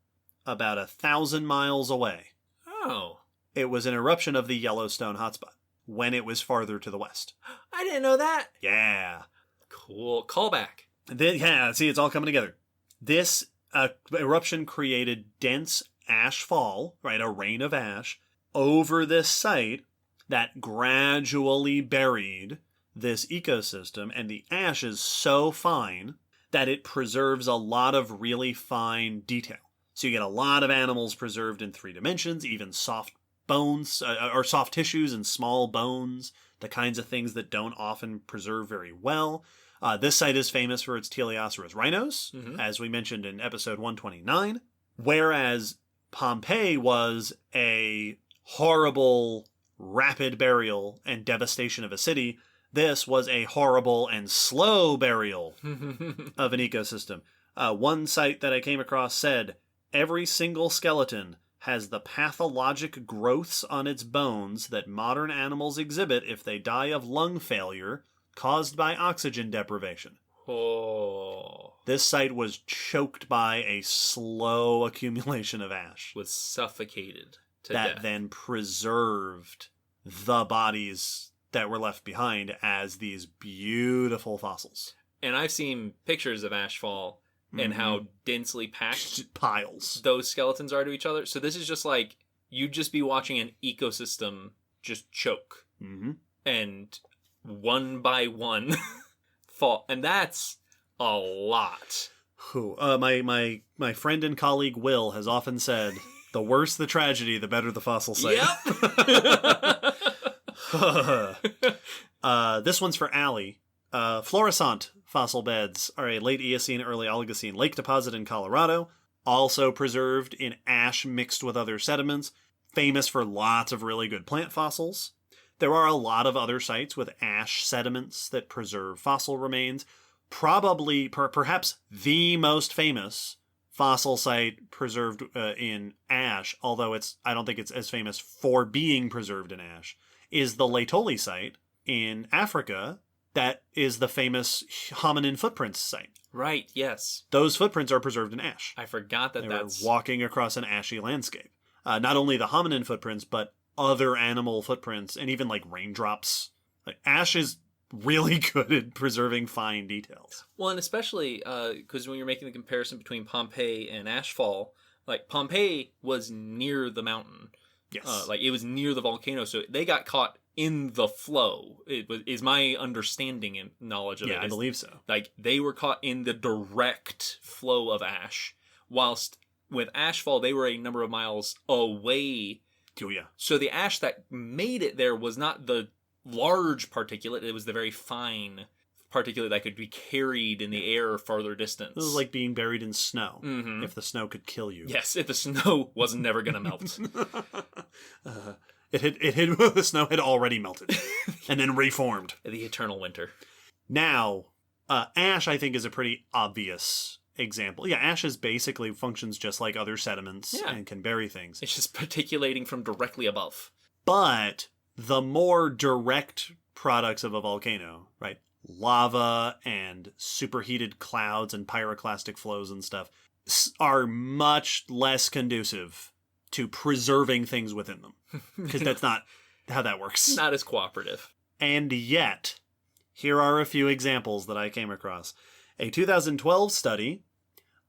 [SPEAKER 1] about 1,000 miles away.
[SPEAKER 2] Oh.
[SPEAKER 1] It was an eruption of the Yellowstone hotspot when it was farther to the west.
[SPEAKER 2] I didn't know that.
[SPEAKER 1] Yeah.
[SPEAKER 2] Cool. Callback.
[SPEAKER 1] Yeah, see, it's all coming together. This eruption created dense ash fall, right, a rain of ash, over this site that gradually buried this ecosystem, and the ash is so fine that it preserves a lot of really fine detail. So you get a lot of animals preserved in 3 dimensions, even soft bones, or soft tissues and small bones, the kinds of things that don't often preserve very well. This site is famous for its teleoceras rhinos, as we mentioned in episode 129, whereas Pompeii was a horrible, rapid burial and devastation of a city. This was a horrible and slow burial of an ecosystem. One site that I came across said, every single skeleton has the pathologic growths on its bones that modern animals exhibit if they die of lung failure caused by oxygen deprivation.
[SPEAKER 2] Oh.
[SPEAKER 1] This site was choked by a slow accumulation of ash.
[SPEAKER 2] Was suffocated to
[SPEAKER 1] that
[SPEAKER 2] death.
[SPEAKER 1] Then preserved the bodies that were left behind as these beautiful fossils.
[SPEAKER 2] And I've seen pictures of ashfall and how densely packed
[SPEAKER 1] piles
[SPEAKER 2] those skeletons are to each other. So this is just like, you'd just be watching an ecosystem just choke. And one by one fall. And that's a lot.
[SPEAKER 1] My friend and colleague Will has often said, the worse the tragedy, the better the fossil site.
[SPEAKER 2] Yep.
[SPEAKER 1] This one's for Allie. Florissant fossil beds are a late Eocene, early Oligocene lake deposit in Colorado, also preserved in ash mixed with other sediments, famous for lots of really good plant fossils. There are a lot of other sites with ash sediments that preserve fossil remains. Probably, perhaps the most famous fossil site preserved in ash, although I don't think it's as famous for being preserved in ash, is the Laetoli site in Africa. That is the famous hominin footprints site.
[SPEAKER 2] Right, yes.
[SPEAKER 1] Those footprints are preserved in ash.
[SPEAKER 2] I forgot that
[SPEAKER 1] they
[SPEAKER 2] that's...
[SPEAKER 1] were walking across an ashy landscape. Not only the hominin footprints, but other animal footprints, and even like raindrops. Like, ash is really good at preserving fine details.
[SPEAKER 2] Well, and especially because when you're making the comparison between Pompeii and ashfall, like Pompeii was near the mountain.
[SPEAKER 1] Yes.
[SPEAKER 2] Like, it was near the volcano, so they got caught in the flow. Is my understanding and knowledge of it.
[SPEAKER 1] Yeah, I believe so.
[SPEAKER 2] Like, they were caught in the direct flow of ash, whilst with ashfall, they were a number of miles away.
[SPEAKER 1] Oh, yeah.
[SPEAKER 2] So the ash that made it there was not the large particulate, it was the very fine particulate that could be carried in the air farther distance.
[SPEAKER 1] It was like being buried in snow,
[SPEAKER 2] Mm-hmm.
[SPEAKER 1] if the snow could kill you.
[SPEAKER 2] Yes, if the snow was never going to melt.
[SPEAKER 1] The snow had already melted and then reformed.
[SPEAKER 2] The eternal winter.
[SPEAKER 1] Now, ash, I think, is a pretty obvious example. Yeah, ash is basically functions just like other sediments and can bury things.
[SPEAKER 2] It's just particulating from directly above.
[SPEAKER 1] But the more direct products of a volcano, right? Lava and superheated clouds and pyroclastic flows and stuff are much less conducive to preserving things within them. Because that's not how that works.
[SPEAKER 2] Not as cooperative.
[SPEAKER 1] And yet, here are a few examples that I came across. A 2012 study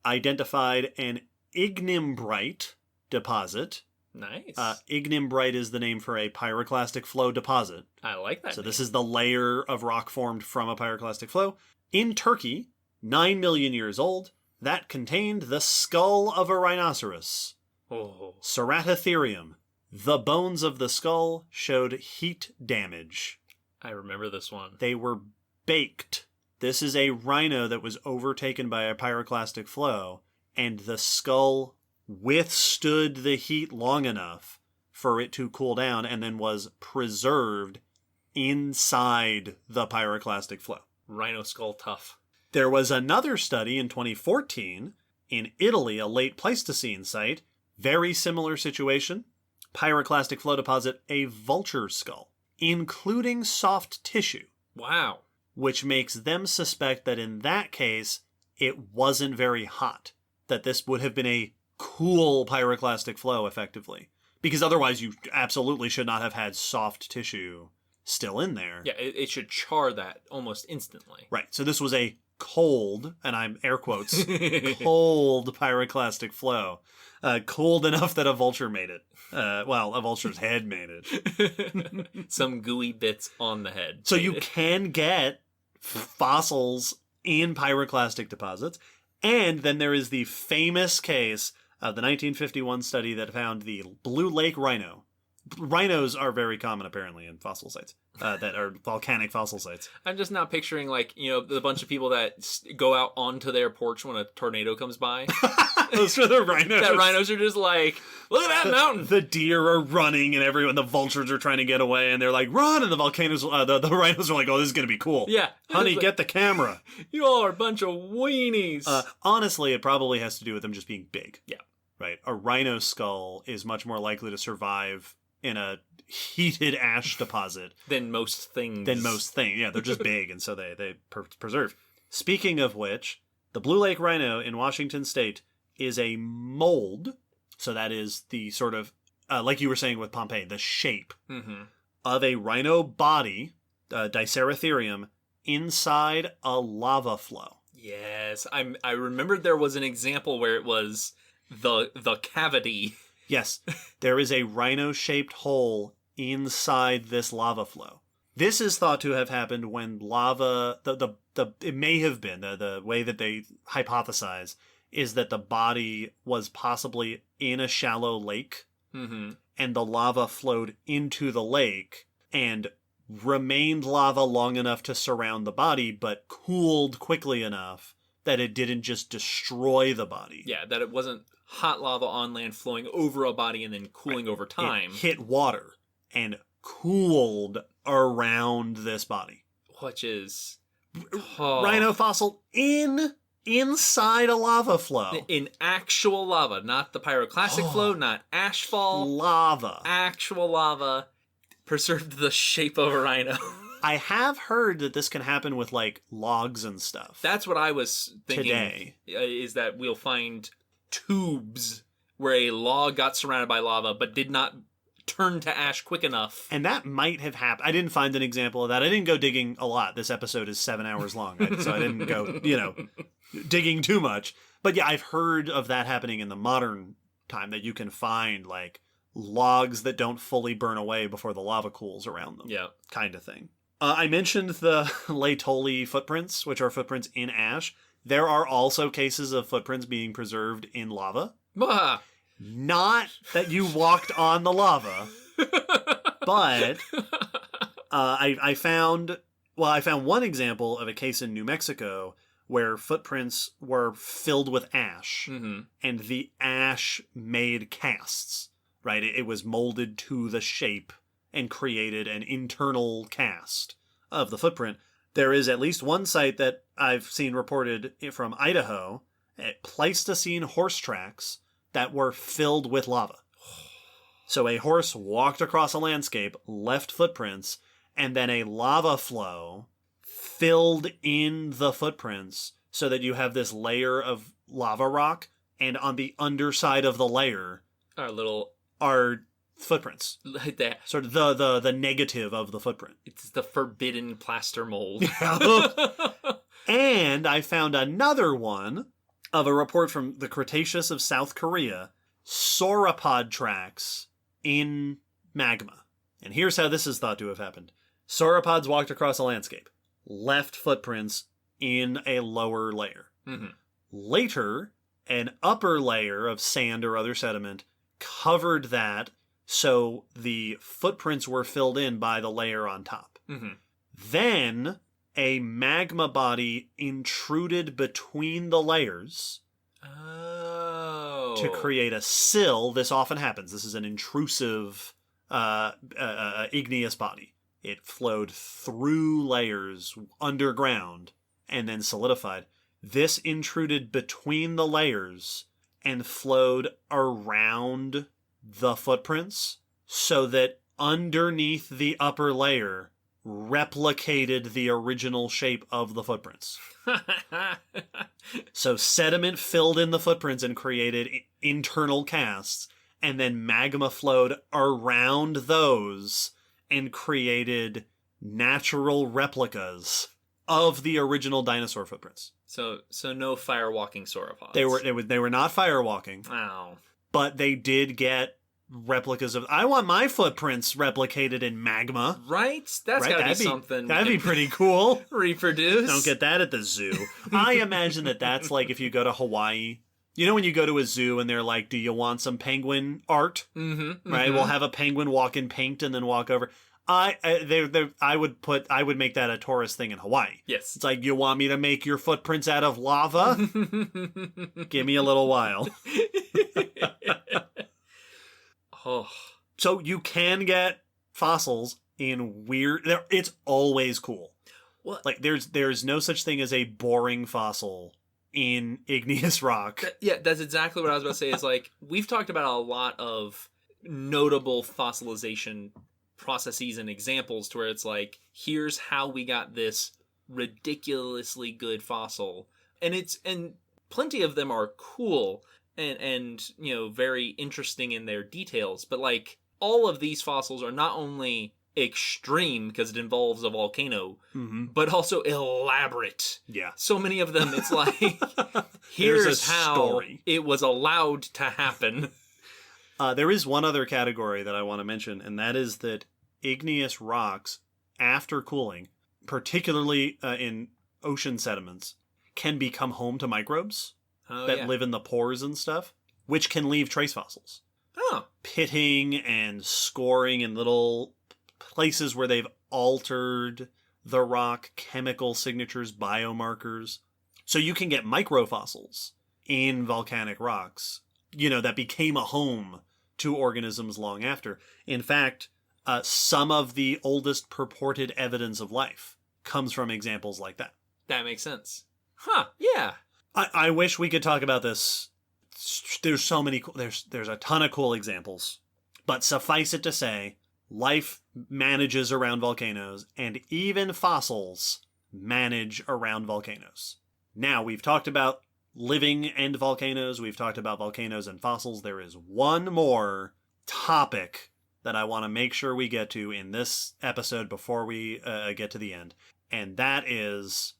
[SPEAKER 1] identified an ignimbrite deposit.
[SPEAKER 2] Nice.
[SPEAKER 1] Ignimbrite is the name for a pyroclastic flow deposit.
[SPEAKER 2] I like that.
[SPEAKER 1] So
[SPEAKER 2] name.
[SPEAKER 1] this is the layer of rock formed from a pyroclastic flow. In Turkey, 9 million years old, that contained the skull of a rhinoceros.
[SPEAKER 2] Oh.
[SPEAKER 1] Ceratotherium. The bones of the skull showed heat damage.
[SPEAKER 2] I remember this one.
[SPEAKER 1] They were baked. This is a rhino that was overtaken by a pyroclastic flow, and the skull withstood the heat long enough for it to cool down and then was preserved inside the pyroclastic flow.
[SPEAKER 2] Rhino skull tough.
[SPEAKER 1] There was another study in 2014 in Italy, a late Pleistocene site. Very similar situation. Pyroclastic flow deposit, a vulture skull, including soft tissue.
[SPEAKER 2] Wow.
[SPEAKER 1] Which makes them suspect that in that case, it wasn't very hot. That this would have been a cool pyroclastic flow, effectively. Because otherwise you absolutely should not have had soft tissue still in there.
[SPEAKER 2] Yeah, it should char that almost instantly.
[SPEAKER 1] Right, so this was a cold, and I'm air quotes, cold pyroclastic flow. Cold enough that a vulture made it. Well, a vulture's head made it.
[SPEAKER 2] Some gooey bits on the head.
[SPEAKER 1] So you can get fossils in pyroclastic deposits. And then there is the famous case of the 1951 study that found the Blue Lake rhino. Rhinos are very common, apparently, in fossil sites that are volcanic fossil sites.
[SPEAKER 2] I'm just now picturing, like, you know, the bunch of people that go out onto their porch when a tornado comes by.
[SPEAKER 1] Those are the rhinos.
[SPEAKER 2] That rhinos are just like, look at that mountain.
[SPEAKER 1] The deer are running, and the vultures are trying to get away, and they're like, run! And the volcanoes, the rhinos are like, oh, this is going to be cool.
[SPEAKER 2] Yeah.
[SPEAKER 1] Honey,
[SPEAKER 2] like,
[SPEAKER 1] get the camera.
[SPEAKER 2] You all are a bunch of weenies.
[SPEAKER 1] Honestly, it probably has to do with them just being big.
[SPEAKER 2] Yeah.
[SPEAKER 1] Right? A rhino skull is much more likely to survive in a heated ash deposit
[SPEAKER 2] than most things.
[SPEAKER 1] Yeah, they're just big, and so they preserve. Speaking of which, the Blue Lake rhino in Washington State is a mold. So that is the sort of, like you were saying with Pompeii, the shape of a rhino body, Diceratherium, inside a lava flow.
[SPEAKER 2] Yes, I remembered there was an example where it was the cavity.
[SPEAKER 1] Yes, there is a rhino-shaped hole inside this lava flow. This is thought to have happened when lava, it may have been, the way that they hypothesize is that the body was possibly in a shallow lake, and the lava flowed into the lake and remained lava long enough to surround the body, but cooled quickly enough that it didn't just destroy the body.
[SPEAKER 2] Yeah, that it wasn't hot lava on land flowing over a body and then cooling over time.
[SPEAKER 1] It hit water and cooled around this body.
[SPEAKER 2] Which is...
[SPEAKER 1] Rhino fossil inside a lava flow.
[SPEAKER 2] In actual lava, not the pyroclastic flow, not ashfall.
[SPEAKER 1] Lava.
[SPEAKER 2] Actual lava preserved the shape of a rhino.
[SPEAKER 1] I have heard that this can happen with, like, logs and stuff.
[SPEAKER 2] That's what I was thinking.
[SPEAKER 1] Today.
[SPEAKER 2] Is that we'll find tubes where a log got surrounded by lava but did not turn to ash quick enough.
[SPEAKER 1] And that might have happened. I didn't find an example of that. I didn't go digging a lot. This episode is 7 hours long, so I didn't go, digging too much. But yeah, I've heard of that happening in the modern time, that you can find, like, logs that don't fully burn away before the lava cools around them.
[SPEAKER 2] Yeah.
[SPEAKER 1] Kind of thing. I mentioned the Laetoli footprints, which are footprints in ash. There are also cases of footprints being preserved in lava.
[SPEAKER 2] Bah!
[SPEAKER 1] Not that you walked on the lava, but I found one example of a case in New Mexico where footprints were filled with ash, and the ash made casts, right? It was molded to the shape and created an internal cast of the footprint. There is at least one site that I've seen reported from Idaho, at Pleistocene horse tracks that were filled with lava. So a horse walked across a landscape, left footprints, and then a lava flow filled in the footprints so that you have this layer of lava rock, and on the underside of the layer are footprints.
[SPEAKER 2] Like that.
[SPEAKER 1] Sort of the negative of the footprint.
[SPEAKER 2] It's the forbidden plaster mold.
[SPEAKER 1] And I found another one of a report from the Cretaceous of South Korea, sauropod tracks in magma. And here's how this is thought to have happened. Sauropods walked across a landscape, left footprints in a lower layer. Later, an upper layer of sand or other sediment covered that, so the footprints were filled in by the layer on top. Then a magma body intruded between the layers to create a sill. This often happens. This is an intrusive igneous body. It flowed through layers underground and then solidified. This intruded between the layers and flowed around the footprints so that underneath the upper layer replicated the original shape of the footprints. So sediment filled in the footprints and created internal casts, and then magma flowed around those and created natural replicas of the original dinosaur footprints.
[SPEAKER 2] So no firewalking sauropods.
[SPEAKER 1] They were not firewalking.
[SPEAKER 2] Wow.
[SPEAKER 1] But they did get replicas of... I want my footprints replicated in magma.
[SPEAKER 2] Right? That's gotta be something.
[SPEAKER 1] That'd be pretty cool.
[SPEAKER 2] Reproduce.
[SPEAKER 1] Don't get that at the zoo. I imagine that's like if you go to Hawaii. You know when you go to a zoo and they're like, do you want some penguin art? Right? We'll have a penguin walk in paint and then walk over. I would make that a tourist thing in Hawaii.
[SPEAKER 2] Yes.
[SPEAKER 1] It's like, you want me to make your footprints out of lava? Give me a little while.
[SPEAKER 2] Oh.
[SPEAKER 1] So you can get fossils in weird... It's always cool.
[SPEAKER 2] What?
[SPEAKER 1] Like, there's no such thing as a boring fossil in igneous rock.
[SPEAKER 2] Yeah, that's exactly what I was about to say. Is like, we've talked about a lot of notable fossilization processes and examples to where it's like, here's how we got this ridiculously good fossil. And plenty of them are cool and you know, very interesting in their details, but like, all of these fossils are not only extreme because it involves a volcano, but also elaborate.
[SPEAKER 1] Yeah.
[SPEAKER 2] So many of them, it's like, here's how
[SPEAKER 1] story.
[SPEAKER 2] It was allowed to happen.
[SPEAKER 1] There is one other category that I want to mention, and that is that igneous rocks, after cooling, particularly in ocean sediments, can become home to microbes that live in the pores and stuff, which can leave trace fossils.
[SPEAKER 2] Oh.
[SPEAKER 1] Pitting and scoring in little places where they've altered the rock, chemical signatures, biomarkers. So you can get microfossils in volcanic rocks, you know, that became a home to organisms long after. In fact, some of the oldest purported evidence of life comes from examples like that.
[SPEAKER 2] That makes sense. Huh, yeah.
[SPEAKER 1] I wish we could talk about this. There's so many cool, there's a ton of cool examples, but suffice it to say, life manages around volcanoes, and even fossils manage around volcanoes. Now, we've talked about living and volcanoes, we've talked about volcanoes and fossils. There is one more topic that I want to make sure we get to in this episode before we get to the end, and that is...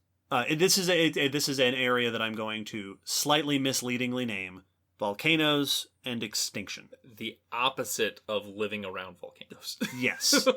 [SPEAKER 1] This is an area that I'm going to slightly misleadingly name volcanoes, and extinction.
[SPEAKER 2] The opposite of living around volcanoes.
[SPEAKER 1] Yes.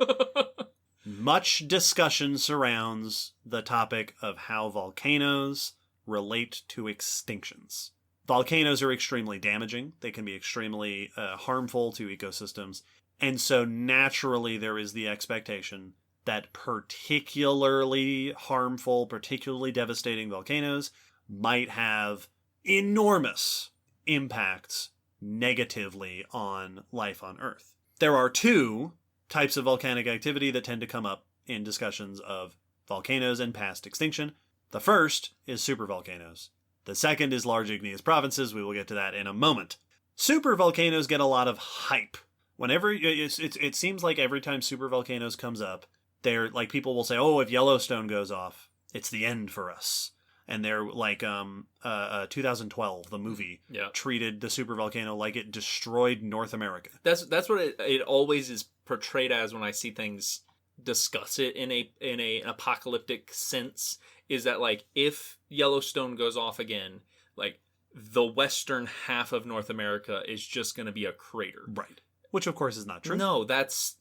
[SPEAKER 1] Much discussion surrounds the topic of how volcanoes relate to extinctions. Volcanoes are extremely damaging. They can be extremely harmful to ecosystems. And so naturally there is the expectation that particularly harmful, particularly devastating volcanoes might have enormous impacts negatively on life on Earth. There are two types of volcanic activity that tend to come up in discussions of volcanoes and past extinction. The first is supervolcanoes. The second is large igneous provinces. We will get to that in a moment. Supervolcanoes get a lot of hype. Whenever it seems like every time supervolcanoes comes up, they're like people will say, "Oh, if Yellowstone goes off, it's the end for us." And they're like 2012, the movie, treated the supervolcano like it destroyed North America.
[SPEAKER 2] That's what it always is portrayed as when I see things discuss it in a apocalyptic sense. Is that like if Yellowstone goes off again, like the western half of North America is just going to be a crater,
[SPEAKER 1] right? Which of course is not true.
[SPEAKER 2] No, that's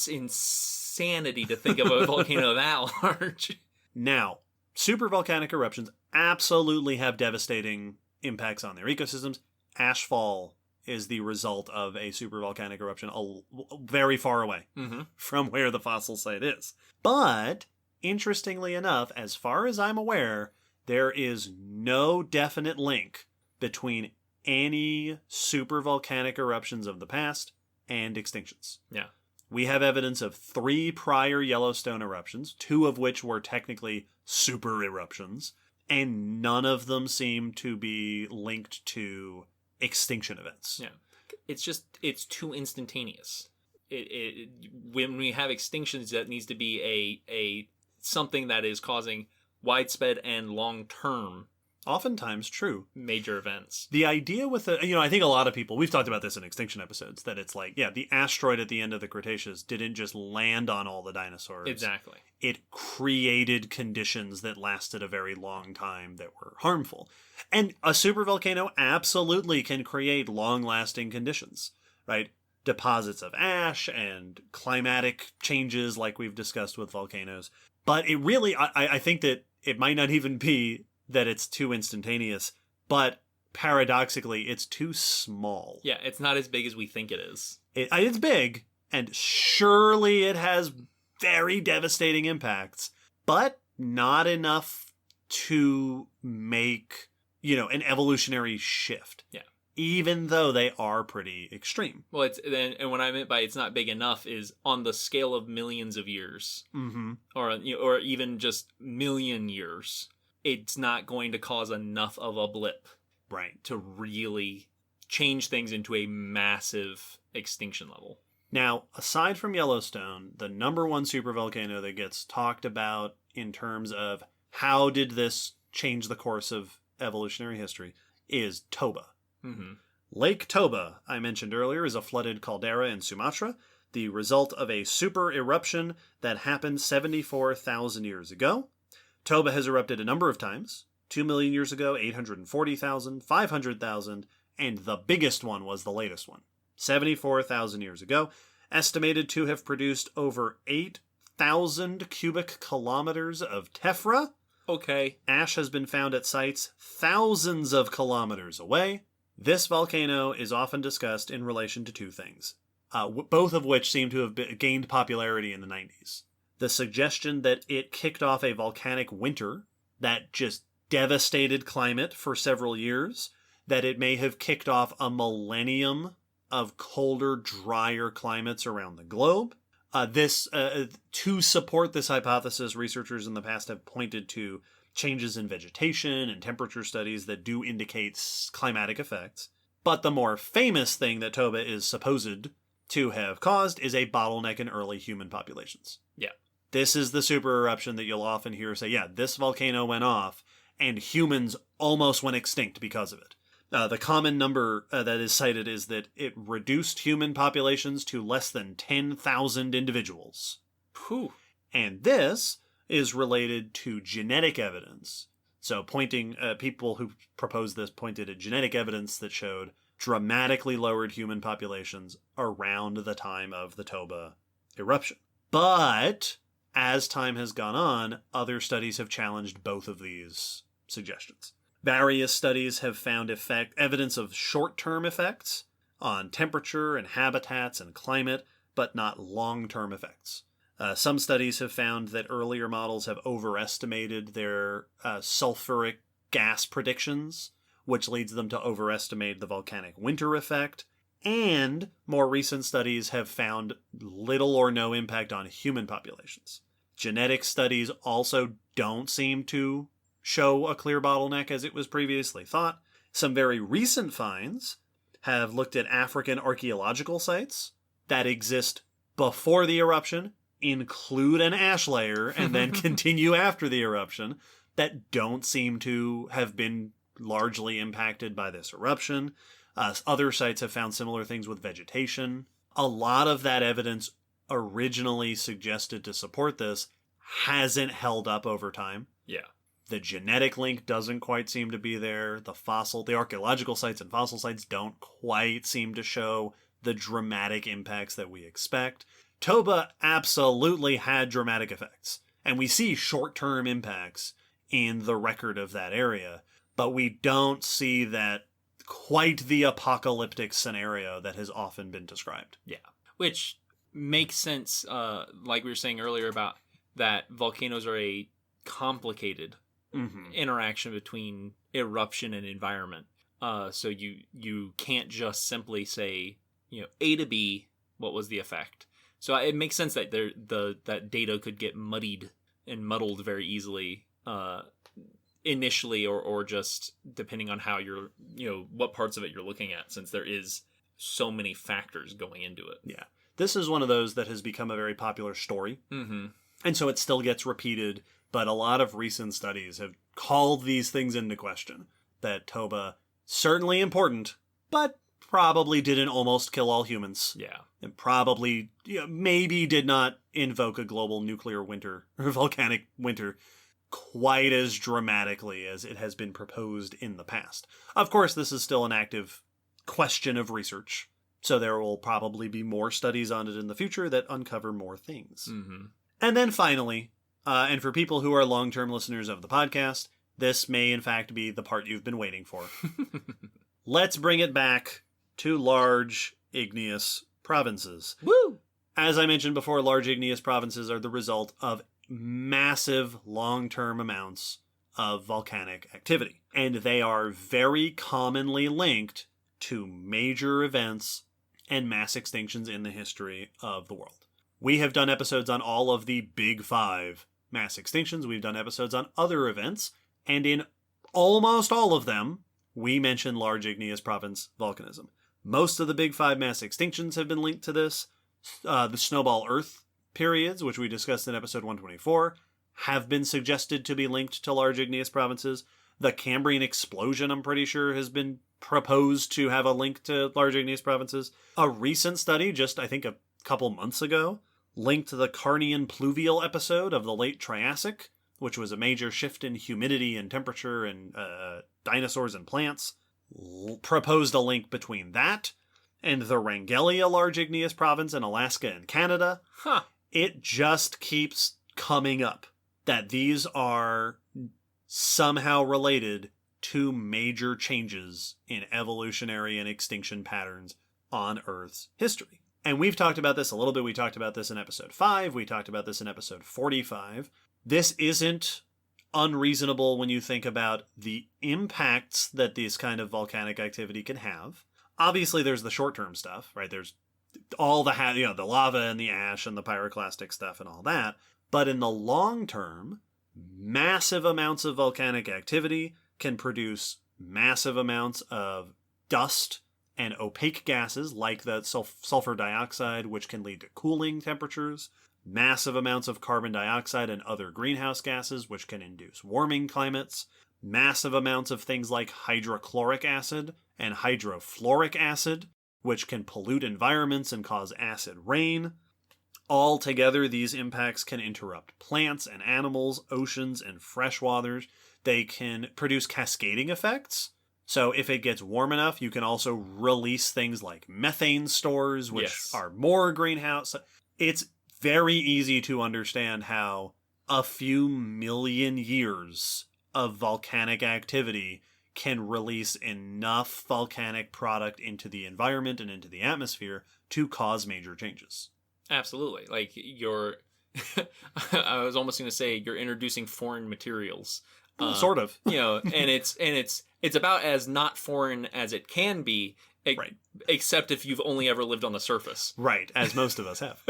[SPEAKER 2] insanity to think of a volcano that large.
[SPEAKER 1] Now, supervolcanic eruptions absolutely have devastating impacts on their ecosystems. Ashfall is the result of a supervolcanic eruption very far away from where the fossil site is. But, interestingly enough, as far as I'm aware, there is no definite link between any supervolcanic eruptions of the past and extinctions.
[SPEAKER 2] Yeah.
[SPEAKER 1] We have evidence of 3 prior Yellowstone eruptions, 2 of which were technically super eruptions, and none of them seem to be linked to extinction events.
[SPEAKER 2] Yeah. It's too instantaneous. When we have extinctions, that needs to be a something that is causing widespread and long-term,
[SPEAKER 1] oftentimes true,
[SPEAKER 2] major events.
[SPEAKER 1] The idea with I think a lot of people, we've talked about this in extinction episodes, that it's like, the asteroid at the end of the Cretaceous didn't just land on all the dinosaurs.
[SPEAKER 2] Exactly.
[SPEAKER 1] It created conditions that lasted a very long time that were harmful. And a supervolcano absolutely can create long-lasting conditions, right? Deposits of ash and climatic changes like we've discussed with volcanoes. But it really, I think that it might not even be that it's too instantaneous, but paradoxically, it's too small.
[SPEAKER 2] Yeah, it's not as big as we think it is.
[SPEAKER 1] It's big, and surely it has very devastating impacts, but not enough to make, an evolutionary shift.
[SPEAKER 2] Yeah.
[SPEAKER 1] Even though they are pretty extreme.
[SPEAKER 2] Well, and what I meant by it's not big enough is on the scale of millions of years, or even just million years. It's not going to cause enough of a blip,
[SPEAKER 1] right,
[SPEAKER 2] to really change things into a massive extinction level.
[SPEAKER 1] Now, aside from Yellowstone, the number one supervolcano that gets talked about in terms of how did this change the course of evolutionary history is Toba. Lake Toba, I mentioned earlier, is a flooded caldera in Sumatra, the result of a super eruption that happened 74,000 years ago. Toba has erupted a number of times, 2 million years ago, 840,000, 500,000, and the biggest one was the latest one, 74,000 years ago, estimated to have produced over 8,000 cubic kilometers of tephra.
[SPEAKER 2] Okay.
[SPEAKER 1] Ash has been found at sites thousands of kilometers away. This volcano is often discussed in relation to 2 things, both of which seem to have gained popularity in the 90s. The suggestion that it kicked off a volcanic winter that just devastated climate for several years, that it may have kicked off a millennium of colder, drier climates around the globe. To support this hypothesis, researchers in the past have pointed to changes in vegetation and temperature studies that do indicate climatic effects. But the more famous thing that Toba is supposed to have caused is a bottleneck in early human populations.
[SPEAKER 2] Yeah.
[SPEAKER 1] This is the super eruption that you'll often hear say, this volcano went off and humans almost went extinct because of it. The common number that is cited is that it reduced human populations to less than 10,000 individuals.
[SPEAKER 2] Whew.
[SPEAKER 1] And this is related to genetic evidence So people who proposed this pointed at genetic evidence that showed dramatically lowered human populations around the time of the Toba eruption. But as time has gone on, other studies have challenged both of these suggestions. Various studies have found evidence of short-term effects on temperature and habitats and climate, but not long-term effects. Some studies have found that earlier models have overestimated their sulfuric gas predictions, which leads them to overestimate the volcanic winter effect. And more recent studies have found little or no impact on human populations. Genetic studies also don't seem to show a clear bottleneck as it was previously thought. Some very recent finds have looked at African archaeological sites that exist before the eruption, include an ash layer, and then continue after the eruption that don't seem to have been largely impacted by this eruption. Other sites have found similar things with vegetation. A lot of that evidence originally suggested to support this hasn't held up over time.
[SPEAKER 2] Yeah.
[SPEAKER 1] The genetic link doesn't quite seem to be there. The archaeological sites and fossil sites don't quite seem to show the dramatic impacts that we expect. Toba absolutely had dramatic effects, and we see short-term impacts in the record of that area, but we don't see that quite the apocalyptic scenario that has often been described.
[SPEAKER 2] Yeah. Which makes sense, like we were saying earlier about that volcanoes are a complicated interaction between eruption and environment. So you can't just simply say, A to B, what was the effect? So it makes sense that that data could get muddied and muddled very easily initially, or just depending on how you're, what parts of it you're looking at, since there is so many factors going into it.
[SPEAKER 1] Yeah. This is one of those that has become a very popular story.
[SPEAKER 2] Mm-hmm.
[SPEAKER 1] And so it still gets repeated, but a lot of recent studies have called these things into question. That Toba, certainly important, but probably didn't almost kill all humans.
[SPEAKER 2] Yeah.
[SPEAKER 1] And probably, maybe did not invoke a global nuclear winter, or volcanic winter, quite as dramatically as it has been proposed in the past. Of course, this is still an active question of research, so there will probably be more studies on it in the future that uncover more things.
[SPEAKER 2] Mm-hmm.
[SPEAKER 1] And then finally, and for people who are long-term listeners of the podcast, this may in fact be the part you've been waiting for. Let's bring it back to large igneous provinces.
[SPEAKER 2] Woo!
[SPEAKER 1] As I mentioned before, large igneous provinces are the result of massive long-term amounts of volcanic activity. And they are very commonly linked to major events and mass extinctions in the history of the world. We have done episodes on all of the big 5 mass extinctions. We've done episodes on other events. And in almost all of them, we mention large igneous province volcanism. Most of the big 5 mass extinctions have been linked to this. The snowball Earth periods, which we discussed in episode 124, have been suggested to be linked to large igneous provinces. The Cambrian explosion, I'm pretty sure, has been proposed to have a link to large igneous provinces. A recent study, just I think a couple months ago, linked to the Carnian pluvial episode of the late Triassic, which was a major shift in humidity and temperature and dinosaurs and plants. Proposed a link between that and the Rangelia large igneous province in Alaska and Canada.
[SPEAKER 2] Huh.
[SPEAKER 1] It just keeps coming up that these are somehow related to major changes in evolutionary and extinction patterns on Earth's history. And we've talked about this a little bit. We talked about this in episode 5. We talked about this in episode 45. This isn't unreasonable when you think about the impacts that this kind of volcanic activity can have. Obviously, there's the short-term stuff, right? There's all the lava and the ash and the pyroclastic stuff and all that. But in the long term, massive amounts of volcanic activity can produce massive amounts of dust and opaque gases like the sulfur dioxide, which can lead to cooling temperatures, massive amounts of carbon dioxide and other greenhouse gases, which can induce warming climates, massive amounts of things like hydrochloric acid and hydrofluoric acid, which can pollute environments and cause acid rain. Altogether, these impacts can interrupt plants and animals, oceans and freshwaters. They can produce cascading effects. So if it gets warm enough, you can also release things like methane stores, which are more greenhouse. It's very easy to understand how a few million years of volcanic activity can release enough volcanic product into the environment and into the atmosphere to cause major changes.
[SPEAKER 2] Absolutely. Like you're, I was almost going to say you're introducing foreign materials.
[SPEAKER 1] Sort of.
[SPEAKER 2] You know, and it's about as not foreign as it can be,
[SPEAKER 1] right.
[SPEAKER 2] Except if you've only ever lived on the surface.
[SPEAKER 1] Right, as most of us have.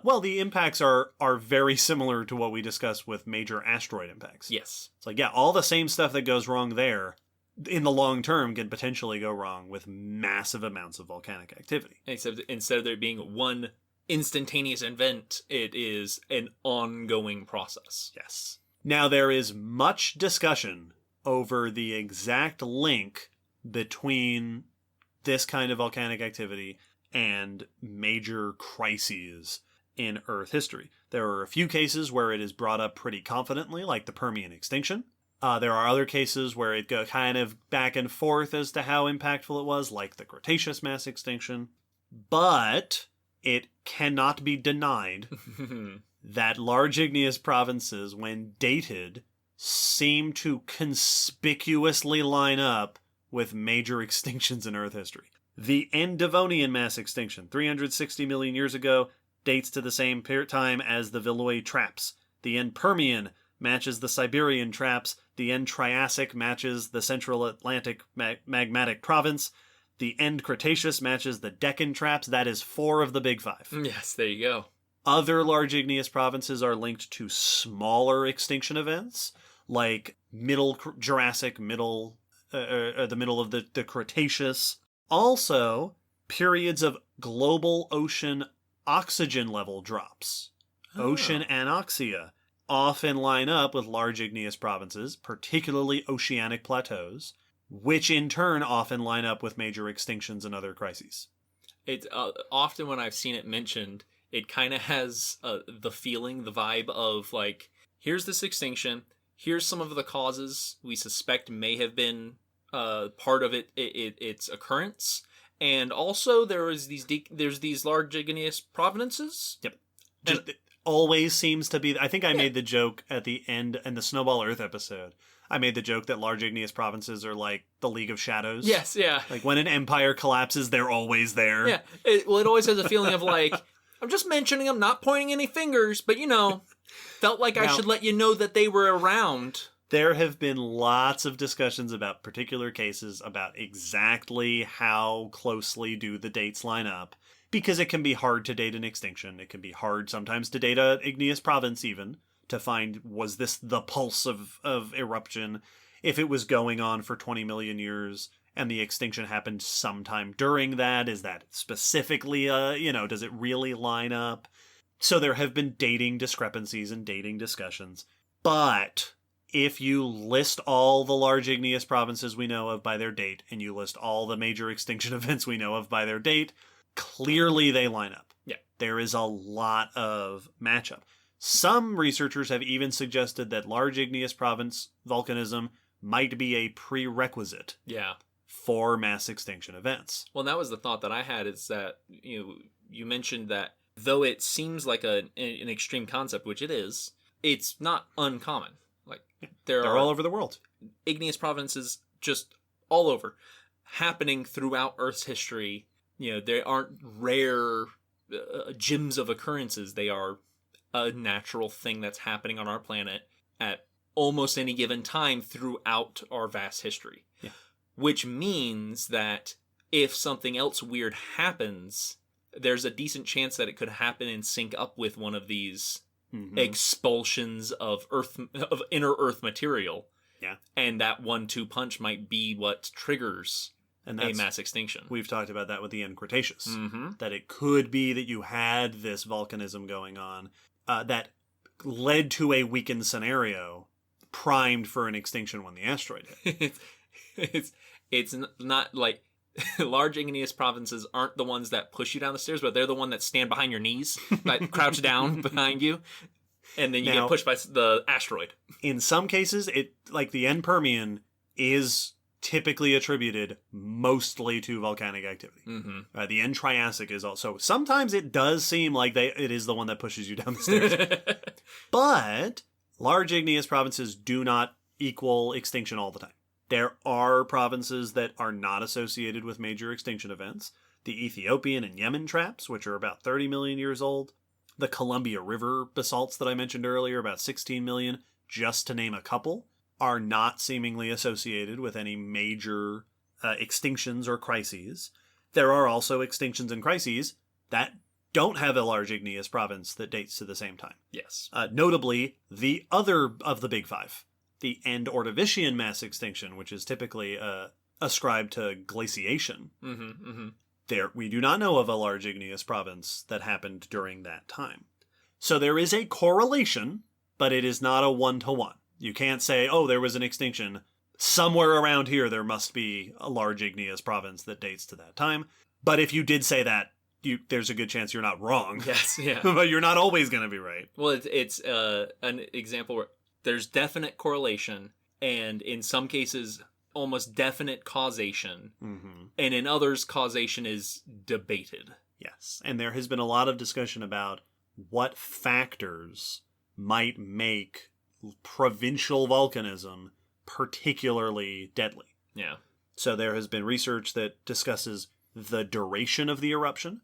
[SPEAKER 1] Well, the impacts are very similar to what we discussed with major asteroid impacts.
[SPEAKER 2] Yes.
[SPEAKER 1] It's like, yeah, all the same stuff that goes wrong there in the long term can potentially go wrong with massive amounts of volcanic activity.
[SPEAKER 2] Except instead of there being one instantaneous event, it is an ongoing process.
[SPEAKER 1] Yes. Now, there is much discussion over the exact link between this kind of volcanic activity and major crises in Earth history. There are a few cases where it is brought up pretty confidently, like the Permian extinction. There are other cases where it goes kind of back and forth as to how impactful it was, like the Cretaceous mass extinction. But it cannot be denied that large igneous provinces, when dated, seem to conspicuously line up with major extinctions in Earth history. The End Devonian mass extinction, 360 million years ago, dates to the same time as the Villoy traps. The End Permian matches the Siberian traps. The End Triassic matches the Central Atlantic magmatic province. The End Cretaceous matches the Deccan traps. That is 4 of the big 5.
[SPEAKER 2] Yes, there you go.
[SPEAKER 1] Other large igneous provinces are linked to smaller extinction events, like Middle Jurassic, the middle of the Cretaceous. Also, periods of global ocean oxygen level drops. Ocean anoxia often line up with large igneous provinces, particularly oceanic plateaus, which in turn often line up with major extinctions and other crises.
[SPEAKER 2] It's often when I've seen it mentioned, it kind of has the feeling, the vibe of like, here's this extinction, here's some of the causes we suspect may have been part of its occurrence, and also there's these large igneous provinces.
[SPEAKER 1] Yep. It always seems to be. I think I made the joke at the end in the Snowball Earth episode. I made the joke that large igneous provinces are like the League of Shadows.
[SPEAKER 2] Yes, yeah.
[SPEAKER 1] Like when an empire collapses, they're always there.
[SPEAKER 2] Yeah. It always has a feeling of like, I'm just mentioning them, not pointing any fingers, but felt like I should let you know that they were around.
[SPEAKER 1] There have been lots of discussions about particular cases, about exactly how closely do the dates line up, because it can be hard to date an extinction. It can be hard sometimes to date an igneous province even, to find, was this the pulse of eruption? If it was going on for 20 million years and the extinction happened sometime during that, is that specifically, does it really line up? So there have been dating discrepancies and dating discussions. But if you list all the large igneous provinces we know of by their date, and you list all the major extinction events we know of by their date, clearly they line up.
[SPEAKER 2] Yeah.
[SPEAKER 1] There is a lot of matchup. Some researchers have even suggested that large igneous province volcanism might be a prerequisite for mass extinction events.
[SPEAKER 2] Well, that was the thought that I had, is that you mentioned that though it seems like an extreme concept, which it is, it's not uncommon. Like they're
[SPEAKER 1] all over the world.
[SPEAKER 2] Igneous provinces just all over, happening throughout Earth's history. They aren't rare gems of occurrences. They are a natural thing that's happening on our planet at almost any given time throughout our vast history.
[SPEAKER 1] Yeah.
[SPEAKER 2] Which means that if something else weird happens, there's a decent chance that it could happen and sync up with one of these expulsions of inner Earth material.
[SPEAKER 1] Yeah.
[SPEAKER 2] And that 1-2 punch might be what triggers a mass extinction.
[SPEAKER 1] We've talked about that with the End Cretaceous. That it could be that you had this volcanism going on that led to a weakened scenario primed for an extinction when the asteroid hit.
[SPEAKER 2] It's not like large igneous provinces aren't the ones that push you down the stairs, but they're the one that stand behind your knees, that crouch down behind you. And then you
[SPEAKER 1] Now,
[SPEAKER 2] get pushed by the asteroid.
[SPEAKER 1] in some cases, it like the end Permian is typically attributed mostly to volcanic activity.
[SPEAKER 2] Mm-hmm.
[SPEAKER 1] The end Triassic is also. Sometimes it does seem like it is the one that pushes you down the stairs. But large igneous provinces do not equal extinction all the time. There are provinces that are not associated with major extinction events. The Ethiopian and Yemen traps, which are about 30 million years old. The Columbia River basalts that I mentioned earlier, about 16 million, just to name a couple, are not seemingly associated with any major extinctions or crises. There are also extinctions and crises that don't have a large igneous province that dates to the same time.
[SPEAKER 2] Yes.
[SPEAKER 1] Notably, the other of the big five, the end Ordovician mass extinction, which is typically ascribed to glaciation.
[SPEAKER 2] Mm-hmm, mm-hmm.
[SPEAKER 1] There, we do not know of a large igneous province that happened during that time. So there is a correlation, but it is not a one-to-one. You can't say, oh, there was an extinction. Somewhere around here there must be a large igneous province that dates to that time. But if you did say that, there's a good chance you're not wrong.
[SPEAKER 2] Yes, yeah.
[SPEAKER 1] But you're not always going to be right.
[SPEAKER 2] Well, it's an example where there's definite correlation, and in some cases, almost definite causation.
[SPEAKER 1] Mm-hmm.
[SPEAKER 2] And in others, causation is debated.
[SPEAKER 1] Yes, and there has been a lot of discussion about what factors might make provincial volcanism particularly deadly.
[SPEAKER 2] Yeah.
[SPEAKER 1] So there has been research that discusses the duration of the eruption.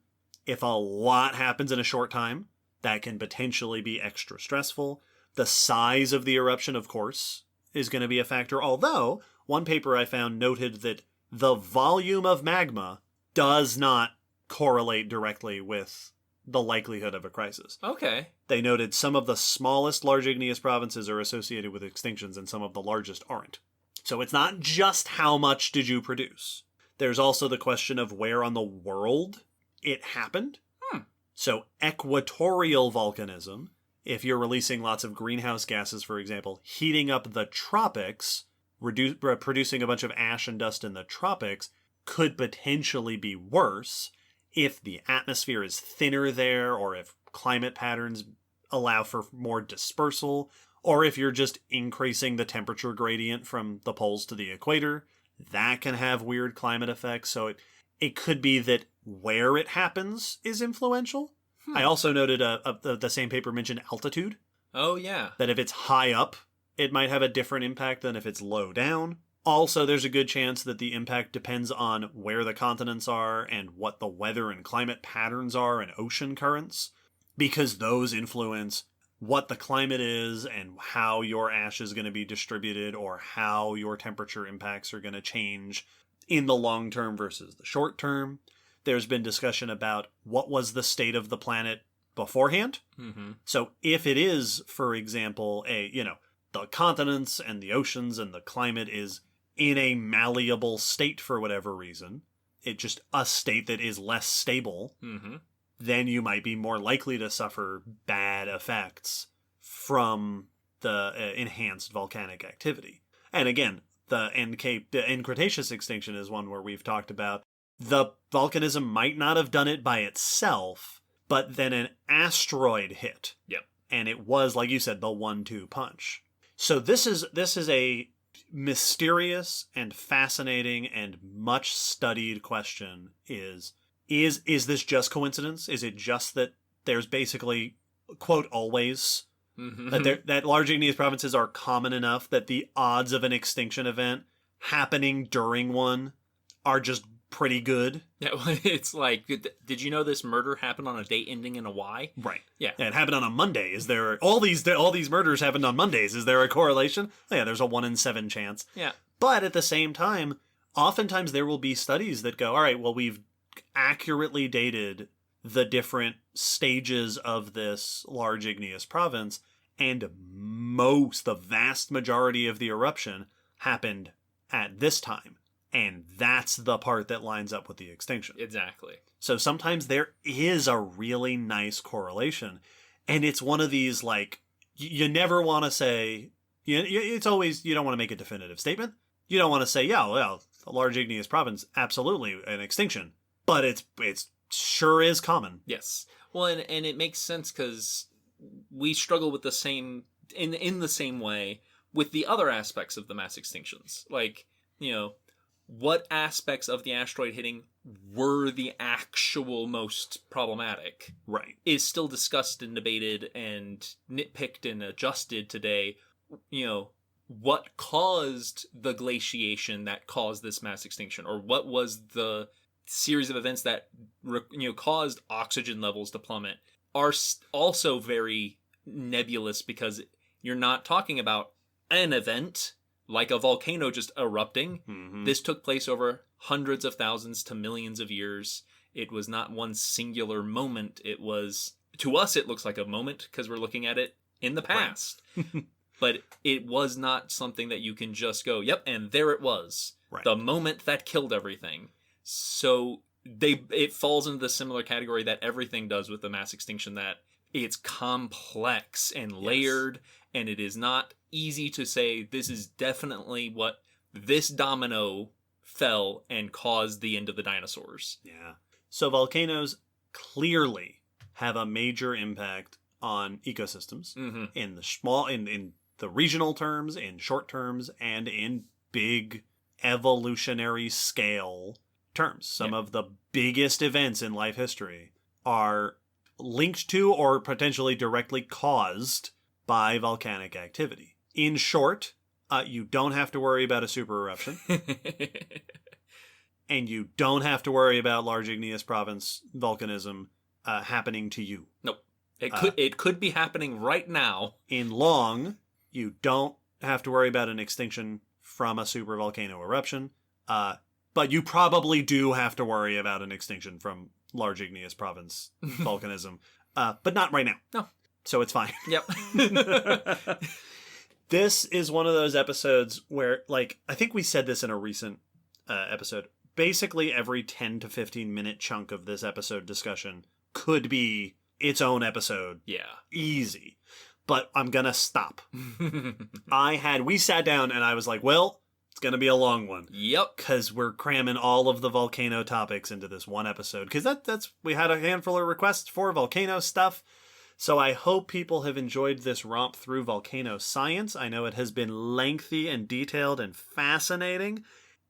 [SPEAKER 1] If a lot happens in a short time, that can potentially be extra stressful. The size of the eruption, of course, is going to be a factor, although one paper I found noted that the volume of magma does not correlate directly with the likelihood of a crisis.
[SPEAKER 2] Okay.
[SPEAKER 1] They noted some of the smallest large igneous provinces are associated with extinctions and some of the largest aren't. So it's not just how much did you produce. There's also the question of where on the world it happened. So equatorial volcanism, if you're releasing lots of greenhouse gases, for example, heating up the tropics, producing a bunch of ash and dust in the tropics, could potentially be worse if the atmosphere is thinner there, or if climate patterns allow for more dispersal, or if you're just increasing the temperature gradient from the poles to the equator. That can have weird climate effects, so it could be that where it happens is influential. I also noted the same paper mentioned altitude.
[SPEAKER 2] Oh, yeah.
[SPEAKER 1] That if it's high up, it might have a different impact than if it's low down. Also, there's a good chance that the impact depends on where the continents are and what the weather and climate patterns are and ocean currents, because those influence what the climate is and how your ash is going to be distributed or how your temperature impacts are going to change in the long term versus the short term. There's been discussion about what was the state of the planet beforehand. Mm-hmm. So if it is, for example, the continents and the oceans and the climate is in a malleable state for whatever reason, it's just a state that is less stable, then you might be more likely to suffer bad effects from the enhanced volcanic activity. And again, the end Cretaceous extinction is one where we've talked about the volcanism might not have done it by itself, but then an asteroid hit.
[SPEAKER 2] Yep.
[SPEAKER 1] And it was, like you said, the 1-2 punch. So this is a mysterious and fascinating and much studied question. Is this just coincidence? Is it just that there's basically, quote, always, that large igneous provinces are common enough that the odds of an extinction event happening during one are just pretty good?
[SPEAKER 2] Yeah, well, it's like, did you know this murder happened on a date ending in a Y?
[SPEAKER 1] Right.
[SPEAKER 2] Yeah.
[SPEAKER 1] It happened on a Monday. Is there all these murders happened on Mondays? Is there a correlation? Oh, yeah, there's a 1 in 7 chance.
[SPEAKER 2] Yeah.
[SPEAKER 1] But at the same time, oftentimes there will be studies that go, all right, well, we've accurately dated the different stages of this large igneous province, and the vast majority of the eruption happened at this time. And that's the part that lines up with the extinction.
[SPEAKER 2] Exactly.
[SPEAKER 1] So sometimes there is a really nice correlation. And it's one of these, like, you never want to say, it's always, you don't want to make a definitive statement. You don't want to say, yeah, well, a large igneous province, absolutely an extinction. But it's sure is common.
[SPEAKER 2] Yes. Well, and it makes sense because we struggle with the same in the same way with the other aspects of the mass extinctions. Like, what aspects of the asteroid hitting were the actual most problematic
[SPEAKER 1] Right.
[SPEAKER 2] is still discussed and debated and nitpicked and adjusted today. What caused the glaciation that caused this mass extinction, or what was the series of events that caused oxygen levels to plummet, are also very nebulous, because you're not talking about an event like a volcano just erupting.
[SPEAKER 1] Mm-hmm.
[SPEAKER 2] This took place over hundreds of thousands to millions of years. It was not one singular moment. It was, to us, it looks like a moment because we're looking at it in the past. Right. But it was not something that you can just go, yep, and there it was.
[SPEAKER 1] Right.
[SPEAKER 2] The moment that killed everything. So it falls into the similar category that everything does with the mass extinction, that it's complex and layered, and it is not easy to say this is definitely what this domino fell and caused the end of the dinosaurs.
[SPEAKER 1] Yeah. So volcanoes clearly have a major impact on ecosystems in the in the regional terms, in short terms, and in big evolutionary scale terms. Some of the biggest events in life history are linked to or potentially directly caused by volcanic activity. In short, you don't have to worry about a super eruption. And you don't have to worry about large igneous province volcanism happening to you.
[SPEAKER 2] Nope. It could be happening right now.
[SPEAKER 1] In long, you don't have to worry about an extinction from a supervolcano eruption. But you probably do have to worry about an extinction from large igneous province volcanism. But not right now.
[SPEAKER 2] No.
[SPEAKER 1] So it's fine.
[SPEAKER 2] Yep.
[SPEAKER 1] This is one of those episodes where, like, I think we said this in a recent episode. Basically, every 10 to 15 minute chunk of this episode discussion could be its own episode.
[SPEAKER 2] Yeah.
[SPEAKER 1] Easy. But I'm going to stop. We sat down and I was like, well, it's going to be a long one.
[SPEAKER 2] Yep.
[SPEAKER 1] Because we're cramming all of the volcano topics into this one episode. Because we had a handful of requests for volcano stuff. So I hope people have enjoyed this romp through volcano science. I know it has been lengthy and detailed and fascinating.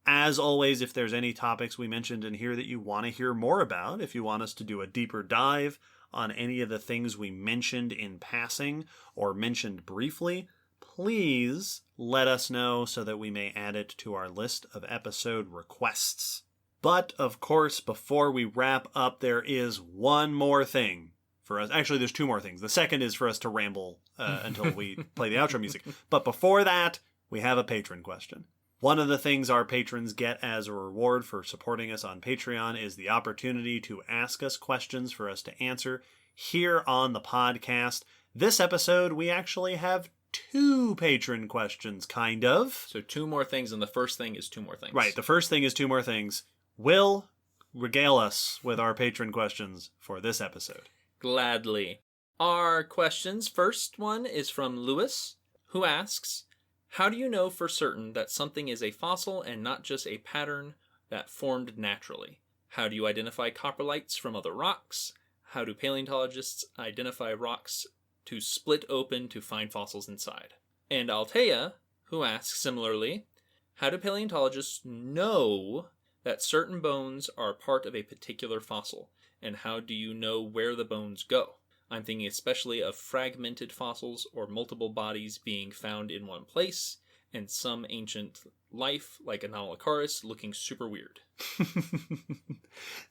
[SPEAKER 1] As always, if there's any topics we mentioned in here that you want to hear more about, if you want us to do a deeper dive on any of the things we mentioned in passing or mentioned briefly, please let us know so that we may add it to our list of episode requests. But, of course, before we wrap up, there is one more thing for us. Actually, there's two more things. The second is for us to ramble until we play the outro music. But before that, we have a patron question. One of the things our patrons get as a reward for supporting us on Patreon is the opportunity to ask us questions for us to answer here on the podcast. This episode, we actually have two patron questions, kind of.
[SPEAKER 2] So two more things, and the first thing is two more things.
[SPEAKER 1] Right, the first thing is two more things. Will, regale us with our patron questions for this episode.
[SPEAKER 2] Gladly. Our questions, first one is from Lewis, who asks, how do you know for certain that something is a fossil and not just a pattern that formed naturally? How do you identify coprolites from other rocks? How do paleontologists identify rocks to split open to find fossils inside? And Althea, who asks similarly, how do paleontologists know that certain bones are part of a particular fossil? And how do you know where the bones go? I'm thinking especially of fragmented fossils or multiple bodies being found in one place, and some ancient life, like Anomalocaris, looking super weird.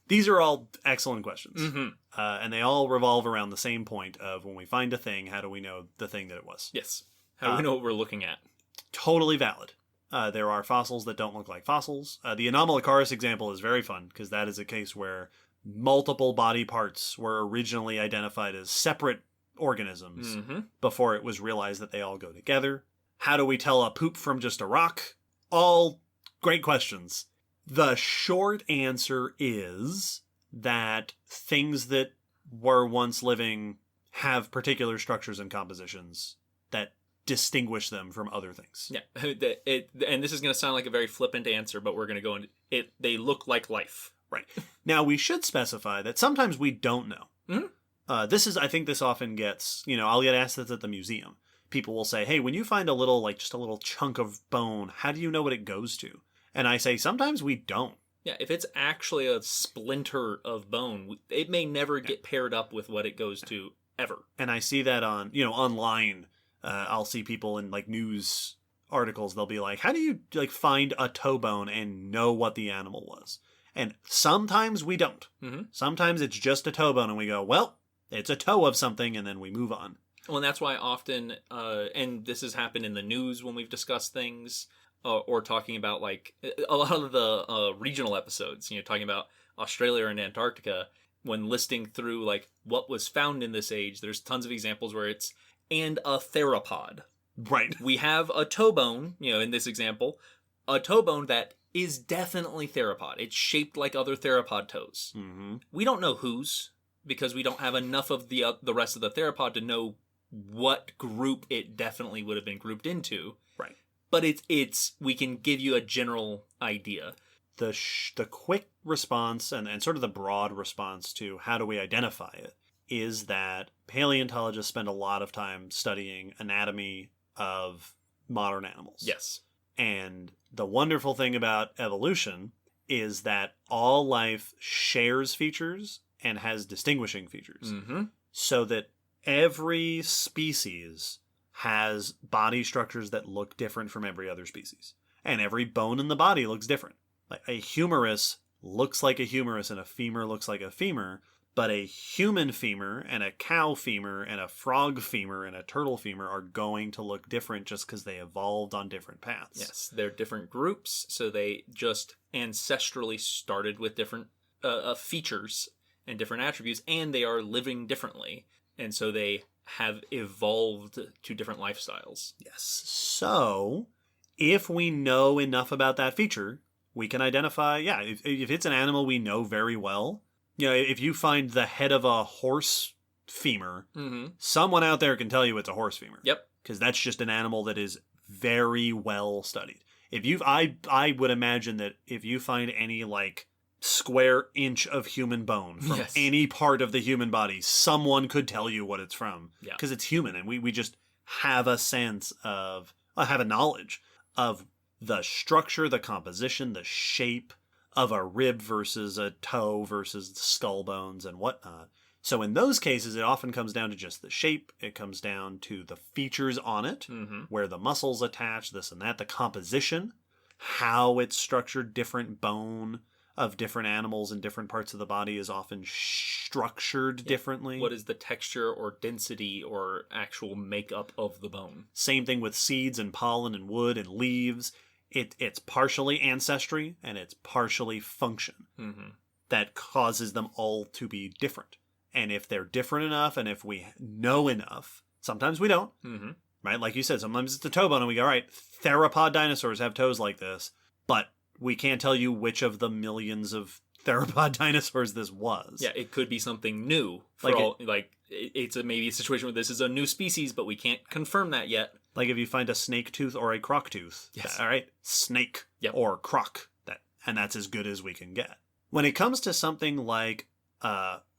[SPEAKER 1] These are all excellent questions.
[SPEAKER 2] Mm-hmm.
[SPEAKER 1] And they all revolve around the same point of when we find a thing, how do we know the thing that it was?
[SPEAKER 2] Yes. How do we know what we're looking at?
[SPEAKER 1] Totally valid. There are fossils that don't look like fossils. The Anomalocaris example is very fun, because that is a case where multiple body parts were originally identified as separate organisms before it was realized that they all go together. How do we tell a poop from just a rock? All great questions. The short answer is that things that were once living have particular structures and compositions that distinguish them from other things.
[SPEAKER 2] Yeah, and this is going to sound like a very flippant answer, but we're going to go into it. They look like life.
[SPEAKER 1] Right. Now, we should specify that sometimes we don't know. I think this often gets, I'll get asked this at the museum. People will say, hey, when you find just a little chunk of bone, how do you know what it goes to? And I say, sometimes we don't.
[SPEAKER 2] Yeah, if it's actually a splinter of bone, it may never get paired up with what it goes to ever.
[SPEAKER 1] And I see that on, online. I'll see people in like news articles. They'll be like, how do you like find a toe bone and know what the animal was? And sometimes we don't.
[SPEAKER 2] Mm-hmm.
[SPEAKER 1] Sometimes it's just a toe bone and we go, well, it's a toe of something, and then we move on.
[SPEAKER 2] Well, and that's why often, and this has happened in the news when we've discussed things, or talking about like a lot of the regional episodes, talking about Australia and Antarctica, when listing through like what was found in this age, there's tons of examples where it's and a theropod.
[SPEAKER 1] Right.
[SPEAKER 2] We have a toe bone, in this example, a toe bone that is definitely theropod. It's shaped like other theropod toes.
[SPEAKER 1] Mm-hmm. We
[SPEAKER 2] We don't know whose, because we don't have enough of the rest of the theropod to know what group it definitely would have been grouped into.
[SPEAKER 1] Right.
[SPEAKER 2] But it's we can give you a general idea.
[SPEAKER 1] The quick response and sort of the broad response to how do we identify it is that paleontologists spend a lot of time studying anatomy of modern animals.
[SPEAKER 2] Yes.
[SPEAKER 1] And the wonderful thing about evolution is that all life shares features and has distinguishing features.
[SPEAKER 2] Mm-hmm.
[SPEAKER 1] So that every species has body structures that look different from every other species. And every bone in the body looks different. Like a humerus looks like a humerus and a femur looks like a femur, but a human femur and a cow femur and a frog femur and a turtle femur are going to look different just because they evolved on different paths.
[SPEAKER 2] Yes, they're different groups, so they just ancestrally started with different features and different attributes, and they are living differently, and so they have evolved to different lifestyles.
[SPEAKER 1] Yes. So, if we know enough about that feature, we can identify, if it's an animal we know very well, if you find the head of a horse femur,
[SPEAKER 2] Mm-hmm.
[SPEAKER 1] someone out there can tell you it's a horse femur.
[SPEAKER 2] Yep.
[SPEAKER 1] Because that's just an animal that is very well studied. I would imagine that if you find any like square inch of human bone from any part of the human body, someone could tell you what it's from.
[SPEAKER 2] Yeah.
[SPEAKER 1] Because it's human, and we just have a sense of, have a knowledge of the structure, the composition, the shape of a rib versus a toe versus the skull bones and whatnot. So in those cases, it often comes down to just the shape. It comes down to the features on it,
[SPEAKER 2] Mm-hmm.
[SPEAKER 1] where the muscles attach, this and that, the composition, how it's structured. Different bone of different animals in different parts of the body is often structured differently.
[SPEAKER 2] What is the texture or density or actual makeup of the bone?
[SPEAKER 1] Same thing with seeds and pollen and wood and leaves. It's partially ancestry and it's partially function
[SPEAKER 2] Mm-hmm.
[SPEAKER 1] that causes them all to be different. And if they're different enough and if we know enough, sometimes we don't,
[SPEAKER 2] Mm-hmm.
[SPEAKER 1] right? Like you said, sometimes it's a toe bone and we go, all right, theropod dinosaurs have toes like this, but we can't tell you which of the millions of theropod dinosaurs this was.
[SPEAKER 2] Yeah, it could be something new. It's maybe a situation where this is a new species, but we can't confirm that yet.
[SPEAKER 1] Like if you find a snake tooth or a croc tooth.
[SPEAKER 2] Yes.
[SPEAKER 1] All right, snake
[SPEAKER 2] Yep.
[SPEAKER 1] or croc, and that's as good as we can get. When it comes to something like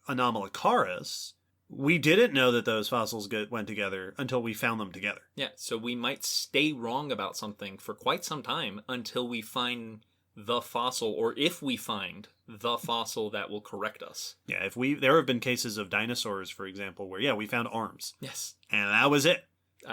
[SPEAKER 1] Anomalocaris, we didn't know that those fossils went together until we found them together.
[SPEAKER 2] Yeah, so we might stay wrong about something for quite some time until we find the fossil, or if we find the fossil that will correct us.
[SPEAKER 1] Yeah, there have been cases of dinosaurs, for example, where we found arms.
[SPEAKER 2] Yes.
[SPEAKER 1] And that was it.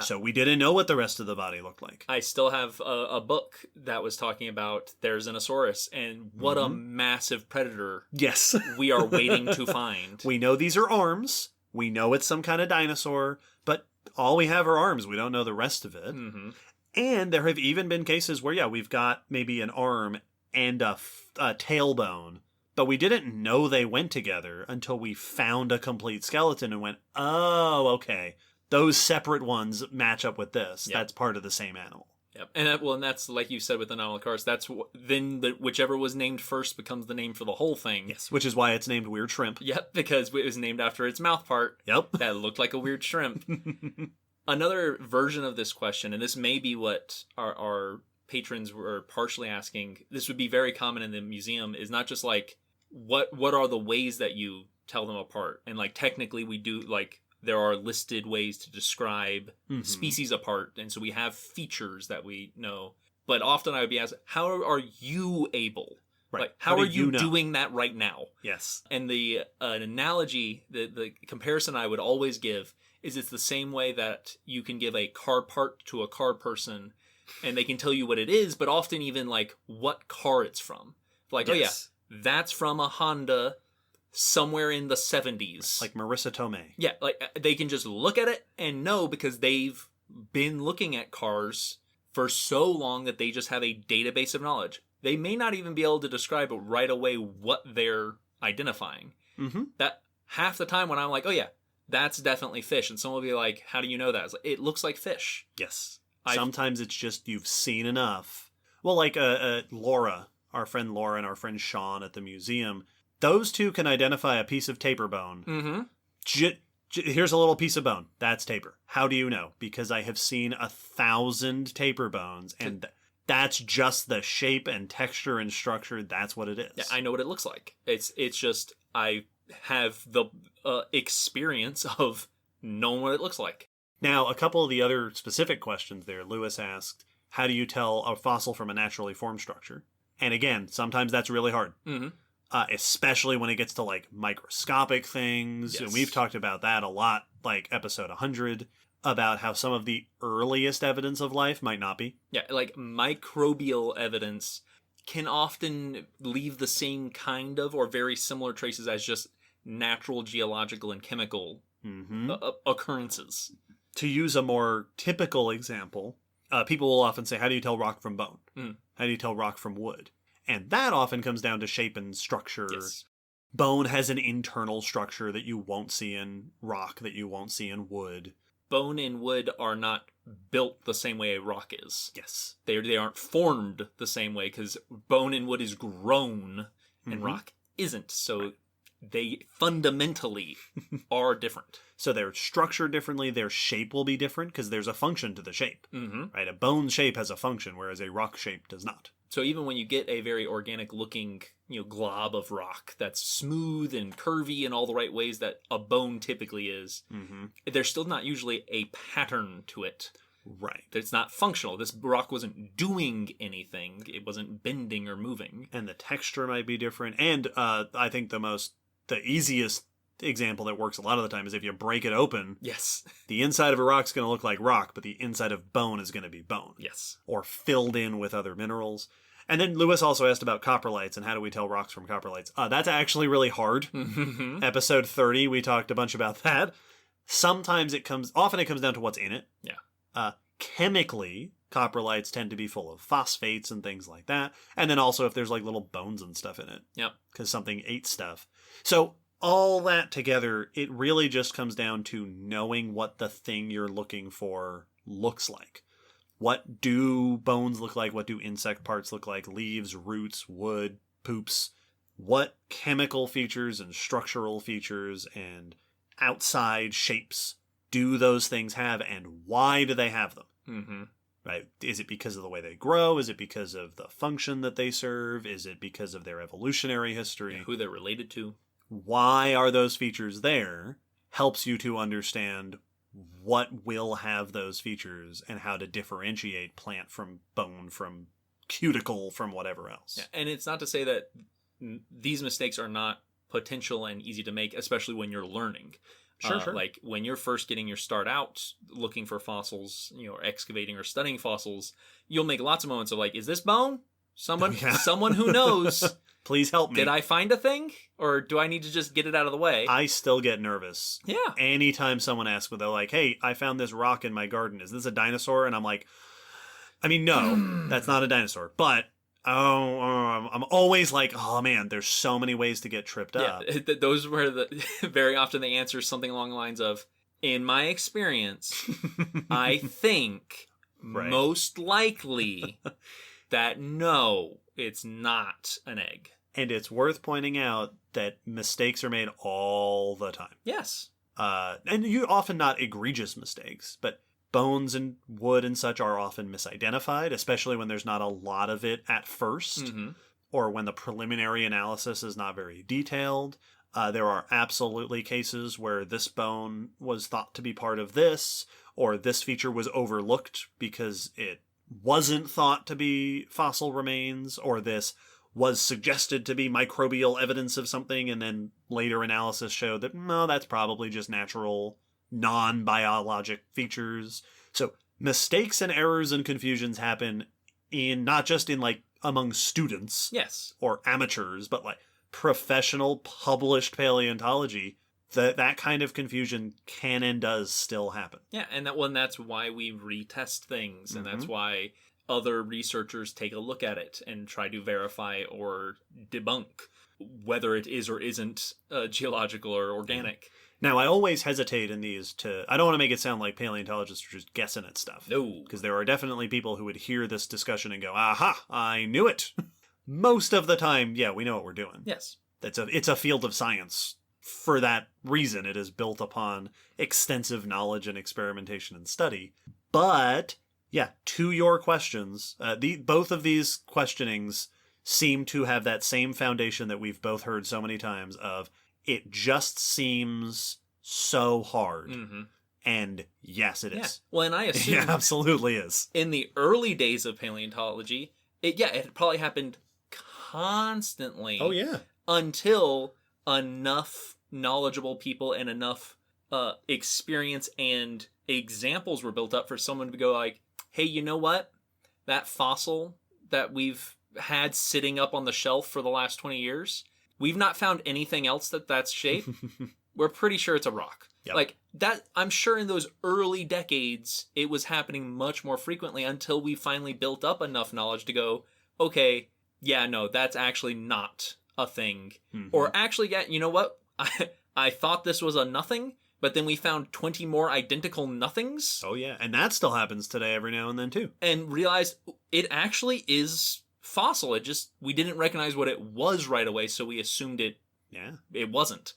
[SPEAKER 1] So we didn't know what the rest of the body looked like.
[SPEAKER 2] I still have a book that was talking about there's an Therizinosaurus, and what a massive predator
[SPEAKER 1] Yes.
[SPEAKER 2] we are waiting to find.
[SPEAKER 1] We know these are arms. We know it's some kind of dinosaur, but all we have are arms. We don't know the rest of it.
[SPEAKER 2] Mm-hmm.
[SPEAKER 1] And there have even been cases where, we've got maybe an arm and a tailbone, but we didn't know they went together until we found a complete skeleton and went, oh, okay. Those separate ones match up with this.
[SPEAKER 2] Yep.
[SPEAKER 1] That's part of the same animal.
[SPEAKER 2] Yep. And that's like you said with Anomalocaris. That's whichever was named first becomes the name for the whole thing.
[SPEAKER 1] Yes, which is why it's named Weird Shrimp.
[SPEAKER 2] Yep, because it was named after its mouth part.
[SPEAKER 1] Yep.
[SPEAKER 2] That looked like a weird shrimp. Another version of this question, and this may be what our patrons were partially asking, this would be very common in the museum, is not just like, what are the ways that you tell them apart. And like technically we do, like there are listed ways to describe species apart, and so we have features that we know. But often I would be asked, how are you able?
[SPEAKER 1] Right.
[SPEAKER 2] Like, how are you
[SPEAKER 1] know?
[SPEAKER 2] doing that right now?
[SPEAKER 1] Yes.
[SPEAKER 2] And the analogy, the comparison I would always give is it's the same way that you can give a car part to a car person and they can tell you what it is, but often even like what car it's from. Like, yes. Oh yeah, that's from a Honda somewhere in the 70s.
[SPEAKER 1] Like Marissa Tomei.
[SPEAKER 2] Yeah, like they can just look at it and know because they've been looking at cars for so long that they just have a database of knowledge. They may not even be able to describe right away what they're identifying. That half the time when I'm like, oh yeah, that's definitely fish. And someone will be like, how do you know that? It's like, it looks like fish.
[SPEAKER 1] Yes. Sometimes it's just you've seen enough. Well, like Laura, our friend Laura and our friend Sean at the museum, those two can identify a piece of tapir bone. Here's a little piece of bone. That's tapir. How do you know? Because I have seen 1,000 tapir bones, and that's just the shape and texture and structure. That's what it is.
[SPEAKER 2] Yeah, I know what it looks like. It's just I have the experience of knowing what it looks like.
[SPEAKER 1] Now, a couple of the other specific questions there. Lewis asked, how do you tell a fossil from a naturally formed structure? And again, sometimes that's really hard. Especially when it gets to like microscopic things.
[SPEAKER 2] Yes.
[SPEAKER 1] And we've talked about that a lot, like episode 100, about how some of the earliest evidence of life might not be.
[SPEAKER 2] Yeah, like microbial evidence can often leave the same kind of or very similar traces as just natural geological and chemical occurrences.
[SPEAKER 1] To use a more typical example, people will often say, how do you tell rock from bone? How do you tell rock from wood? And that often comes down to shape and structure.
[SPEAKER 2] Yes.
[SPEAKER 1] Bone has an internal structure that you won't see in rock, that you won't see in wood.
[SPEAKER 2] Bone and wood are not built the same way a rock is.
[SPEAKER 1] Yes.
[SPEAKER 2] They aren't formed the same way because bone and wood is grown and rock isn't. So they fundamentally are different.
[SPEAKER 1] So they're structured differently. Their shape will be different because there's a function to the shape. Right? A bone shape has a function, whereas a rock shape does not.
[SPEAKER 2] So even when you get a very organic looking, glob of rock that's smooth and curvy in all the right ways that a bone typically is, there's still not usually a pattern to it.
[SPEAKER 1] Right.
[SPEAKER 2] It's not functional. This rock wasn't doing anything. It wasn't bending or moving.
[SPEAKER 1] And the texture might be different. And I think the easiest example that works a lot of the time is if you break it open.
[SPEAKER 2] Yes.
[SPEAKER 1] The inside of a rock's going to look like rock, but the inside of bone is going to be bone.
[SPEAKER 2] Yes.
[SPEAKER 1] Or filled in with other minerals. And then Lewis also asked about coprolites and how do we tell rocks from coprolites. That's actually really hard. Episode 30, we talked a bunch about that. Often it comes down to what's in it.
[SPEAKER 2] Yeah.
[SPEAKER 1] Chemically, coprolites tend to be full of phosphates and things like that. And then also if there's like little bones and stuff in it.
[SPEAKER 2] Yep.
[SPEAKER 1] Because something ate stuff. So all that together, it really just comes down to knowing what the thing you're looking for looks like. What do bones look like? What do insect parts look like? Leaves, roots, wood, poops. What chemical features and structural features and outside shapes do those things have, and why do they have them? Right? Is it because of the way they grow? Is it because of the function that they serve? Is it because of their evolutionary history?
[SPEAKER 2] Yeah, who they're related to?
[SPEAKER 1] Why are those features there? Helps you to understand what will have those features and how to differentiate plant from bone, from cuticle, from whatever else.
[SPEAKER 2] Yeah, and it's not to say that these mistakes are not potential and easy to make, especially when you're learning.
[SPEAKER 1] Sure.
[SPEAKER 2] Like when you're first getting your start out looking for fossils, or excavating or studying fossils, you'll make lots of moments of like, is this bone? Someone who knows.
[SPEAKER 1] Please help me.
[SPEAKER 2] Did I find a thing? Or do I need to just get it out of the way?
[SPEAKER 1] I still get nervous.
[SPEAKER 2] Yeah.
[SPEAKER 1] Anytime someone asks, they're like, hey, I found this rock in my garden. Is this a dinosaur? And I'm like, no, that's not a dinosaur. But I'm always like, oh man, there's so many ways to get tripped up.
[SPEAKER 2] Yeah, those were very often the answer is something along the lines of, in my experience, I think most likely that no, it's not an egg.
[SPEAKER 1] And it's worth pointing out that mistakes are made all the time.
[SPEAKER 2] Yes.
[SPEAKER 1] And you often not egregious mistakes, but bones and wood and such are often misidentified, especially when there's not a lot of it at first, or when the preliminary analysis is not very detailed. There are absolutely cases where this bone was thought to be part of this, or this feature was overlooked because it wasn't thought to be fossil remains, or this was suggested to be microbial evidence of something, and then later analysis showed that, no, that's probably just natural, non-biologic features. So mistakes and errors and confusions happen in not just in like among students
[SPEAKER 2] Yes.
[SPEAKER 1] or amateurs, but like professional published paleontology. That kind of confusion can and does still happen.
[SPEAKER 2] Yeah, and that's why we retest things, and that's why other researchers take a look at it and try to verify or debunk whether it is or isn't geological or organic.
[SPEAKER 1] Now, I always hesitate in these I don't want to make it sound like paleontologists are just guessing at stuff.
[SPEAKER 2] No.
[SPEAKER 1] Because there are definitely people who would hear this discussion and go, aha, I knew it. Most of the time, yeah, we know what we're doing.
[SPEAKER 2] Yes.
[SPEAKER 1] It's a field of science. For that reason, it is built upon extensive knowledge and experimentation and study. But, yeah, to your questions, both of these questionings seem to have that same foundation that we've both heard so many times of, it just seems so hard.
[SPEAKER 2] Mm-hmm.
[SPEAKER 1] And yes, it is.
[SPEAKER 2] Well, and I assume
[SPEAKER 1] It absolutely is.
[SPEAKER 2] in the early days of paleontology, it probably happened constantly.
[SPEAKER 1] Oh, yeah.
[SPEAKER 2] Until enough knowledgeable people and enough experience and examples were built up for someone to go like, hey, you know what? That fossil that we've had sitting up on the shelf for the last 20 years, we've not found anything else that's shape. We're pretty sure it's a rock.
[SPEAKER 1] Yep.
[SPEAKER 2] Like that, I'm sure in those early decades, it was happening much more frequently until we finally built up enough knowledge to go, okay, yeah, no, that's actually not a thing.
[SPEAKER 1] Mm-hmm.
[SPEAKER 2] Or actually, yeah, you know what? I thought this was a nothing, but then we found 20 more identical nothings.
[SPEAKER 1] Oh, yeah. And that still happens today every now and then, too.
[SPEAKER 2] And realized it actually is fossil. We didn't recognize what it was right away, so we assumed it wasn't.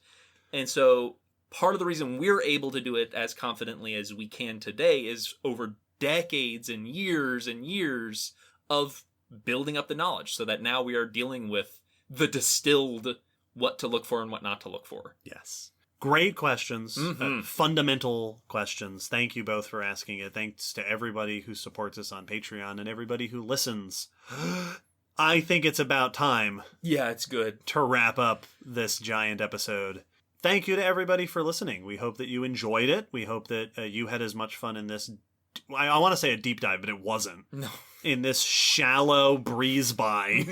[SPEAKER 2] And so part of the reason we're able to do it as confidently as we can today is over decades and years of building up the knowledge so that now we are dealing with the distilled what to look for and what not to look for.
[SPEAKER 1] Yes. Great questions.
[SPEAKER 2] Mm-hmm.
[SPEAKER 1] Fundamental questions. Thank you both for asking it. Thanks to everybody who supports us on Patreon and everybody who listens. I think it's about time.
[SPEAKER 2] Yeah, it's good.
[SPEAKER 1] To wrap up this giant episode. Thank you to everybody for listening. We hope that you enjoyed it. We hope that you had as much fun in this. I want to say a deep dive, but it wasn't.
[SPEAKER 2] No.
[SPEAKER 1] In this shallow breeze by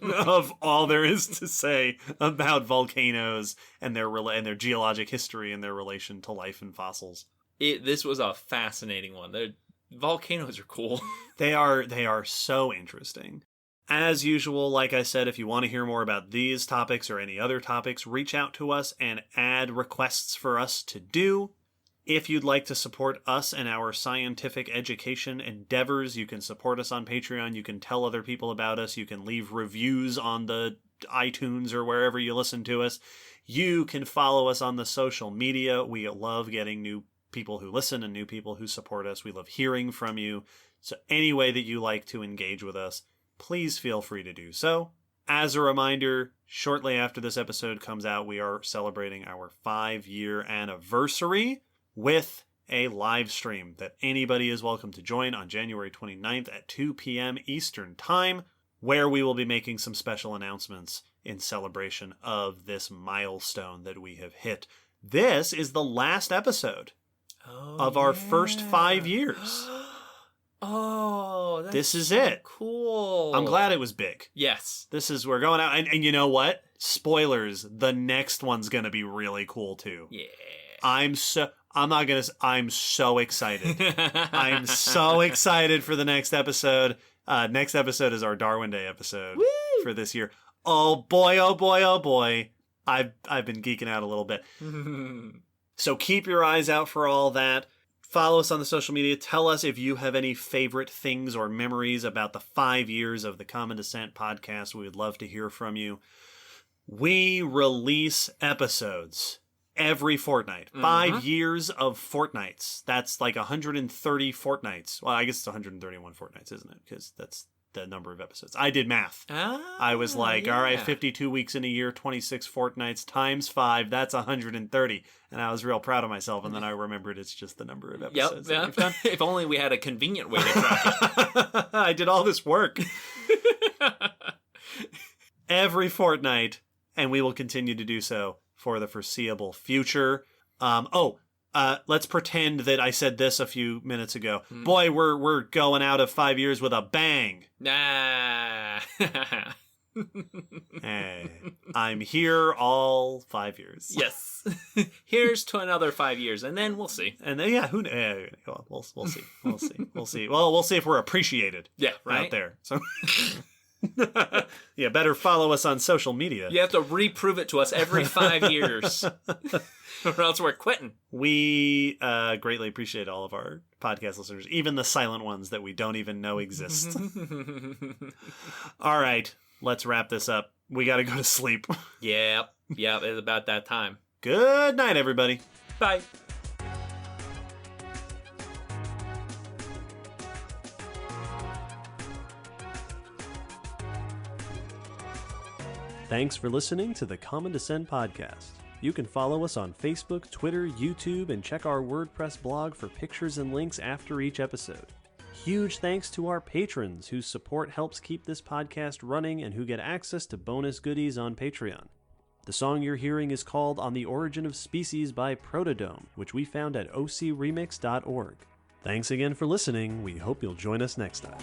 [SPEAKER 1] of all there is to say about volcanoes and their geologic history and their relation to life and fossils.
[SPEAKER 2] This was a fascinating one. Volcanoes are cool.
[SPEAKER 1] They are so interesting. As usual, like I said, if you want to hear more about these topics or any other topics, reach out to us and add requests for us to do. If you'd like to support us and our scientific education endeavors, you can support us on Patreon. You can tell other people about us. You can leave reviews on the iTunes or wherever you listen to us. You can follow us on the social media. We love getting new people who listen and new people who support us. We love hearing from you. So any way that you like to engage with us, please feel free to do so. As a reminder, shortly after this episode comes out, we are celebrating our 5-year anniversary with a live stream that anybody is welcome to join on January 29th at 2 p.m. Eastern Time, where we will be making some special announcements in celebration of this milestone that we have hit. This is the last episode of our first 5 years.
[SPEAKER 2] Oh,
[SPEAKER 1] this is it.
[SPEAKER 2] Cool.
[SPEAKER 1] I'm glad it was big.
[SPEAKER 2] Yes.
[SPEAKER 1] We're going out. And you know what? Spoilers. The next one's going to be really cool too.
[SPEAKER 2] Yeah.
[SPEAKER 1] I'm so excited. I'm so excited for the next episode. Next episode is our Darwin Day episode for this year. Oh boy, oh boy, oh boy. I've been geeking out a little bit. So keep your eyes out for all that. Follow us on the social media. Tell us if you have any favorite things or memories about the 5 years of the Common Descent podcast. We would love to hear from you. We release episodes every fortnight. 5 years of fortnights. That's like 130 fortnights. Well, I guess it's 131 fortnights, isn't it? Because the number of episodes. I did math.
[SPEAKER 2] Ah,
[SPEAKER 1] I was like, all right,
[SPEAKER 2] yeah.
[SPEAKER 1] 52 weeks in a year, 26 fortnights times 5, that's 130. And I was real proud of myself. And then I remembered it's just the number of episodes that we've done.
[SPEAKER 2] If only we had a convenient way to track it.
[SPEAKER 1] I did all this work. Every fortnight, and we will continue to do so for the foreseeable future. Let's pretend that I said this a few minutes ago. Boy, we're going out of 5 years with a bang.
[SPEAKER 2] Nah.
[SPEAKER 1] Hey, I'm here all 5 years.
[SPEAKER 2] Yes. Here's to another 5 years, and then we'll see.
[SPEAKER 1] And then, we'll see. We'll see. Well, we'll see if we're appreciated.
[SPEAKER 2] Yeah, right?
[SPEAKER 1] Out there. So, yeah, better follow us on social media.
[SPEAKER 2] You have to reprove it to us every 5 years. Or else we're quitting.
[SPEAKER 1] We greatly appreciate all of our podcast listeners, even the silent ones that we don't even know exist. All right, let's wrap this up. We got to go to sleep.
[SPEAKER 2] Yep, it's about that time.
[SPEAKER 1] Good night, everybody.
[SPEAKER 2] Bye.
[SPEAKER 3] Thanks for listening to the Common Descent podcast. You can follow us on Facebook, Twitter, YouTube, and check our WordPress blog for pictures and links after each episode. Huge thanks to our patrons whose support helps keep this podcast running and who get access to bonus goodies on Patreon. The song you're hearing is called On the Origin of Species by Protodome, which we found at ocremix.org. Thanks again for listening. We hope you'll join us next time.